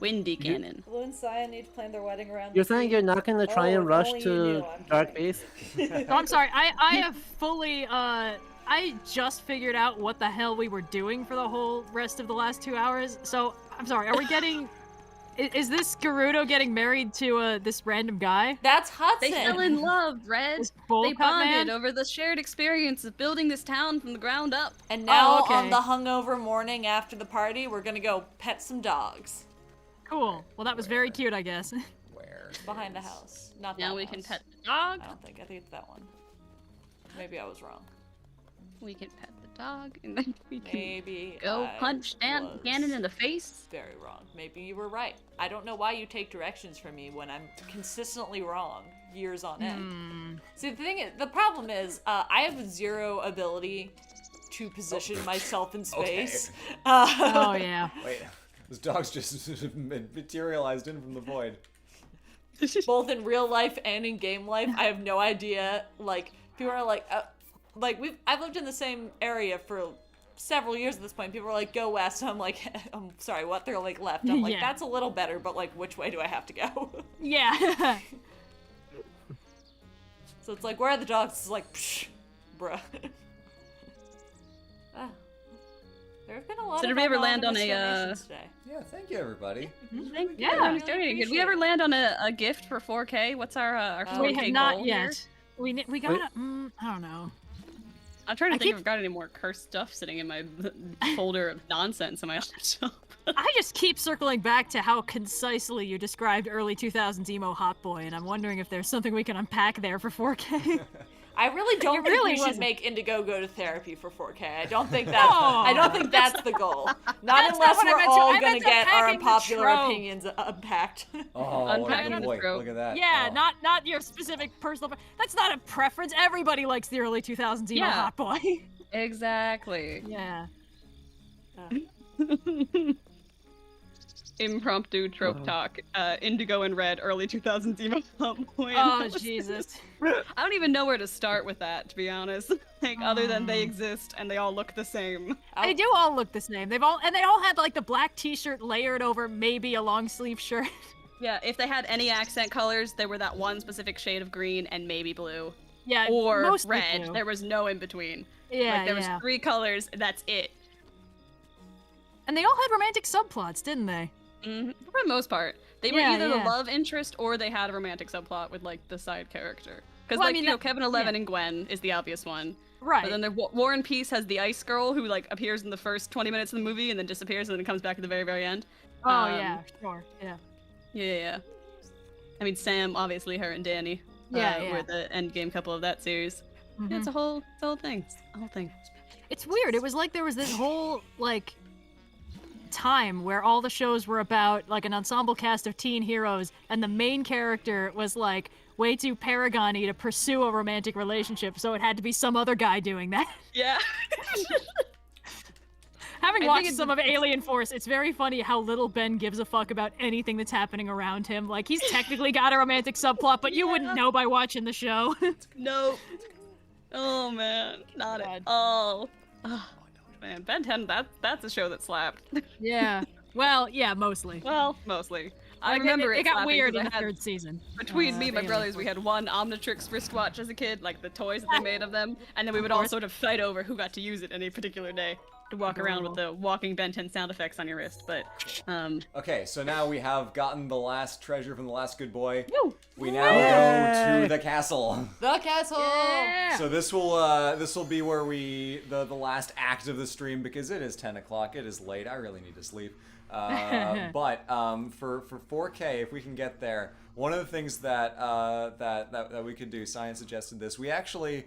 Windy cannon. Blue and Cyan need to plan their wedding around. You're the saying sea. you're not gonna try Oh, and if rush only you to knew, I'm Dark kidding. Base? Oh, I'm sorry. I have fully, I just figured out what the hell we were doing for the whole rest of the last 2 hours. So, I'm sorry. Are we getting... Is this Gerudo getting married to this random guy? That's Hudson. They fell in love, Red. This bowl They cut bonded man? over the shared experience of building this town from the ground up. And now, Oh, okay. on the hungover morning after the party, we're gonna go pet some dogs Cool. Well, that was very cute, I guess. Where? behind the house. Not that Now we can house. pet the dog. I don't think. I think it's that one. Maybe I was wrong. We can pet the dog, and then we can Maybe go I punch was Ganon in the face. very wrong. Maybe you were right. I don't know why you take directions from me when I'm consistently wrong years on end. See, the problem is, I have zero ability to position myself in Okay. space. Oh, yeah. Wait, this dog's just materialized in from the void. Both in real life and in game life, I have no idea. Like, people are like I've lived in the same area for several years at this point. People are like, go west. I'm like, I'm sorry, what? They're like left. I'm like, Yeah. that's a little better, but like, which way do I have to go? Yeah. So it's like, where are the dogs? It's like, psh, bruh. There have been a lot So of did we ever land on anonymous a, donations today. Yeah, thank you, everybody. Thank you. Yeah. Everyone's Really donating. Did we appreciate ever it. land on a gift for 4K? What's our 4K We have not goal yet. here? We gotta. I don't know. I'm trying to I think keep- if I've got any more cursed stuff sitting in my folder of nonsense on my laptop. I just keep circling back to how concisely you described early 2000s emo hot boy, and I'm wondering if there's something we can unpack there for 4K. I really don't It think really we should wasn't. make Indigo go to therapy for 4K. I don't think No. that's the goal. Not That's unless not what I we're meant to- all I gonna meant to get our unpacking the unpopular trope. opinions unpacked. Oh, Unpacking the boy, trope. look at that. Yeah, Oh. not your specific personal. That's not a preference. Everybody likes the early 2000s emo Yeah. hot boy. Exactly. Yeah. Impromptu trope talk. Indigo and Red, early 2000s emo hot boy. Oh Jesus. I don't even know where to start with that, to be honest. Like, other than they exist and they all look the same. They do all look the same. They all had like the black T-shirt layered over maybe a long sleeve shirt. Yeah, if they had any accent colors, they were that one specific shade of green and maybe blue. Yeah, Or mostly red. blue. There was no in between. Yeah, Like, there yeah. was 3 colors, that's it. And they all had romantic subplots, didn't they? For the most part. They were Yeah, either yeah. the love interest or they had a romantic subplot with, like, the side character. Because, Well, I like, mean, you know, that- Kevin 11 yeah. and Gwen is the obvious one. Right. But then War and Peace has the ice girl who, like, appears in the first 20 minutes of the movie and then disappears and then comes back at the very, very end. Oh yeah, sure. Yeah. Yeah. I mean, Sam, obviously, her and Danny Yeah, were the endgame couple of that series. Yeah, it's a whole thing. A whole thing. It's weird. It was like there was this whole like time where all the shows were about like an ensemble cast of teen heroes, and the main character was like way too paragon-y to pursue a romantic relationship, so it had to be some other guy doing that. Yeah. Having I think watched it's- some of Alien Force, it's very funny how little Ben gives a fuck about anything that's happening around him. Like, he's technically got a romantic subplot, but you wouldn't know by watching the show. Nope. Oh man, not at all. Oh, man, Ben 10, that's a show that slapped. Yeah. Well, yeah, mostly. Well, mostly. I Like, remember it got slapping weird 'cause in I the had- third season. Between me and my Alien brothers, Force. we had one Omnitrix wristwatch as a kid, like the toys that they made of them, and then we would all sort of fight over who got to use it any particular day to walk around with the walking Ben 10 sound effects on your wrist. But Okay, so now we have gotten the last treasure from the last good boy. Woo! We now go to the castle. The castle. Yeah. So this will be where the last act of the stream, because it is 10 o'clock. It is late. I really need to sleep. But for 4K, if we can get there, one of the things that we could do, Science suggested this. We actually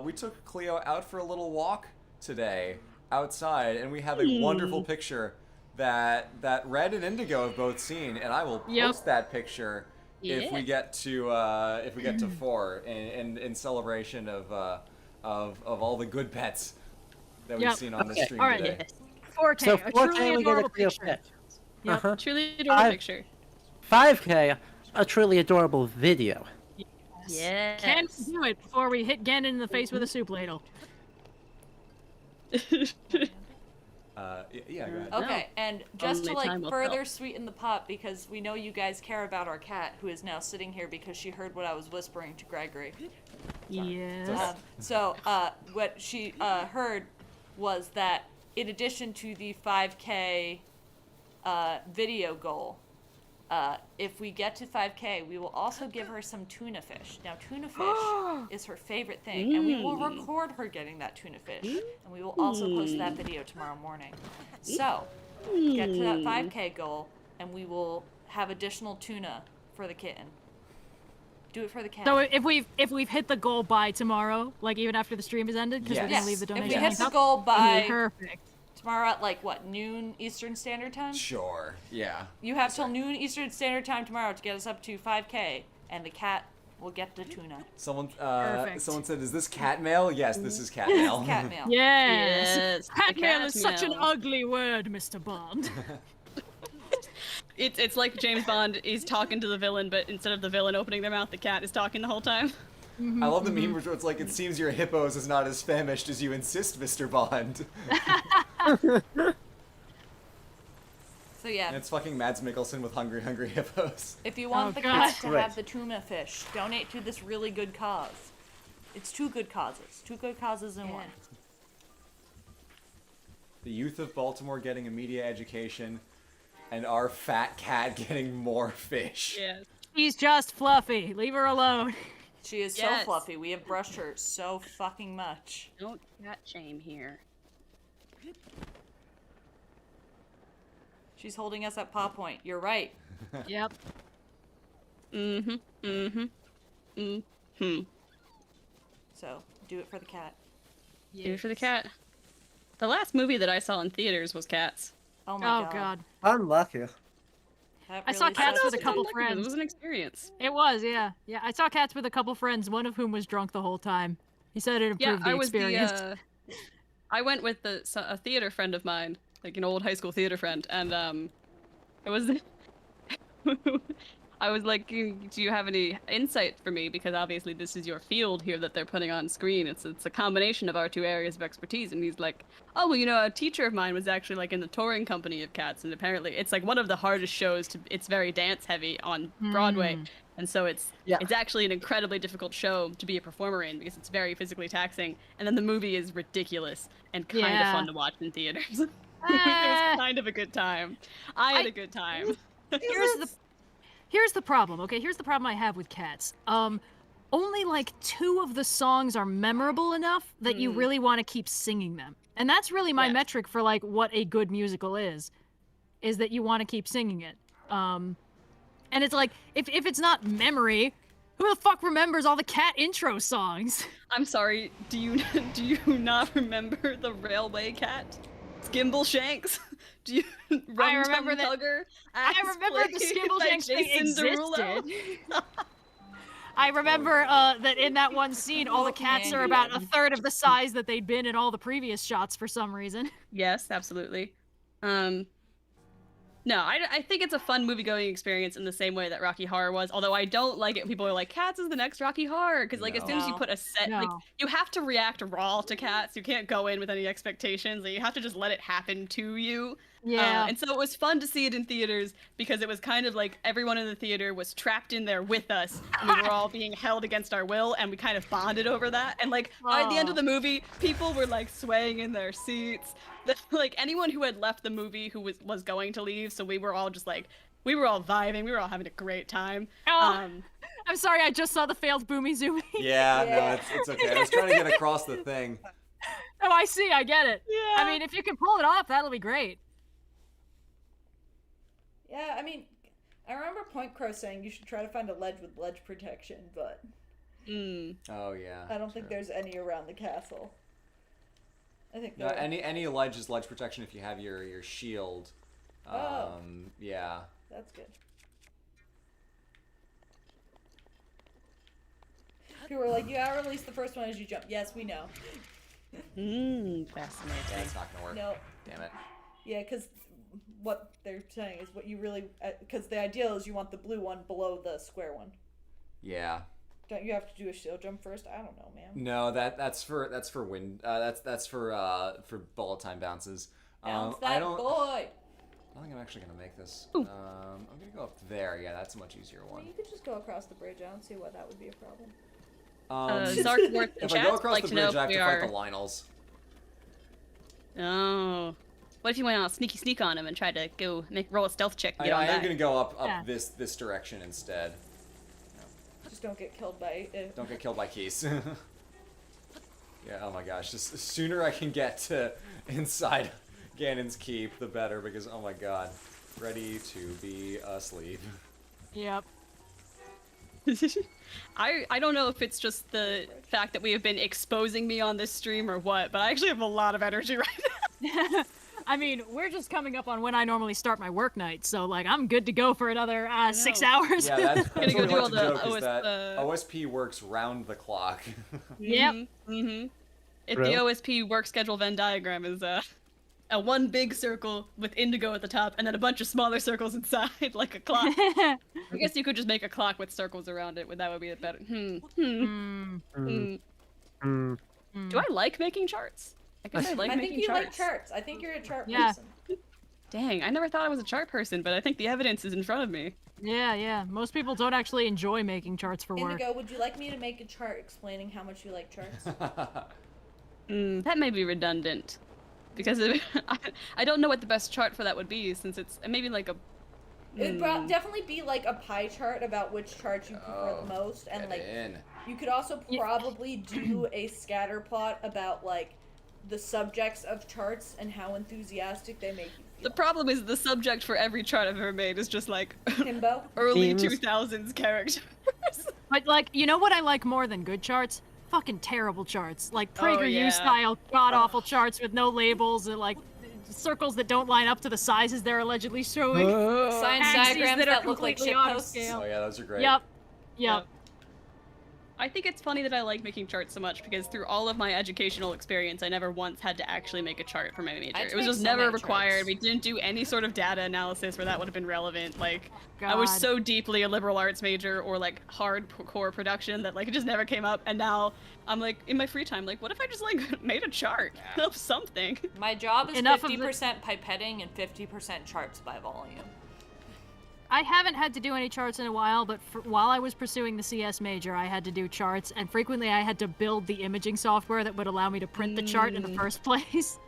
we took Cleo out for a little walk today outside, and we have a wonderful picture that Red and Indigo have both seen, and I will post that picture if we get to 4 in celebration of all the good pets that we've seen on the stream All right. today. 4K, So a 4K, truly we get a adorable Cleo picture. pet. Yep. truly adorable I- picture. 5K, a truly adorable video. Yeah. Can we do it before we hit Ganon in the face with a soup ladle? Yeah, go ahead. Okay, and just to Only time like will further tell. sweeten the pot, because we know you guys care about our cat, who is now sitting here because she heard what I was whispering to Gregory. Yes. What she heard was that in addition to the 5K video goal, if we get to 5K, we will also give her some tuna fish. Now, tuna fish is her favorite thing, and we will record her getting that tuna fish, and we will also post that video tomorrow morning. So, get to that 5K goal, and we will have additional tuna for the kitten. Do it for the cat. So if we've hit the goal by tomorrow, like even after the stream is ended, because we're Yes. gonna leave the If donation. we hit link the up? goal by Perfect. tomorrow at like what, noon Eastern Standard Time? Sure. Yeah. You have till noon Eastern Standard Time tomorrow to get us up to 5K, and the cat will get the tuna. Someone Perfect. said, "Is this cat mail?" Yes, this is cat mail. Cat mail. Yes. Yes, the Cat mail cat is such an mail. ugly word, Mr. Bond. It's like James Bond is talking to the villain, but instead of the villain opening their mouth, the cat is talking the whole time. I love the meme where it's like, "It seems your hippos is not as famished as you insist, Mr. Bond." So yeah, And it's fucking Mads Mikkelsen with hungry hippos. if you want Oh, the God. cat to Right. have the tuna fish, donate to this really good cause. It's two good causes. Two good causes in one. The youth of Baltimore getting a media education, and our fat cat getting more fish. Yes. She's just fluffy. Leave her alone. She is Yes. so fluffy. We have brushed her so fucking much. Don't cat shame here. She's holding us at paw point. You're right. Yep. Mm-hmm. So, do it for the cat. Do it for the cat. The last movie that I saw in theaters was Cats. Oh my Oh god. Unlucky. That I saw really Cats says with a it. couple It friends. was an experience. It was, yeah. Yeah, I saw Cats with a couple friends, one of whom was drunk the whole time. He said it Yeah, improved the I was experience. I went with a theater friend of mine, like an old high school theater friend, and it was. I was like, do you have any insight for me? Because obviously this is your field here that they're putting on screen. It's a combination of our two areas of expertise. And he's like, oh, well, you know, a teacher of mine was actually like in the touring company of Cats, and apparently it's like one of the hardest shows to. It's very dance heavy on Broadway, and so it's actually an incredibly difficult show to be a performer in because it's very physically taxing. And then the movie is ridiculous and kind of Yeah. fun to watch in theaters. It was kind of a good time. I had a good time. Here's the problem, okay? Here's the problem I have with Cats. Only like 2 of the songs are memorable enough that you really want to keep singing them. And that's really my metric for like what a good musical is that you want to keep singing it. And it's like, if it's not memory, who the fuck remembers all the Cat intro songs? I'm sorry, do you not remember the Railway Cat? Skimble Shanks? Do you I remember Rum Tum that- Tugger I as remember the played Skimble by Shanks thing Jason Derulo? existed. I remember that in that one scene, all the cats are about a third of the size that they'd been in all the previous shots for some reason. Yes, absolutely. No, I think it's a fun movie-going experience in the same way that Rocky Horror was. Although I don't like it when people are like, "Cats is the next Rocky Horror," because like as soon as you No. put a set, like No. you have to react raw to Cats. You can't go in with any expectations. Like, you have to just let it happen to you. Yeah. And so it was fun to see it in theaters because it was kind of like everyone in the theater was trapped in there with us. And we were all being held against our will, and we kind of bonded over that. And like by the end of the movie, people were like swaying in their seats. Like anyone who had left the movie who was going to leave, so we were all just like, we were all vibing, we were all having a great time. Oh, I'm sorry, I just saw the failed Boomy Zoomy. Yeah, no, it's okay. I was trying to get across the thing. Oh, I see, I get it. Yeah. I mean, if you can pull it off, that'll be great. Yeah, I mean, I remember Point Crow saying you should try to find a ledge with ledge protection, but Oh yeah. I don't think there's any around the castle. I think No, there any ledge is ledge protection if you have your shield. Oh. Yeah. That's good. People were like, you gotta release the first one as you jump. Yes, we know. Fascinating. That's not gonna work. No. Damn it. Yeah, because what they're saying is what you really... Because the ideal is you want the blue one below the square one. Yeah. Don't you have to do a shield jump first? I don't know, man. No, that's for wind. That's for bullet time bounces. Bounce I that don't. boy! I don't think I'm actually gonna make this. I'm gonna go up there. Yeah, that's a much easier Well, one. you could just go across the bridge. I don't see why that would be a problem. Zark Worth in if I chat go would across like the to know bridge, I have if to we fight are. the Lionels. Oh. What if you went on a sneak on him and tried to roll a stealth check and get on I am back? gonna go up Yeah. this direction instead. Just don't get killed by... Don't get killed by Keys. Yeah. Oh my gosh. Just the sooner I can get to inside Ganon's keep, the better. Because oh my god, ready to be asleep. Yep. I don't know if it's just the fact that we have been exposing me on this stream or what, but I actually have a lot of energy right now. I mean, we're just coming up on when I normally start my work night, so like I'm good to go for another 6 hours. Yeah, that's Gonna go what do we all like to the joke is OS that OSP works round the clock. Yep. If Really? the OSP work schedule Venn diagram is a one big circle with indigo at the top and then a bunch of smaller circles inside, like a clock. I guess you could just make a clock with circles around it. That would be better. Do I like making charts? I guess I like I making think you charts. like charts. I think you're a chart Yeah. person. Dang, I never thought I was a chart person, but I think the evidence is in front of me. Yeah. Most people don't actually enjoy making charts for work. Indigo, would you like me to make a chart explaining how much you like charts? That may be redundant. Because I don't know what the best chart for that would be, since it's maybe like a. It'd definitely be like a pie chart about which charts you prefer the most, and like you could also probably do a scatter plot about like the subjects of charts and how enthusiastic they make you feel. The problem is the subject for every chart I've ever made is just like Himbo? early Themes. 2000s characters. But like, you know what I like more than good charts? Fucking terrible charts. Like PragerU yeah. style god-awful charts with no labels and like circles that don't line up to the sizes they're allegedly showing. Science Axes diagrams that are that look like completely out of shitposts. scale. Oh yeah, those are great. Yep. I think it's funny that I like making charts so much because through all of my educational experience, I never once had to actually make a chart for my major. I had to It was make just so never many required. charts. We didn't do any sort of data analysis where that would have been relevant. Like, I was God. so deeply a liberal arts major or like hardcore production that like it just never came up. And now I'm like in my free time, like, what if I just like made a chart of something? My job is Enough of 50% pipetting and 50% charts by volume. I haven't had to do any charts in a while, but while I was pursuing the CS major, I had to do charts, and frequently I had to build the imaging software that would allow me to print the chart in the first place.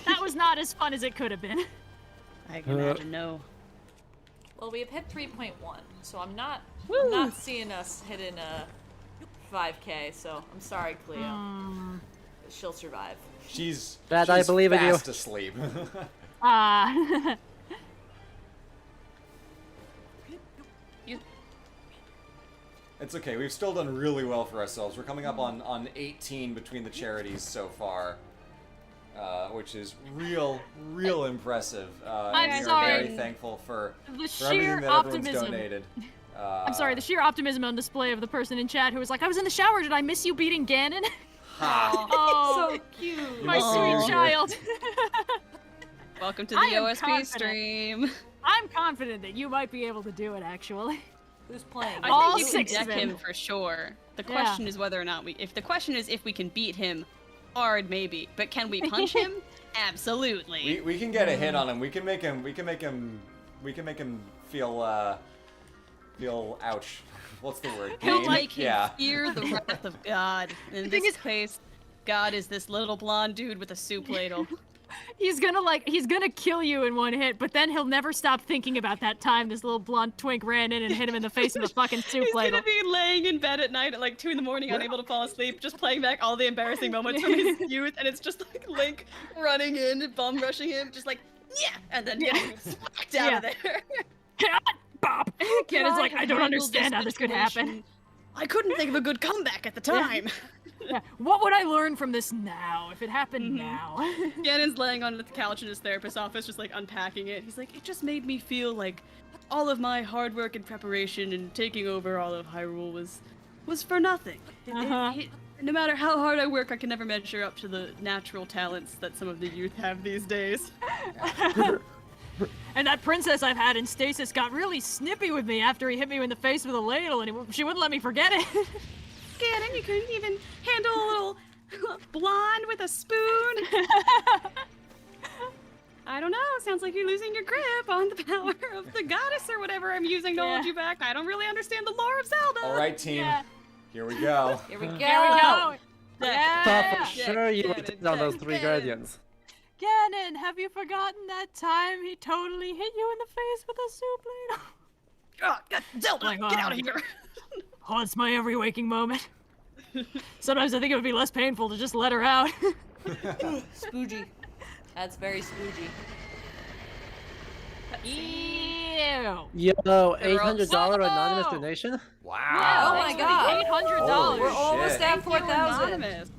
That was not as fun as it could have been. I can imagine, no. Well, we have hit 3.1, so I'm not seeing us hitting a 5K. So I'm sorry, Cleo. She'll survive. She's Dad, I believe in you. fast asleep. It's okay. We've still done really well for ourselves. We're coming up on 18 between the charities so far, which is real impressive. I'm and we sorry. are very thankful for The everything sheer that everyone's optimism. donated. I'm sorry, the sheer optimism on display of the person in chat who was like, I was in the shower, did I miss you beating Ganon? Ha! Oh, So cute. my Oh. sweet child. Welcome to I the am OSP confident. stream. I'm confident that you might be able to do it, actually. Who's playing? I All think you can six of deck him them. for sure. The Yeah. question is whether or not if we can beat him hard, maybe. But can we punch him? Absolutely. We can get a hit on him. We can make him feel ouch. What's the word? He'll Pain? Make him yeah. fear the wrath of God. In thing this is- case, God is this little blonde dude with a soup ladle. He's gonna kill you in one hit, but then he'll never stop thinking about that time this little blonde twink ran in and hit him in the face with a fucking soup He's ladle. gonna be laying in bed at night at like 2 in the morning, unable to fall asleep, just playing back all the embarrassing moments from his youth, and it's just like Link running in, bum rushing him, just like, yeah, and then getting smacked out of there. Bop. Kid is like, I don't understand how this could happen. I couldn't think of a good comeback at the time. Yeah. What would I learn from this now, if it happened now? Ganon's laying on the couch in his therapist's office, just like unpacking it. He's like, it just made me feel like all of my hard work and preparation and taking over all of Hyrule was for nothing. No matter how hard I work, I can never measure up to the natural talents that some of the youth have these days. And that princess I've had in stasis got really snippy with me after he hit me in the face with a ladle, and she wouldn't let me forget it. Ganon, you couldn't even handle a little blonde with a spoon. I don't know. Sounds like you're losing your grip on the power of the goddess or whatever I'm using to hold you back. I don't really understand the lore of Zelda. All right, team. Yeah. Here we go. Here we go. There we go. Thought Yeah. for sure you would take down those 3 guardians. Ganon, have you forgotten that time he totally hit you in the face with a soup ladle? Oh, Zelda, Like, get out of here. Haunts my every waking moment. Sometimes I think it would be less painful to just let her out. Spoogy. That's very spoogy. Ew. Yo, $800 Whoa! anonymous donation? Wow. Oh my God. $800. We're Holy almost shit. at 4,000. Anonymous.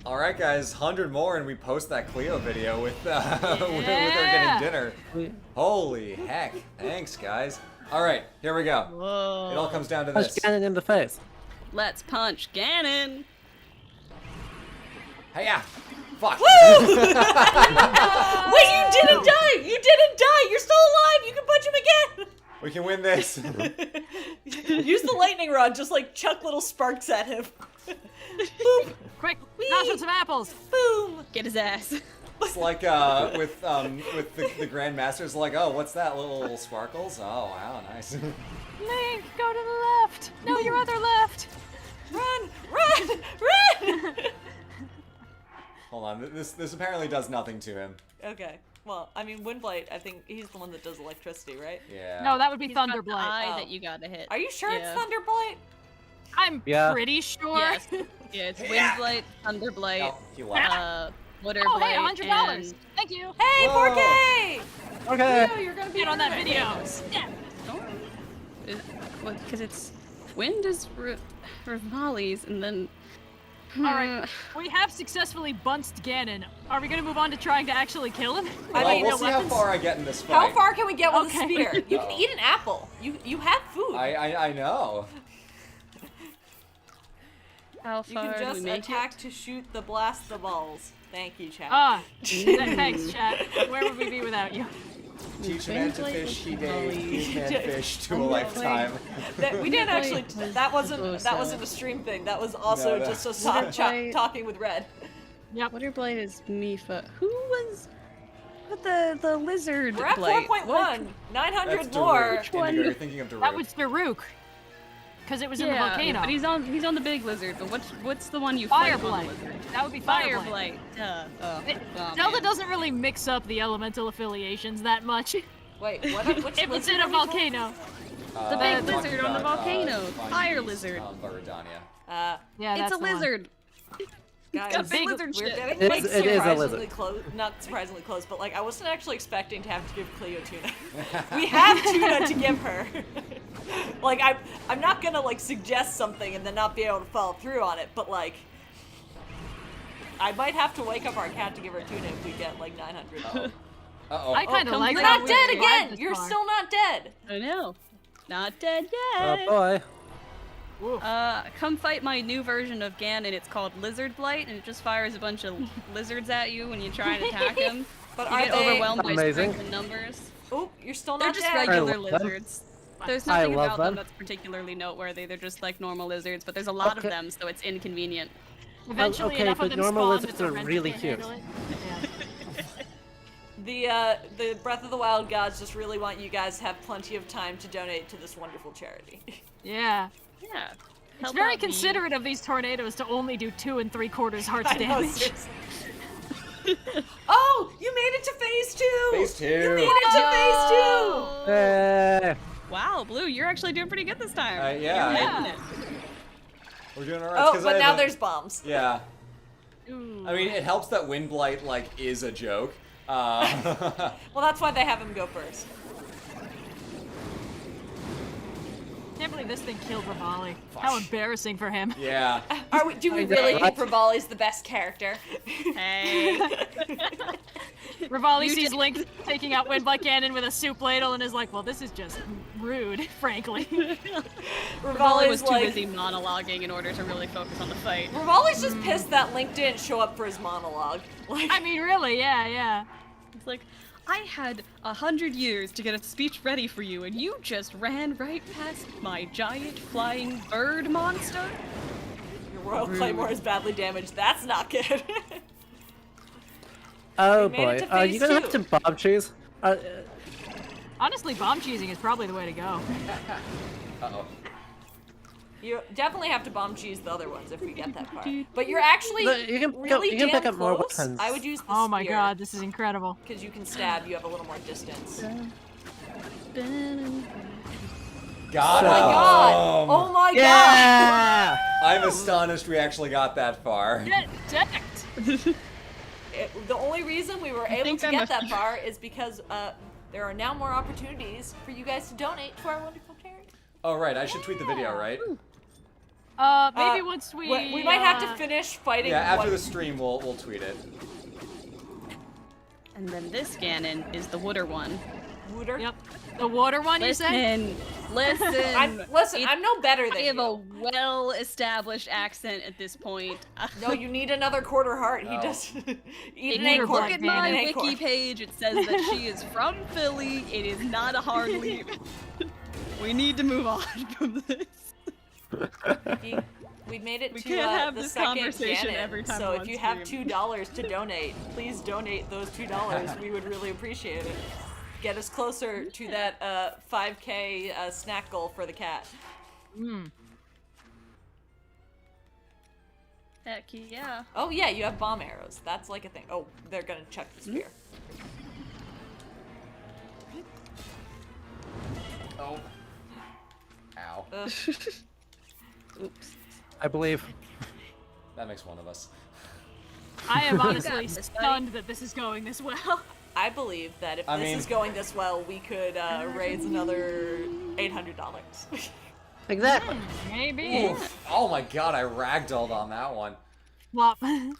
All right, guys, 100 more, and we post that Cleo video with with her Yeah. getting dinner. Holy heck! Thanks, guys. All right, here we go. Whoa. It all comes down to Punch this. Ganon in the face. Let's punch Ganon. Hey-ya! Fuck! Wait, you didn't die! You didn't die! You're still alive! You can punch him again! We can win this. Use the lightning rod, just like chuck little sparks at him. Boop! Quick, knock on some apples. Boom! Get his ass. It's like with the Grandmasters, like, oh, what's that? Little sparkles? Oh, wow, nice. Link, go to the left. No, your other left. Run! Run! Run! Hold on. This apparently does nothing to him. Okay. Well, I mean, Windblight, I think he's the one that does electricity, right? Yeah. No, that would be He's got the Thunderblight. eye Oh. that you gotta hit. Are you sure Yeah. it's Thunderblight? I'm Yeah. pretty sure. Yes. Yeah, it's Windblight, Thunderblight, Oh, he left. Waterblight, Oh, hey, $100. and... Thank you. Hey, Whoa. 4K! Okay. Leo, you're gonna be Get on that in video. it. Yeah. Because it's... Wind is Rivali's, and then... All right. We have successfully bunched Ganon. Are we gonna move on to trying to actually kill him? I Well, mean, we'll no see how weapons. far I get in this fight. How far can we get with Okay. a spear? You can Uh-oh. eat an apple. You have food. I know. How You far can do just we make attack to shoot the blast the balls. Thank you, chat. Thanks, chat. Where would we be without you? Teach a man to Windblight fish, he with gave Rivali's. man fish to a lifetime. We didn't actually. Windblight That wasn't. was, That wasn't a stream thing. That was also No, just us Windblight- talking with Red. Yep. Waterblight is Mifa. Who was... With the lizard We're at blight? 4.1. 900 That's more. Daruk. one? Indigo, you're thinking of Daruk. That was Daruk. Because it was in the volcano. but he's on the big lizard. But what's the one you fight on the Fireblight. lizard? That would be Fireblight. Fireblight. Duh. Oh, Zelda man. doesn't really mix up the elemental affiliations that much. Wait, what? Which It was lizard in a are we talking- volcano. The big talking lizard on the about, volcano. Vines, Fire lizard. Baradania. Yeah, It's that's a the one. lizard. Guys, got big big- lizard we're shit. getting It's- like it is a surprisingly lizard. close. Not surprisingly close, but like I wasn't actually expecting to have to give Cleo tuna. We have tuna to give her. Like I'm not gonna like suggest something and then not be able to follow through on it, but like I might have to wake up our cat to give her tuna if we get like 900. Uh-oh. I kind of come like You're that not we dead survived again. this You're far. still not dead. I know. Not dead Oh yet. boy. Woof. Come fight my new version of Ganon. It's called Lizard Blight, and it just fires a bunch of lizards at you when you try and attack him. But You are get they? overwhelmed by Amazing. strength and numbers. Oh, you're still They're not just dead. regular I love them. lizards. There's I nothing love about them them. that's particularly noteworthy. They're just like normal lizards, but there's a lot Okay. of them, so it's inconvenient. Eventually, okay, enough but of them normal spawn lizards that the are wrench really can't cute. handle it. The Breath of the Wild gods just really want you guys to have plenty of time to donate to this wonderful charity. Yeah. Yeah. It's Help very out me. considerate of these tornadoes to only do 2 3/4 hearts I know, damage. seriously. Oh, you made it to phase 2! Phase 2. You made it to phase 2! Hey. Wow, Blue, you're actually doing pretty good this time. Yeah. You're Yeah. nailing it. We're doing alright. Oh, 'cause but I now have a- there's bombs. Yeah. Ooh. I mean, it helps that Windblight, like, is a joke. Well, that's why they have him go first. Can't believe this thing killed Rivali. How embarrassing for him. yeah. Do we I know, really right? think Rivali's the best character? Hey. Rivali You sees ju- Link taking out Windblight Ganon with a soup ladle and is like, well, this is just rude, frankly. Rivali was Rivali's too like, busy monologuing in order to really focus on the fight. Rivali's just pissed that Link didn't show up for his monologue. Like, I mean, really, yeah. It's like, I had 100 years to get a speech ready for you, and you just ran right past my giant flying bird monster? your Royal Claymore is badly damaged. That's not good. Oh We made it boy. to Are phase you gonna 2. have to bomb cheese? Honestly, bomb cheesing is probably the way to go. Uh-oh. You definitely have to bomb cheese the other ones if we get that far. But you're actually But you can pick up- really you can pick damn up more close. weapons. I would use the Oh my god, this is incredible. because you can stab. You have a little more distance. Got Oh my him! god! Oh my god! Yeah. I'm astonished we actually got that far. Get decked! The only reason we were able think to I'm get a- that far is because there are now more opportunities for you guys to donate to our wonderful charity. Oh, right. I should tweet the video, right? Maybe Uh, once we... We might have to finish fighting. Yeah, after one- the stream, we'll tweet it. And then this Ganon is the wooder one. Wooter. Yep. The water one, you said? Listen. Listen, I'm no better than I have you. a well-established accent at this point. No, you need another quarter heart. He No. does. Eat an Quarter acorn. heart, Look at man. my An wiki acorn. page. It says that she is from Philly. It is not a hard leap. We need to move on from this. We made it We to can't have the this second conversation Ganon, every time so I'm if on you have stream. $2 to donate, please donate those $2. We would really appreciate it. Get us closer to that 5K snack goal for the cat. Heck yeah. Oh yeah, you have bomb arrows. That's like a thing. Oh, they're gonna chuck the spear. Oh. Ow. Oops. I believe. That makes one of us. I am honestly got this, buddy. stunned that this is going this well. I believe that if I this mean- is going this well, we could raise another $800. Exactly. Maybe. Oof. Oh my god, I ragdolled on that one. Wop. By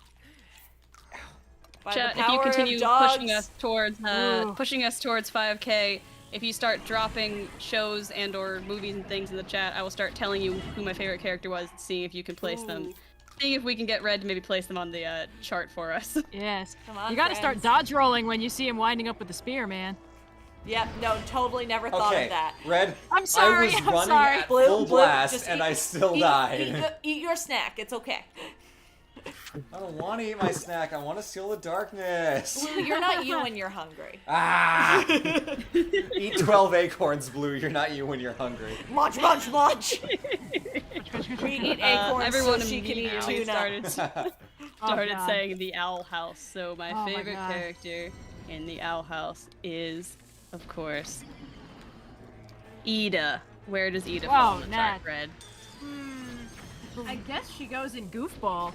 Chat, the if you power continue of dogs. pushing us towards 5K, if you start dropping shows and or movies and things in the chat, I will start telling you who my favorite character was, seeing if you can place them. Seeing if we can get Red to maybe place them on the chart for us. Yes. Come on, You gotta start friends. dodge rolling when you see him winding up with the spear, man. Yep, no, totally never thought Okay, of that. Red, I'm sorry, I was I'm running sorry. at Blue, full Blue, blast just and eat- I still eat, died. Eat your snack. It's okay. I don't want to eat my snack. I want to seal the darkness. Blue, you're not you when you're hungry. Ah! Eat 12 acorns, Blue. You're not you when you're hungry. Munch, munch, munch. We eat acorns Everyone so she can eat immediately tuna. started Oh, God. saying the Owl House. So my Oh my favorite God. character in the Owl House is, of course, Ida. Where does Ida fall on the Nat. chart, Red? I guess she goes in goofball.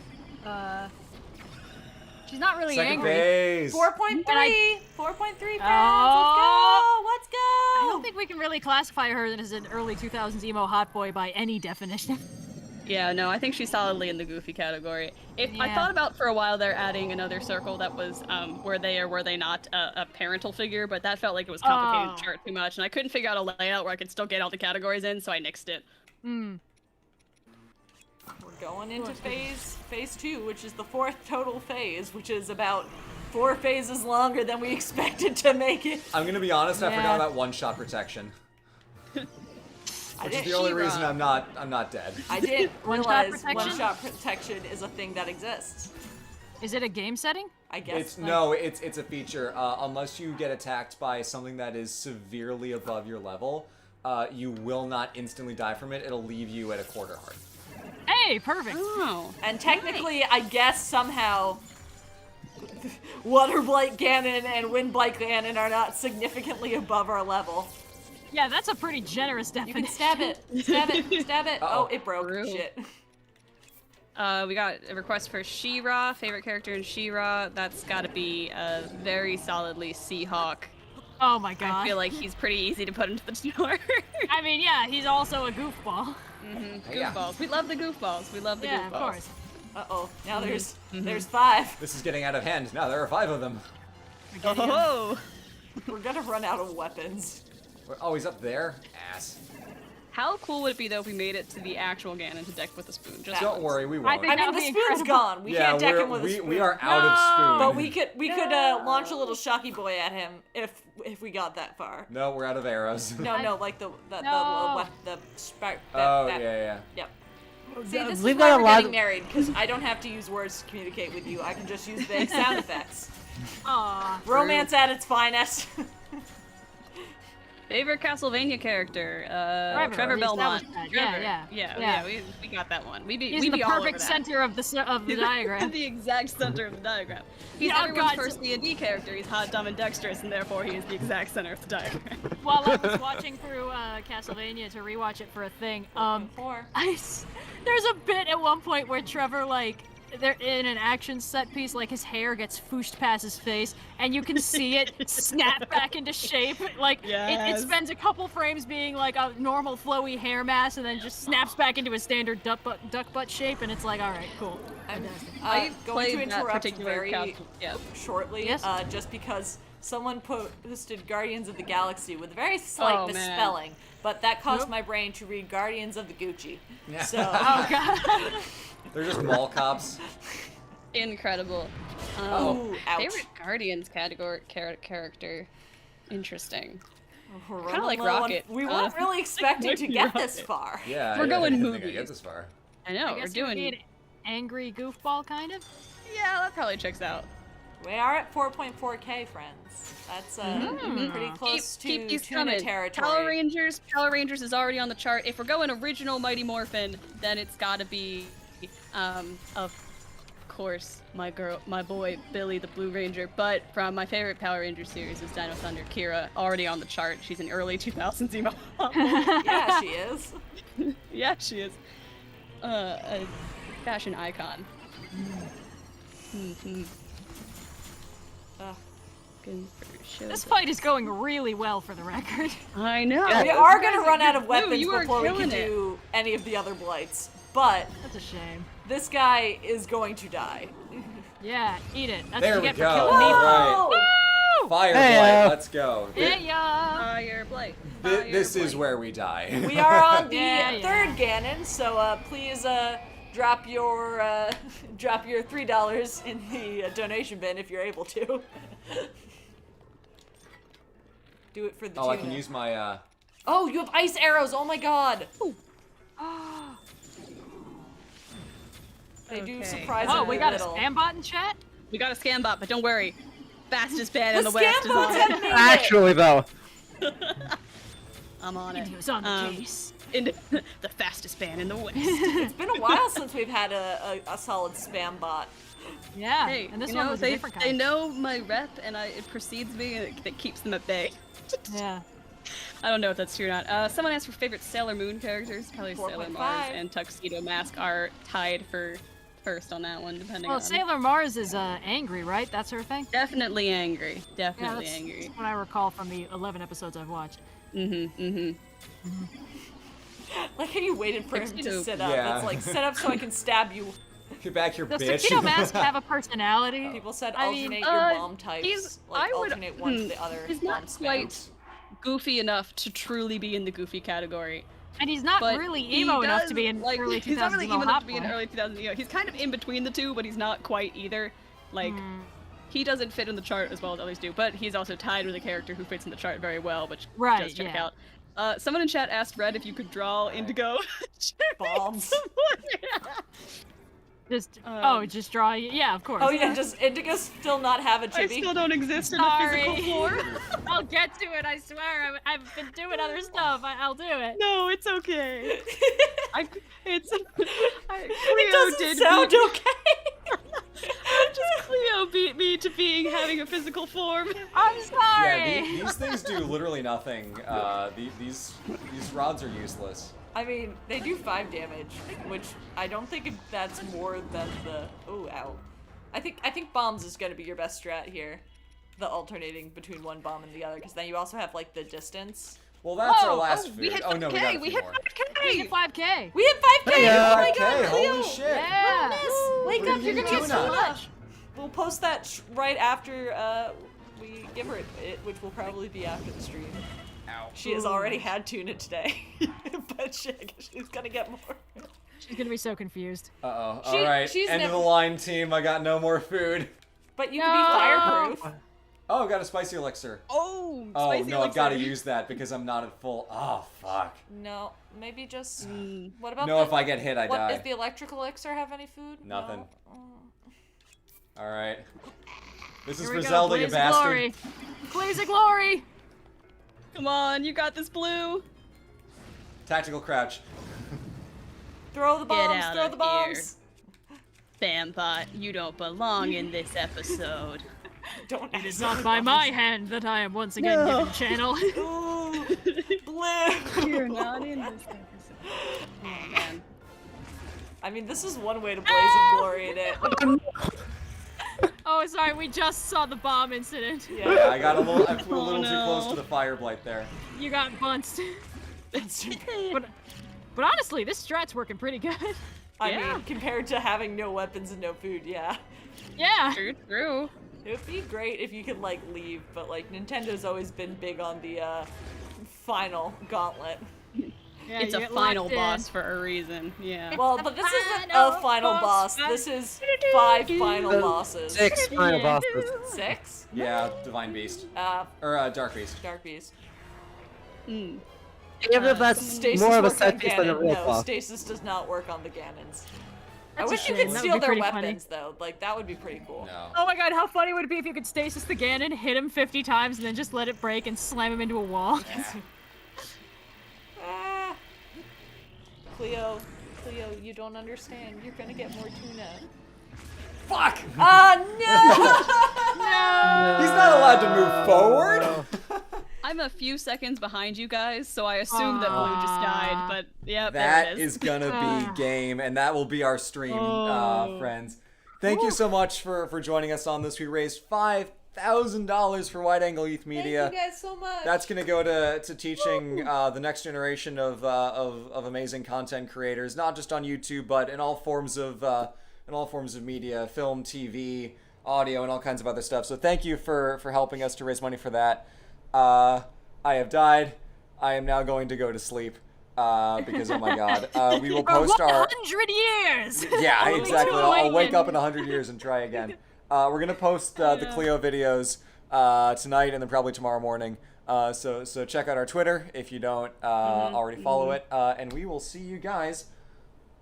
She's not really Second angry. phase. 4.3. 4.3 friends. Oh. Let's go. I don't think we can really classify her as an early 2000s emo hot boy by any definition. Yeah, no, I think she's solidly in the goofy category. I Yeah. thought about for a while there adding another circle that was were they or were they not a parental figure, but that felt like it was complicating the Oh. chart too much, and I couldn't figure out a layout where I could still get all the categories in, so I nixed it. Hmm. We're going into phase 2, which is the 4th total phase, which is about 4 phases longer than we expected to make it. I'm gonna be honest. I Yeah. forgot about one-shot protection, which is the only reason I'm not dead. I didn't One-shot realize protection? one-shot protection is a thing that exists. Is it a game setting? I guess. It's no, it's a feature. Unless you get attacked by something that is severely above your level, you will not instantly die from it. It'll leave you at a quarter heart. Hey, perfect. Oh. And technically, I guess somehow, Waterblight Ganon and Windblight Ganon are not significantly above our level. Yeah, that's a pretty generous You definition. can stab it, stab it, stab it. Uh-oh. Oh, it broke. True. Shit. We got a request for She-Ra, favorite character in She-Ra. That's gotta be very solidly Seahawk. Oh my god. I feel like he's pretty easy to put into the door. I mean, yeah, he's also a goofball. Yeah. Goofballs. We love the goofballs. We love the Yeah, goofballs. of course. Uh-oh. Now there's 5. This is getting out of hand. Now there are 5 of them. Oh! We're gonna run out of weapons. Oh, he's up there. Ass. How cool would it be though if we made it to the actual Ganon to deck with a spoon? Just Don't worry, we I won't. think I mean, That would the be spoon's incredible. gone. We yeah, can't deck we're, him with a we, spoon. we are out of spoon. But we could launch a little shocky boy at him if we got that far. No, we're out of arrows. No, like the No. spark. Oh, yeah. Yep. See, this is We've why got a we're lot getting of- married, because I don't have to use words to communicate with you. I can just use vague sound effects. Aw. Romance at its finest. favorite Castlevania character, Trevor we Belmont. established that. Yeah. We got that one. We He's be in the all over perfect that. center of the diagram. the exact center of the diagram. He's Yeah, oh everyone's God, first D&D character. He's hot, dumb, and dexterous, and therefore he is the exact center of the diagram. While I was watching through Castlevania to rewatch it for a thing, there's a bit at one point where Trevor, like, they're in an action set piece, like his hair gets fooshed past his face, and you can see it snap back into shape. Like, it Yes. spends a couple frames being like a normal flowy hair mass, and then just snaps back into a standard duck butt shape, and it's like, all right, cool. I'm I going to played that interrupt particular very yeah. shortly, Yes? just because someone posted Guardians of the Galaxy with a very slight Oh, man. misspelling, but that caused Nope. my brain to read Guardians of the Gucci. Yeah. So, Oh god. They're just mall cops. Incredible. ooh, ouch. Favorite Guardians category character. Interesting. We're Kinda like running low on- Rocket. We weren't really expecting Might to be get this Rocket. far. Yeah, We're I going didn't think I'd movies. get this far. I know, I we're guess it would be doing. an angry goofball, kind of. Yeah, that probably checks out. We are at 4.4K, friends. That's pretty close Keep to these tuna coming. territory. Power Rangers is already on the chart. If we're going original Mighty Morphin, then it's gotta be course, my boy, Billy the Blue Ranger, but from my favorite Power Ranger series is Dino Thunder, Kira, already on the chart. She's an early 2000s emo. Yeah, she is. Yeah, she is. A fashion icon. This fight is going really well, for the record. I know. We are gonna run out of Blue, weapons you are before we can killing it. do any of the other blights. But That's a shame. this guy is going to die. Yeah, eat it. That's There what we you get go. for killing me. All right. Woo! Fire Hey, blight. Let's go. Yeah, yeah. Fire Blake. This is where we die. We are on the Yeah, third Ganon, so please drop your $3 in the donation bin if you're able to. Do it for the Oh, I tuna. can use my. Oh, you have ice arrows! Oh my god! They do Okay. surprisingly Oh, we got a little. spam bot in chat? We got a scam bot, but don't worry. Fastest band in The the West scam is bots on have it. made it! Actually, though, I'm on it. He was on the case. The fastest band in the West. It's been a while since we've had a solid spam bot. Yeah, Hey, and this you one know, was a they different they kind. know my rep, and it precedes me, and it keeps them at bay. Yeah. I don't know if that's true or not. Someone asked for favorite Sailor Moon characters. Probably Sailor 4.5. Mars and Tuxedo Mask are tied for first on that one, depending Well, on. Sailor Mars is angry, right? That's her thing? Definitely angry. Yeah, Definitely that's angry. what I recall from the 11 episodes I've watched. Like how you waited for him to Tuxedo. sit up. Yeah. It's like, sit up so I can stab you. Get back here, Does bitch. Tuxedo Mask have a personality? People said I mean, alternate your bomb he's- types. Like I would- alternate one to the other. He's bomb not spams. quite goofy enough to truly be in the goofy category. And he's not But really he emo enough to does, be in like, early 2000s he's not really emo emo enough hot to be in boy. early 2000s emo. He's kind of in between the two, but he's not quite either. Like, he doesn't fit in the chart as well as others do, but he's also tied with a character who fits in the chart very well, which Right, just check yeah. out. Someone in chat asked Red if you could draw Indigo. Bombs. Just Um, just draw. Yeah, of course. Oh yeah, does Indigo still not have a I chibi? still don't exist in a Sorry. physical form. I'll get to it. I swear. I've been doing other stuff. I'll do it. No, it's okay. It It doesn't sound okay. Cleo beat me to having a physical form. I'm Yeah, sorry. these things do literally nothing. These rods are useless. I mean, they do 5 damage, which I don't think that's more than the. Oh, ow! I think bombs is gonna be your best strat here, the alternating between one bomb and the other, because then you also have like the distance. Well, that's our Whoa, last We food. hit 5K. Oh no, we got a we few hit more. 5K. We hit 5K. We hit 5K! Yeah. Oh my Okay, god, Cleo! holy shit. Yeah. Miss, wake What are up! you You're gonna doing get so tuna? much. We'll post that right after we give her it, which will probably be after the stream. Ow. She has already had tuna today, but she's gonna get more. She's gonna be so confused. Uh-oh. She- All right, she's end of never- the line, team. I got no more food. But you No. can be fireproof. Oh, got a spicy elixir. Oh, Oh spicy no, I've elixir. got to use that because I'm not at full. Oh fuck. No, maybe just. What about No, the, if I get hit, I what, die. Does the electrical elixir have any food? Nothing. No? All right. This is Here for we go. Zelda, you Blaze of bastard. glory. Blaze of glory. Come on, you got this, Blue. Tactical crouch. Throw the bombs! out Throw of the bombs! Bambot, you don't belong in this episode. Don't. It is not by my hand that I am once again No. given channel. Ooh, blue. You're not in this episode. Oh man. I mean, this is one way to blaze of glory in it. Oh, sorry. We just saw the bomb incident. Yeah. Yeah, I flew a Oh, little too close no. to the fire blight there. You got bunced. But honestly, this strat's working pretty good. I Yeah. mean, compared to having no weapons and no food, yeah. Yeah. True. It would be great if you could, like, leave, but, like, Nintendo's always been big on the, final gauntlet. Yeah, It's you a get final locked in. boss for a reason. Yeah. Well, but this isn't a final final boss. boss. This is 5 final bosses. 6 final bosses. 6? Yeah, Divine Beast. Or Dark Beast. Dark Beast. Mm. Even if that's Stasis more of a works on set piece than a Ganon. real No, boss. stasis does not work on the Ganons. I That's a wish you shame. could That would steal be their pretty funny. weapons, though. Like, that would be pretty cool. No. Oh my god, how funny would it be if you could stasis the Ganon, hit him 50 times, and then just let it break and slam him into a wall? Ah. Cleo, you don't understand. You're gonna get more tuna. Fuck! No! He's not allowed to move forward. I'm a few seconds behind you guys, so I assume that Blue just died, but yeah, there That it is gonna be game, and that will be our stream, friends. Thank you so much for joining us on this. We raised $5,000 for Wide Angle Youth Media. Thank you guys so much. That's gonna go to teaching the next generation of amazing content creators, not just on YouTube, but in all forms of media, film, TV, audio, and all kinds of other stuff. So thank you for helping us to raise money for that. I have died. I am now going to go to sleep because oh my god. We will post For 100 years. Yeah, exactly. I'll awaken. wake up in 100 years and try again. We're gonna post the Cleo videos tonight and then probably tomorrow morning. So check out our Twitter if you don't already follow it. And we will see you guys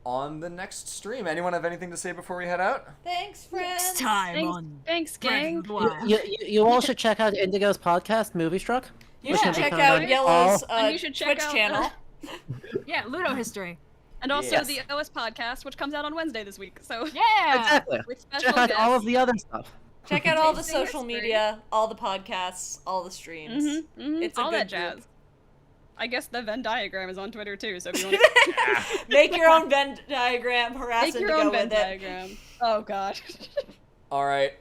on the next stream. Anyone have anything to say before we head out? Thanks, friends. Next time on Thanks, gang. You all should check out Indigo's podcast, Movie Struck. You which should can be check found out on Yellow's And you should check Twitch out, channel. Yeah, Ludo History. And also Yes. the OS podcast, which comes out on Wednesday this week. So Yeah. Exactly. with special Check out all of guests. the other stuff. Check out all the Amazing social history. media, all the podcasts, all the streams. It's a all good that jazz. group. I guess the Venn diagram is on Twitter too, so if you want to Make your own Venn diagram, harass make your Indigo own Venn with it. diagram. Oh god. All right.